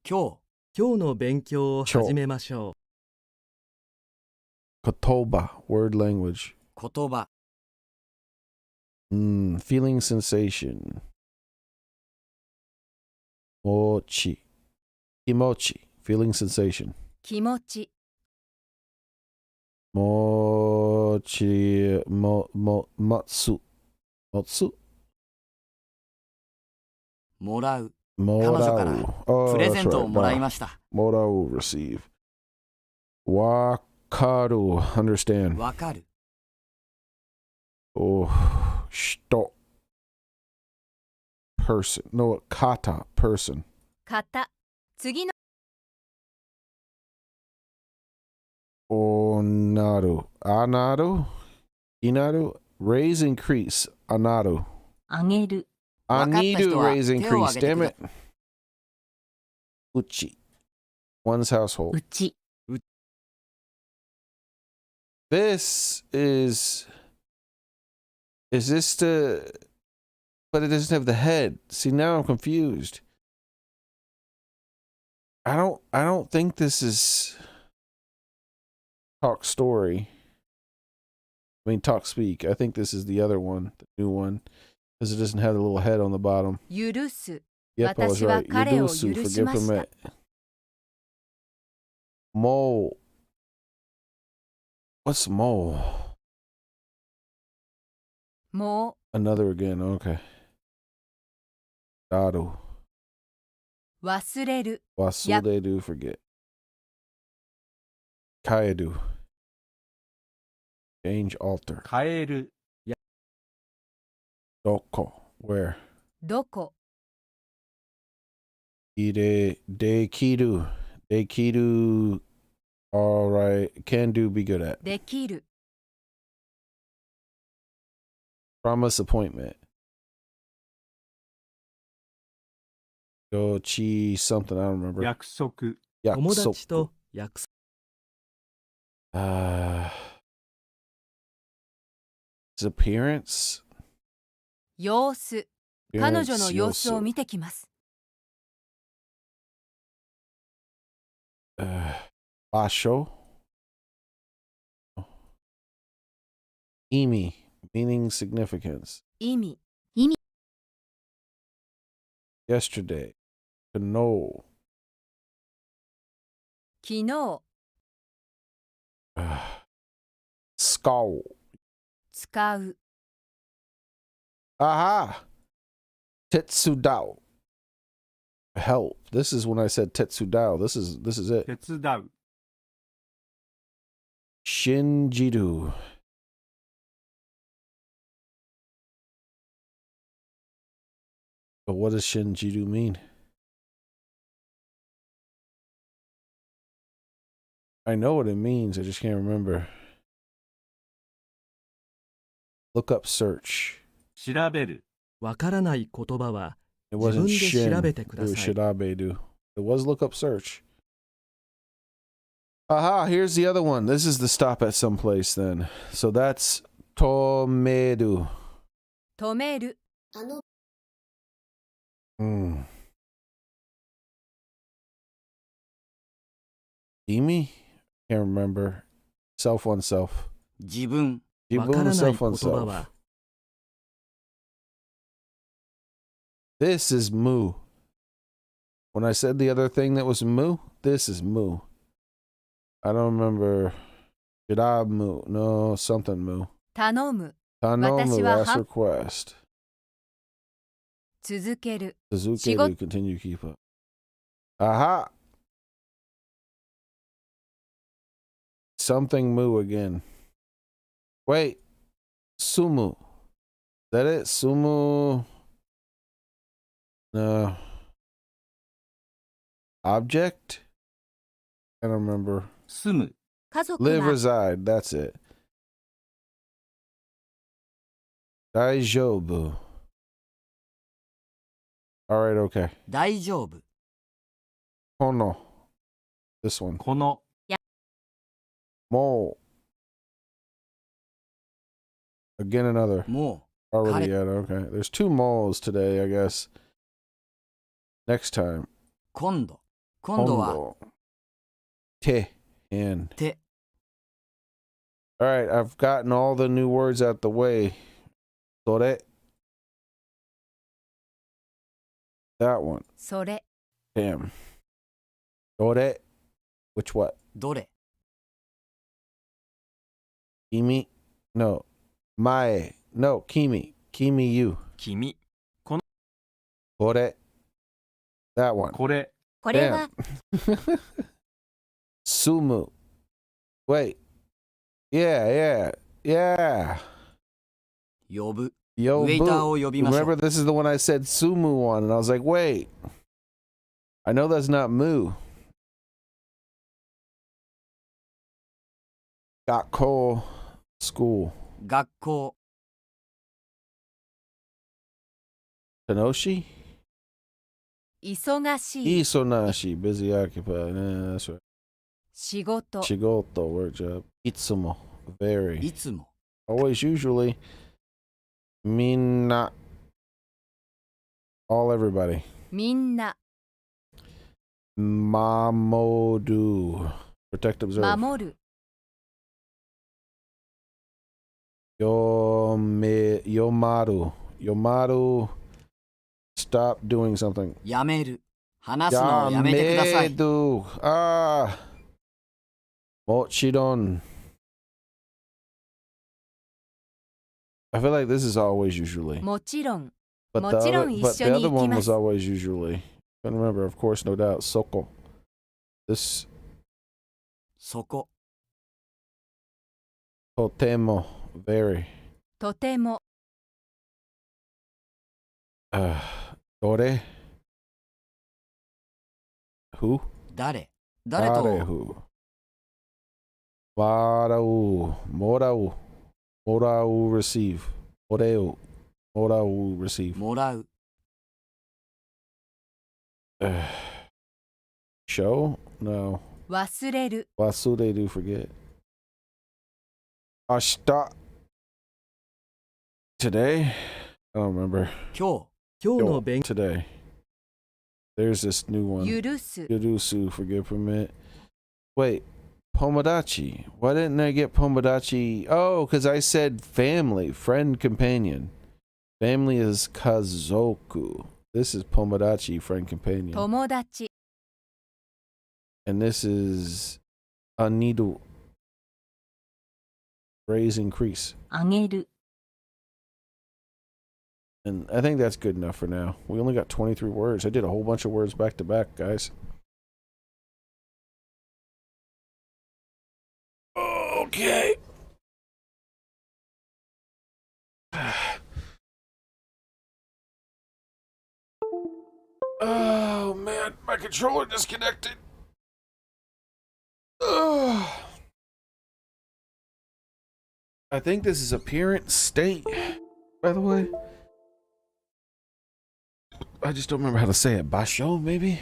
S18: 今
S19: 日の勉強を始めましょう。
S1: Kotoba, word language.
S18: 日言葉
S1: Feeling sensation. Mochi. Kimochi, feeling sensation.
S16: 気持ち
S1: Mochi, matsu. Matsu?
S18: もらう
S1: Morau.
S18: 彼女からプレゼントをもらいました。
S1: Morau, receive. Wakaru, understand.
S18: わかる
S1: Oh, shito. Person. No, kata, person.
S16: 型次の
S1: Onaru. Anaru? Inaru? Raise, increase. Anaru.
S16: あげる
S1: Anidu, raise,
S18: 手を
S1: increase.
S18: 挙げて
S1: Damn
S18: くだ
S1: it. Uchi. One's household.
S16: うち
S1: This is this the, but it doesn't have the head. See, now I'm confused. I don't think this is talk story. I mean, talk speak. I think this is the other one, the new one, because it doesn't have the little head on the bottom.
S16: 許す
S1: Yep, I was
S16: 私は
S1: right.
S16: 彼を
S1: Yudusu,
S16: 許し
S1: forgive
S16: まし
S1: him
S16: た
S1: it. Mole. What's mole?
S16: も
S1: Another again. Okay. Daru.
S16: う忘れる
S1: Wasudedu, forget. Kaedu. Change, alter.
S17: 変える
S1: Doko. Where?
S16: どこ
S1: Ide. Dekiru. Dekiru. All right. Can do, be good at.
S16: できる
S1: Promise appointment. Go chi something. I don't remember.
S17: 約束
S19: 友
S1: Yakusoku.
S19: 達と約束
S1: His appearance.
S16: 様子彼女の様子を見てきます
S1: Basho. Imi, meaning significance.
S16: 意味
S1: Yesterday. To know.
S16: 昨日
S1: Skull.
S16: 使う
S1: Aha! Tetsudao. Help. This is when I said Tetsudao. This is it.
S17: 手伝う
S1: Shinjidu. But what does Shinjidu mean? I know what it means, I just can't remember. Look up search.
S17: 調べる
S19: わからない言葉は
S1: It
S19: 自
S1: wasn't
S19: 分で
S1: shin.
S19: 調べ
S1: It
S19: てくだ
S1: was
S19: さい。
S1: shirabedu. It was look up search. Aha, here's the other one. This is the stop at some place then. So that's Tomedu.
S16: 止める
S1: Imi? Can't remember. Self oneself.
S18: 自分
S19: わから
S1: Jibun
S19: ない
S1: self
S19: 言葉
S1: oneself.
S19: は
S1: This is mu. When I said the other thing that was Mu, this is Mu. I don't remember. Shiramu. No, something Mu.
S16: 頼む。
S1: Tanomu,
S16: 私は
S1: last
S16: は
S1: request.
S16: 続ける。
S1: Suzuki
S16: 仕
S1: to
S16: 事
S1: continue keep up. Aha! Something Mu again. Wait. Sumu. Is that it? Sumu. No. Object? I don't remember.
S18: 住む。
S16: 家族
S1: Live,
S16: は
S1: reside. That's it. Daijobu. All right, okay.
S18: 大丈夫。
S1: Kono. This one.
S17: この
S1: Mole. Again, another.
S18: も
S1: Already
S18: 彼
S1: at okay. There's 2 moles today, I guess. Next time.
S18: う。今度。今度は
S1: Kondo. Te. And.
S18: 手。
S1: All right, I've gotten all the new words out the way. Sore. That one.
S16: それ。
S1: Damn. Dore. Which what?
S18: どれ。
S1: Kimi? No. Mae. No. Kimi. Kimi you.
S18: 君。
S1: Kore. That one.
S17: これ。
S16: これは
S1: Damn. Sumu. Wait. Yeah.
S18: 呼ぶ。
S1: Yo,
S18: ウェイターを
S1: boo.
S18: 呼びましょ
S1: Remember,
S18: う。
S1: this is the one I said Sumu on, and I was like, wait. I know that's not Mu. Gakko. School.
S18: 学校。
S1: Tenoshi?
S16: 忙しい。
S1: Isonashi. Busy occupied. Yeah, that's right.
S16: 仕事。
S1: Shigoto. Work job. Itsumo. Very.
S18: いつも。
S1: Always, usually. Minna. All, everybody.
S16: みんな。
S1: Mamodu. Protect, observe.
S16: 守る。
S1: Yomaru. Yomaru. Stop doing something.
S18: やめる。話すのをやめてください。
S1: Yamedu. Ah. Mochiron. I feel like this is always usually.
S16: もちろん。
S1: But
S16: も
S1: the
S16: ちろ
S1: other,
S16: ん一
S1: but
S16: 緒
S1: the
S16: に
S1: other
S16: 行き
S1: one
S16: ま
S1: was
S16: す。
S1: always usually. Couldn't remember, of course, no doubt. Soko. This
S18: そこ。
S1: totemo. Very.
S16: とても。
S1: Dore. Who?
S18: 誰。誰と。
S1: Who? Morau. Morau. Morau receive. Moreu. Morau receive.
S18: もらう。
S1: Show? No.
S16: 忘れる。
S1: Wasude do forget. Ashita. Today? I don't remember.
S18: 今日。
S19: 今日の勉
S1: Today. There's this new one.
S16: 許す。
S1: Yurusu, forgive, permit. Wait. Pomodachi. Why didn't I get Pomodachi? Oh, because I said family, friend, companion. Family is Kazoku. This is Pomodachi, friend, companion.
S16: 友達。
S1: And this is Anidu. Raise, increase.
S16: あげる。
S1: And I think that's good enough for now. We only got 23 words. I did a whole bunch of words back to back, guys. Okay. Oh man, my controller disconnected. Ugh. I think this is appearance state, by the way. I just don't remember how to say it. Basho, maybe?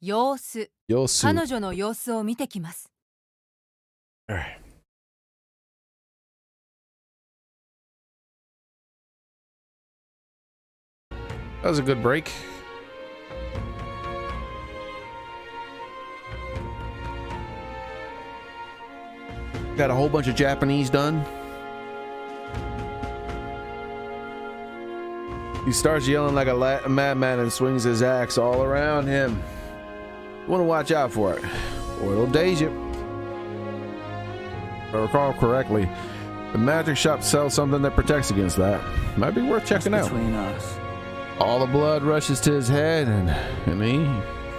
S16: 様子。
S1: Yosu.
S16: 彼女の様子を見てきます。
S1: Alright. That was a good break. Got a whole bunch of Japanese done. He starts yelling like a madman and swings his axe all around him. You want to watch out for it, or it'll daze you. If I recall correctly, the magic shop sells something that protects against that. Might be worth checking out.
S18: Between us.
S1: All the blood rushes to his head, and he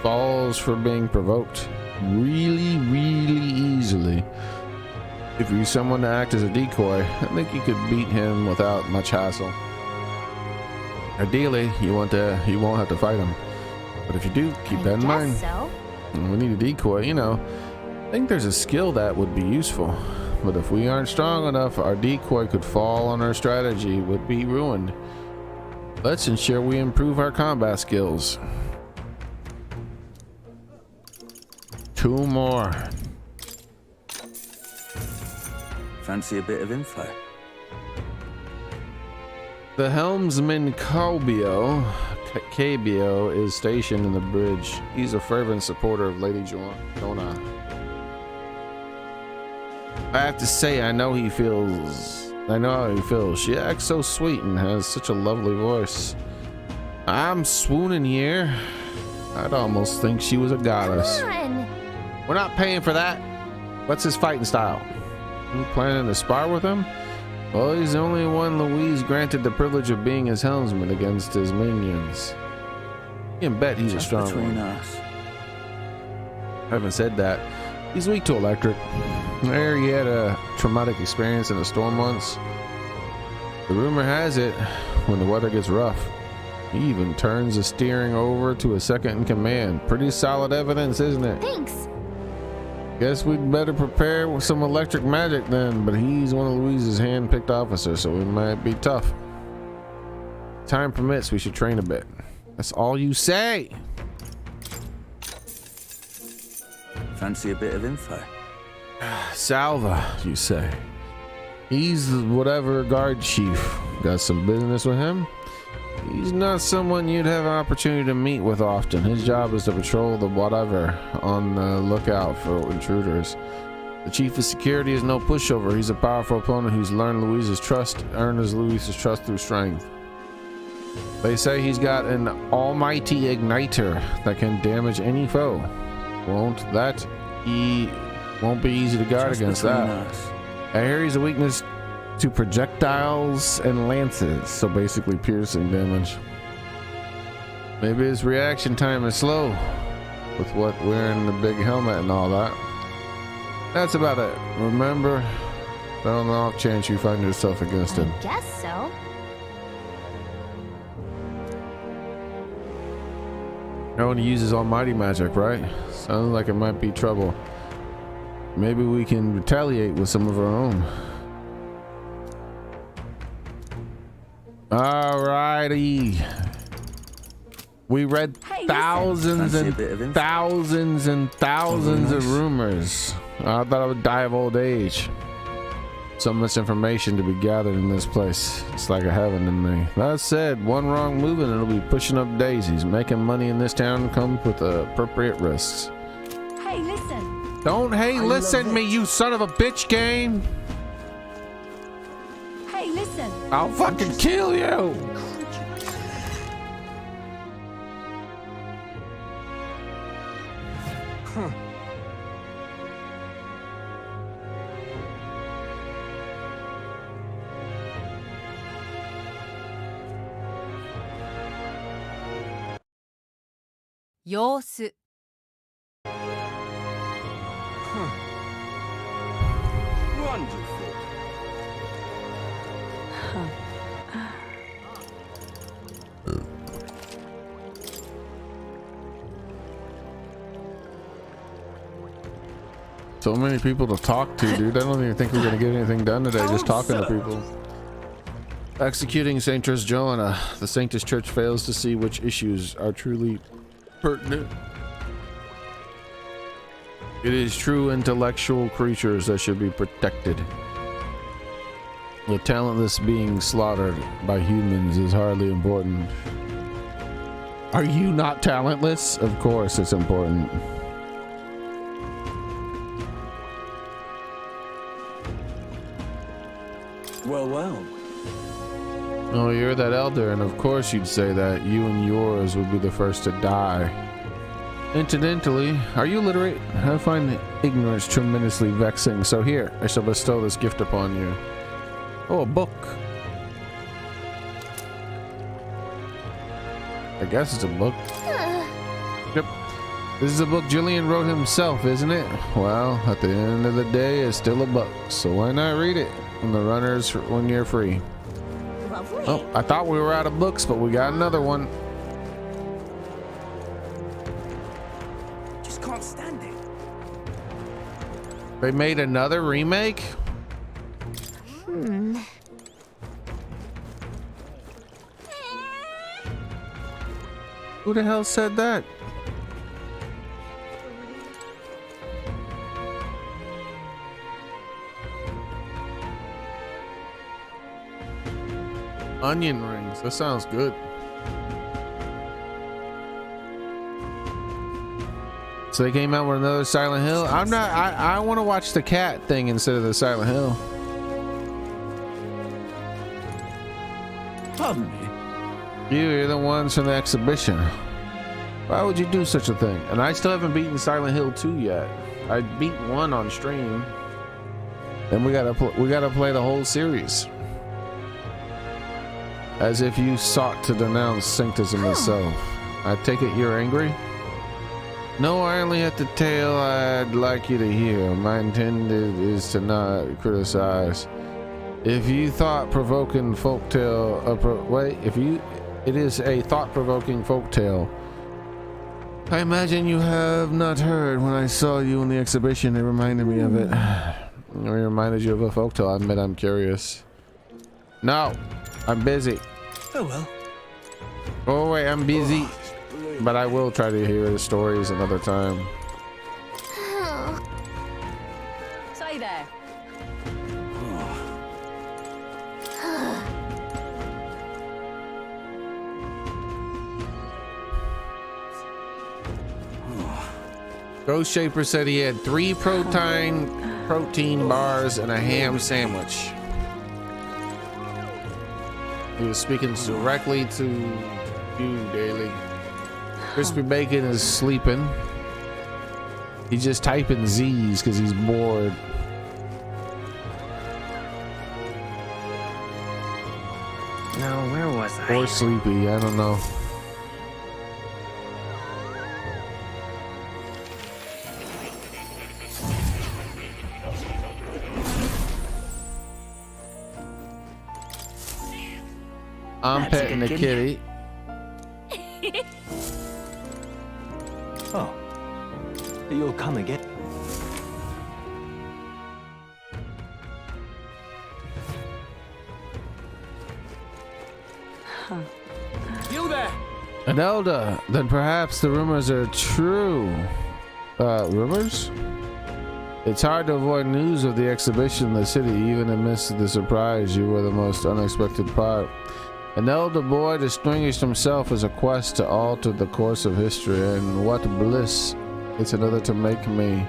S1: falls for being provoked really, really easily. If you use someone to act as a decoy, I think you could beat him without much hassle. Ideally, you won't have to fight him. But if you do, keep that in mind.
S8: So.
S1: We need a decoy, you know. I think there's a skill that would be useful. But if we aren't strong enough, our decoy could fall and our strategy would be ruined. Let's ensure we improve our combat skills. 2 more.
S18: Fancy a bit of info?
S1: The helmsman Cabio is stationed in the bridge. He's a fervent supporter of Lady Joanna. I have to say, I know how he feels. She acts so sweet and has such a lovely voice. I'm swooning here. I'd almost think she was a goddess. We're not paying for that. What's his fighting style? You planning to spar with him? Well, he's the only one Louise granted the privilege of being his helmsman against his minions. You can bet he's a strong one. Having said that, he's weak to electric. There, he had a traumatic experience in a storm once. The rumor has it, when the weather gets rough, he even turns the steering over to a second in command. Pretty solid evidence, isn't it?
S8: Thanks.
S1: Guess we'd better prepare with some electric magic then, but he's one of Louise's hand-picked officers, so it might be tough. Time permits, we should train a bit. That's all you say.
S18: Fancy a bit of info?
S1: Salva, you say. He's whatever guard chief. Got some business with him? He's not someone you'd have an opportunity to meet with often. His job is to patrol the whatever, on the lookout for intruders. The chief of security is no pushover. He's a powerful opponent who's earned Louise's trust through strength. They say he's got an almighty igniter that can damage any foe. Won't be easy to guard against that. I hear he's a weakness to projectiles and lances, so basically piercing damage. Maybe his reaction time is slow with what wearing the big helmet and all that. That's about it. Remember, on the off chance you find yourself against him.
S8: I guess so.
S1: No one uses almighty magic, right? Sounds like it might be trouble. Maybe we can retaliate with some of our own. Alrighty. We read thousands and thousands and thousands of rumors. I thought I would die of old age. So much information to be gathered in this place. It's like a heaven to me. That said, one wrong move and it'll be pushing up daisies. Making money in this town comes with appropriate risks.
S8: Hey, listen.
S1: Don't listen me, you son of a bitch game.
S8: Hey, listen.
S1: I'll fucking kill you.
S2: Huh.
S16: Yose.
S2: Wonderful.
S1: So many people to talk to, dude. I don't even think we're gonna get anything done today, just talking to people. Executing Saintress Joanna. The Sanctus Church fails to see which issues are truly pertinent. It is true intellectual creatures that should be protected. The talentless being slaughtered by humans is hardly important. Are you not talentless? Of course it's important.
S18: Well, well.
S1: Oh, you're that elder, and of course you'd say that. You and yours would be the first to die. Incidentally, are you literate? I find ignorance tremendously vexing, so here, I shall bestow this gift upon you. Oh, a book. I guess it's a book. Yep. This is a book Julian wrote himself, isn't it? Well, at the end of the day, it's still a book, so why not read it when you're free? Oh, I thought we were out of books, but we got another one.
S12: Just can't stand it.
S1: They made another remake? Who the hell said that? Onion rings. That sounds good. So they came out with another Silent Hill. I want to watch the cat thing instead of the Silent Hill.
S12: Pardon me?
S1: You're the ones from the exhibition. Why would you do such a thing? And I still haven't beaten Silent Hill 2 yet. I beat 1 on stream. And we gotta play the whole series. As if you sought to denounce sanctism itself. I take it you're angry? No, I only have to tell I'd like you to hear. My intent is to not criticize. If you thought-provoking folktale, it is a thought-provoking folktale. I imagine you have not heard. When I saw you in the exhibition, it reminded me of it. It reminded you of a folktale. I admit I'm curious. No, I'm busy.
S12: Oh well.
S1: Oh wait, I'm busy. But I will try to hear the stories another time.
S4: Say there.
S1: Ghost Shaper said he had 3 protein bars and a ham sandwich. He was speaking directly to you, Daily. Crispy Bacon is sleeping. He's just typing Z's because he's bored.
S7: No, where was I?
S1: Or sleepy, I don't know. I'm petting the kitty.
S12: Oh, you'll come again.
S3: You there?
S1: An elder, then perhaps the rumors are true. Rumors? It's hard to avoid news of the exhibition in the city, even amidst the surprise. You were the most unexpected part. An elder boy distinguished himself as a quest to alter the course of history, and what bliss it's another to make me.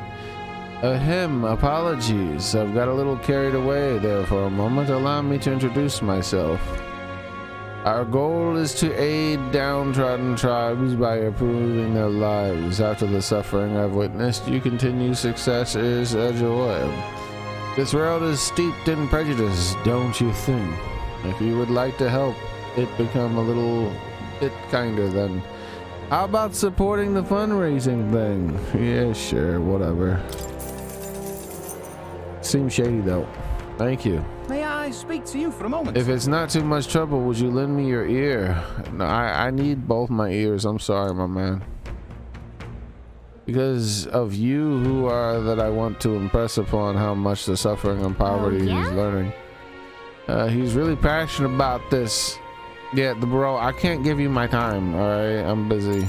S1: Ahem, apologies. I've got a little carried away there for a moment. Allow me to introduce myself. Our goal is to aid downtrodden tribes by improving their lives. After the suffering I've witnessed, you continue success is a joy. This world is steeped in prejudice, don't you think? If you would like to help it become a little bit kinder, then how about supporting the fundraising thing? Yeah, sure, whatever. Seems shady though. Thank you.
S12: May I speak to you for a moment?
S1: If it's not too much trouble, would you lend me your ear? No, I need both my ears. I'm sorry, my man. Because of you who are that I want to impress upon how much the suffering and poverty he's learning. He's really passionate about this. Yeah, the bro, I can't give you my time, alright? I'm busy.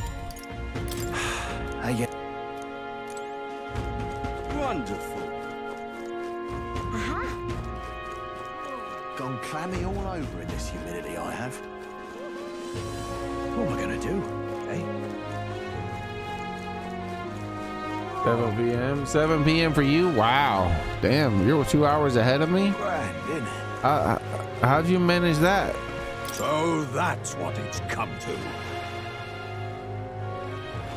S12: Wonderful. Gone clammy all over in this humidity I have. What am I gonna do, eh?
S1: 7 p.m. 7 p.m. for you? Wow. Damn, you're 2 hours ahead of me?
S12: Grand, isn't it?
S1: How'd you manage that?
S20: So that's what it's come to.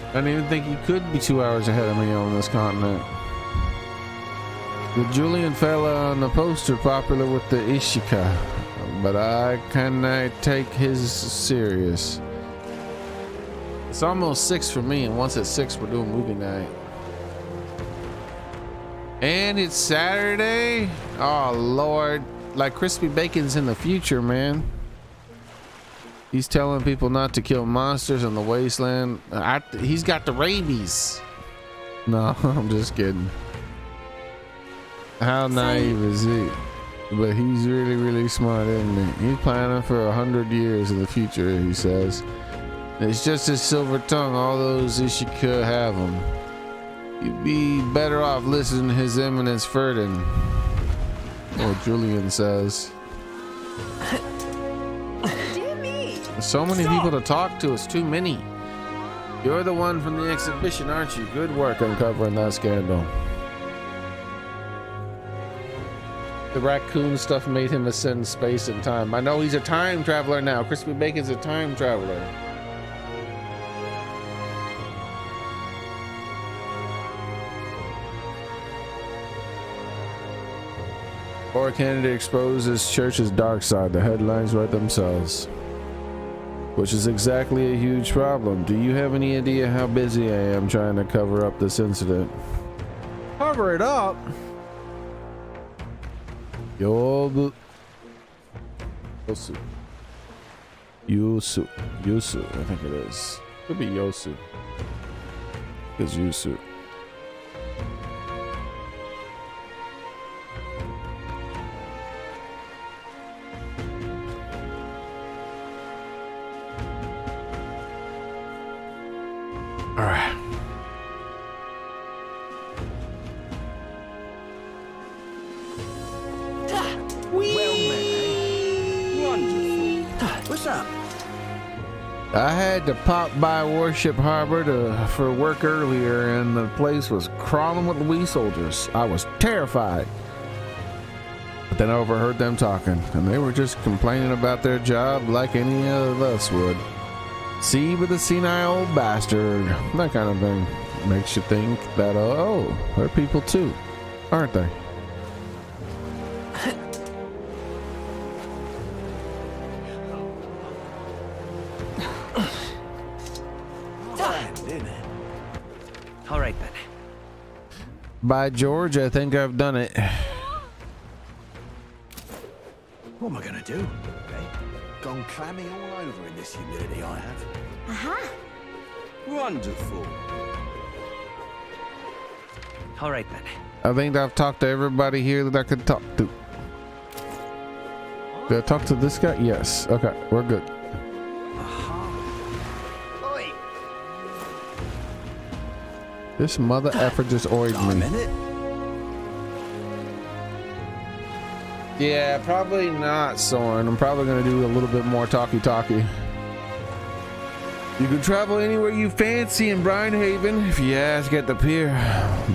S1: I didn't even think he could be 2 hours ahead of me on this continent. The Julian fella on the poster popular with the Ishika, but I cannot take his serious. It's almost 6 for me, and once it's 6, we're doing movie night. And it's Saturday? Oh, Lord. Like Crispy Bacon's in the future, man. He's telling people not to kill monsters in the wasteland. He's got the rabies. No, I'm just kidding. How naive is he? But he's really, really smart, isn't he? He's planning for 100 years in the future, he says. It's just his silver tongue. All those she could have him. You'd be better off listening to His Eminence Ferdin. Oh, Julian says. There's so many people to talk to. It's too many. You're the one from the exhibition, aren't you? Good work uncovering that scandal. The raccoon stuff made him ascend space and time. I know he's a time traveler now. Crispy Bacon's a time traveler. Or candidate exposes church's dark side. The headlines write themselves. Which is exactly a huge problem. Do you have any idea how busy I am trying to cover up this incident? Cover it up? Yosu. Yusu, I think it is. Could be Yosu. It's Yusu. All right.
S12: Well met. Wonderful. What's up?
S1: I had to pop by Warship Harbor for work earlier, and the place was crawling with Louis soldiers. I was terrified. But then I overheard them talking, and they were just complaining about their job like any of us would. See with a senile old bastard. That kind of thing. Makes you think that, oh, they're people too, aren't they?
S12: All right then.
S1: By George, I think I've done it.
S12: What am I gonna do? Gone clammy all over in this humidity I have.
S8: Aha!
S12: Wonderful. All right then.
S1: I think I've talked to everybody here that I could talk to. Did I talk to this guy? Yes. Okay, we're good. This mother effer just oiled me. Yeah, probably not, Soren. I'm probably gonna do a little bit more talkie-talkie. You can travel anywhere you fancy in Brinehaven if you ask at the pier.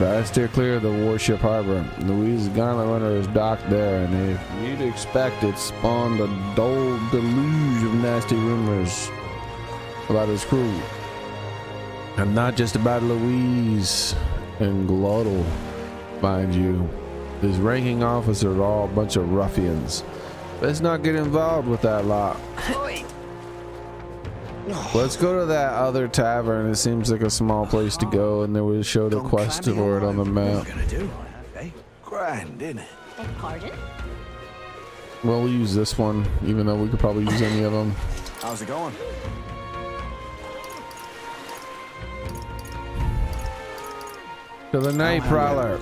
S1: But I steer clear of the Warship Harbor. Louise's gauntlet runner is docked there, and if you'd expect it spawned a dull deluge of nasty rumors about his crew. And not just about Louise and Glottal, mind you. His ranking officers are all a bunch of ruffians. Let's not get involved with that lot. Let's go to that other tavern. It seems like a small place to go, and there was showed a quest for it on the map.
S12: What am I gonna do? Grand, isn't it?
S8: Pardon?
S1: Well, we'll use this one, even though we could probably use any of them.
S12: How's it going?
S1: To the Night Prowler.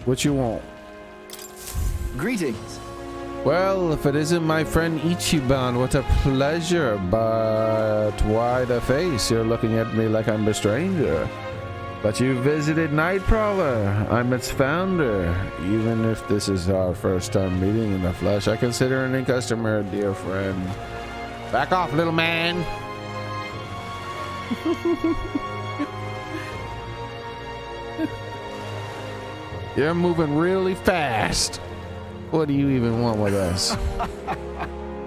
S1: What you want?
S12: Greetings.
S1: Well, if it isn't my friend Ichiban, what a pleasure. But why the face? You're looking at me like I'm a stranger. But you visited Night Prowler. I'm its founder. Even if this is our first time meeting in the flesh, I consider any customer a dear friend. Back off, little man. You're moving really fast. What do you even want with us?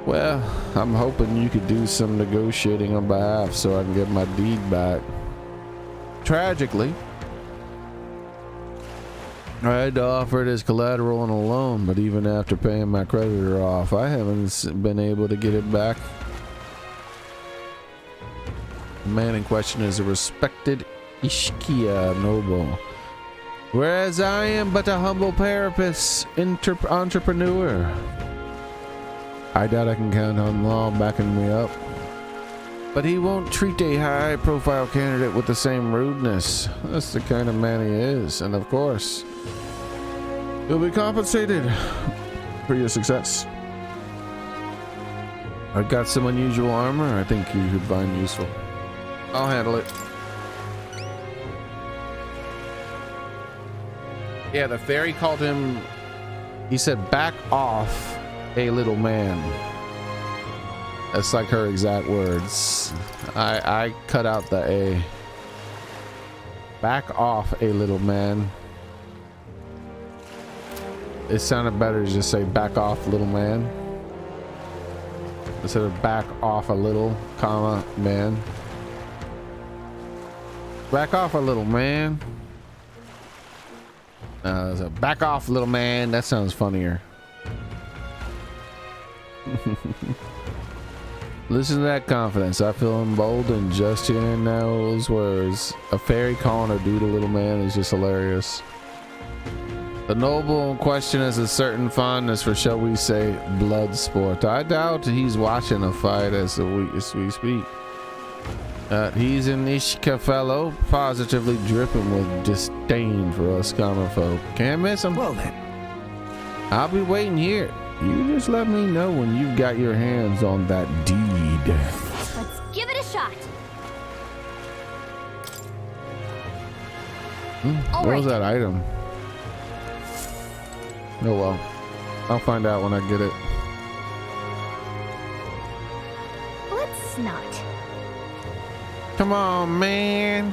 S1: Well, I'm hoping you could do some negotiating on behalf so I can get my deed back. Tragically, I had to offer it as collateral on a loan, but even after paying my creditor off, I haven't been able to get it back. The man in question is a respected Ishkia noble, whereas I am but a humble parapus entrepreneur. I doubt I can count on law backing me up, but he won't treat a high-profile candidate with the same rudeness. That's the kind of man he is, and of course, you'll be compensated for your success. I've got some unusual armor I think you could find useful. I'll handle it. Yeah, the fairy called him, he said, back off, a little man. That's like her exact words. I cut out the A. Back off, a little man. It sounded better to just say back off, little man, instead of back off a little, comma, man. Back off a little man. So back off, little man. That sounds funnier. Listen to that confidence. I feel emboldened just hearing those words. A fairy calling a dude a little man is just hilarious. The noble in question has a certain fondness for, shall we say, blood sport. I doubt he's watching a fight as we speak. He's an Ishka fellow, positively dripping with disdain for us common folk. Can't miss him.
S12: Well then,
S1: I'll be waiting here. You just let me know when you've got your hands on that deed.
S8: Let's give it a shot.
S1: What was that item? Oh well, I'll find out when I get it.
S8: Let's not.
S1: Come on, man.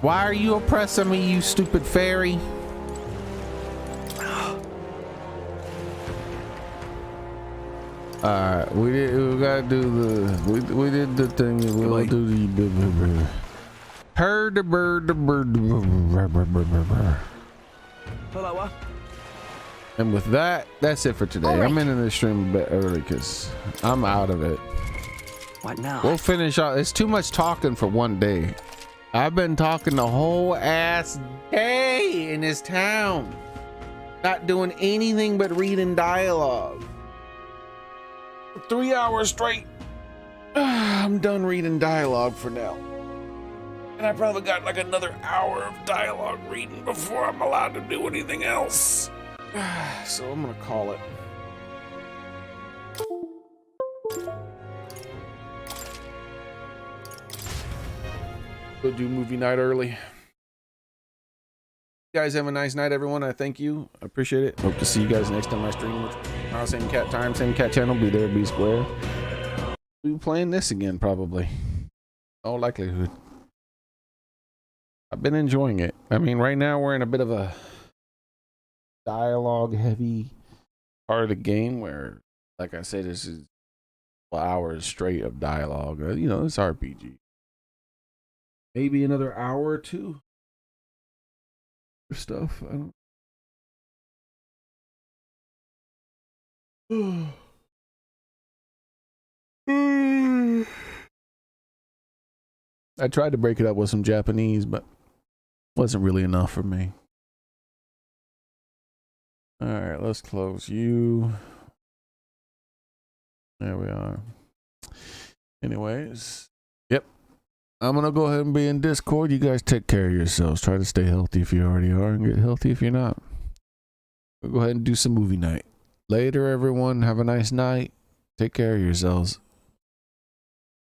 S1: Why are you oppressing me, you stupid fairy? Alright, we gotta do the we did the thing. We'll do the heard the bird. And with that, that's it for today. Right. I'm ending the stream a bit early because I'm out of it.
S12: What now?
S1: We'll finish off. It's too much talking for one day. I've been talking the whole ass day in this town. Not doing anything but reading dialogue. 3 hours straight. I'm done reading dialogue for now. And I probably got like another hour of dialogue reading before I'm allowed to do anything else. So I'm gonna call it. Go do movie night early. You guys have a nice night, everyone. I thank you. I appreciate it. Hope to see you guys next time I stream. Same cat time, same cat channel. Be there, be square. We'll be playing this again, probably. All likelihood. I've been enjoying it. I mean, right now we're in a bit of a dialogue heavy part of the game where, like I said, this is hours straight of dialogue. You know, it's RPG. Maybe another hour or two of stuff. I don't. I tried to break it up with some Japanese, but wasn't really enough for me. All right, let's close you. There we are. Anyways, yep. I'm going to go ahead and be in Discord. You guys take care of yourselves. Try to stay healthy if you already are, and get healthy if you're not. We'll go ahead and do some movie night. Later, everyone. Have a nice night. Take care of yourselves.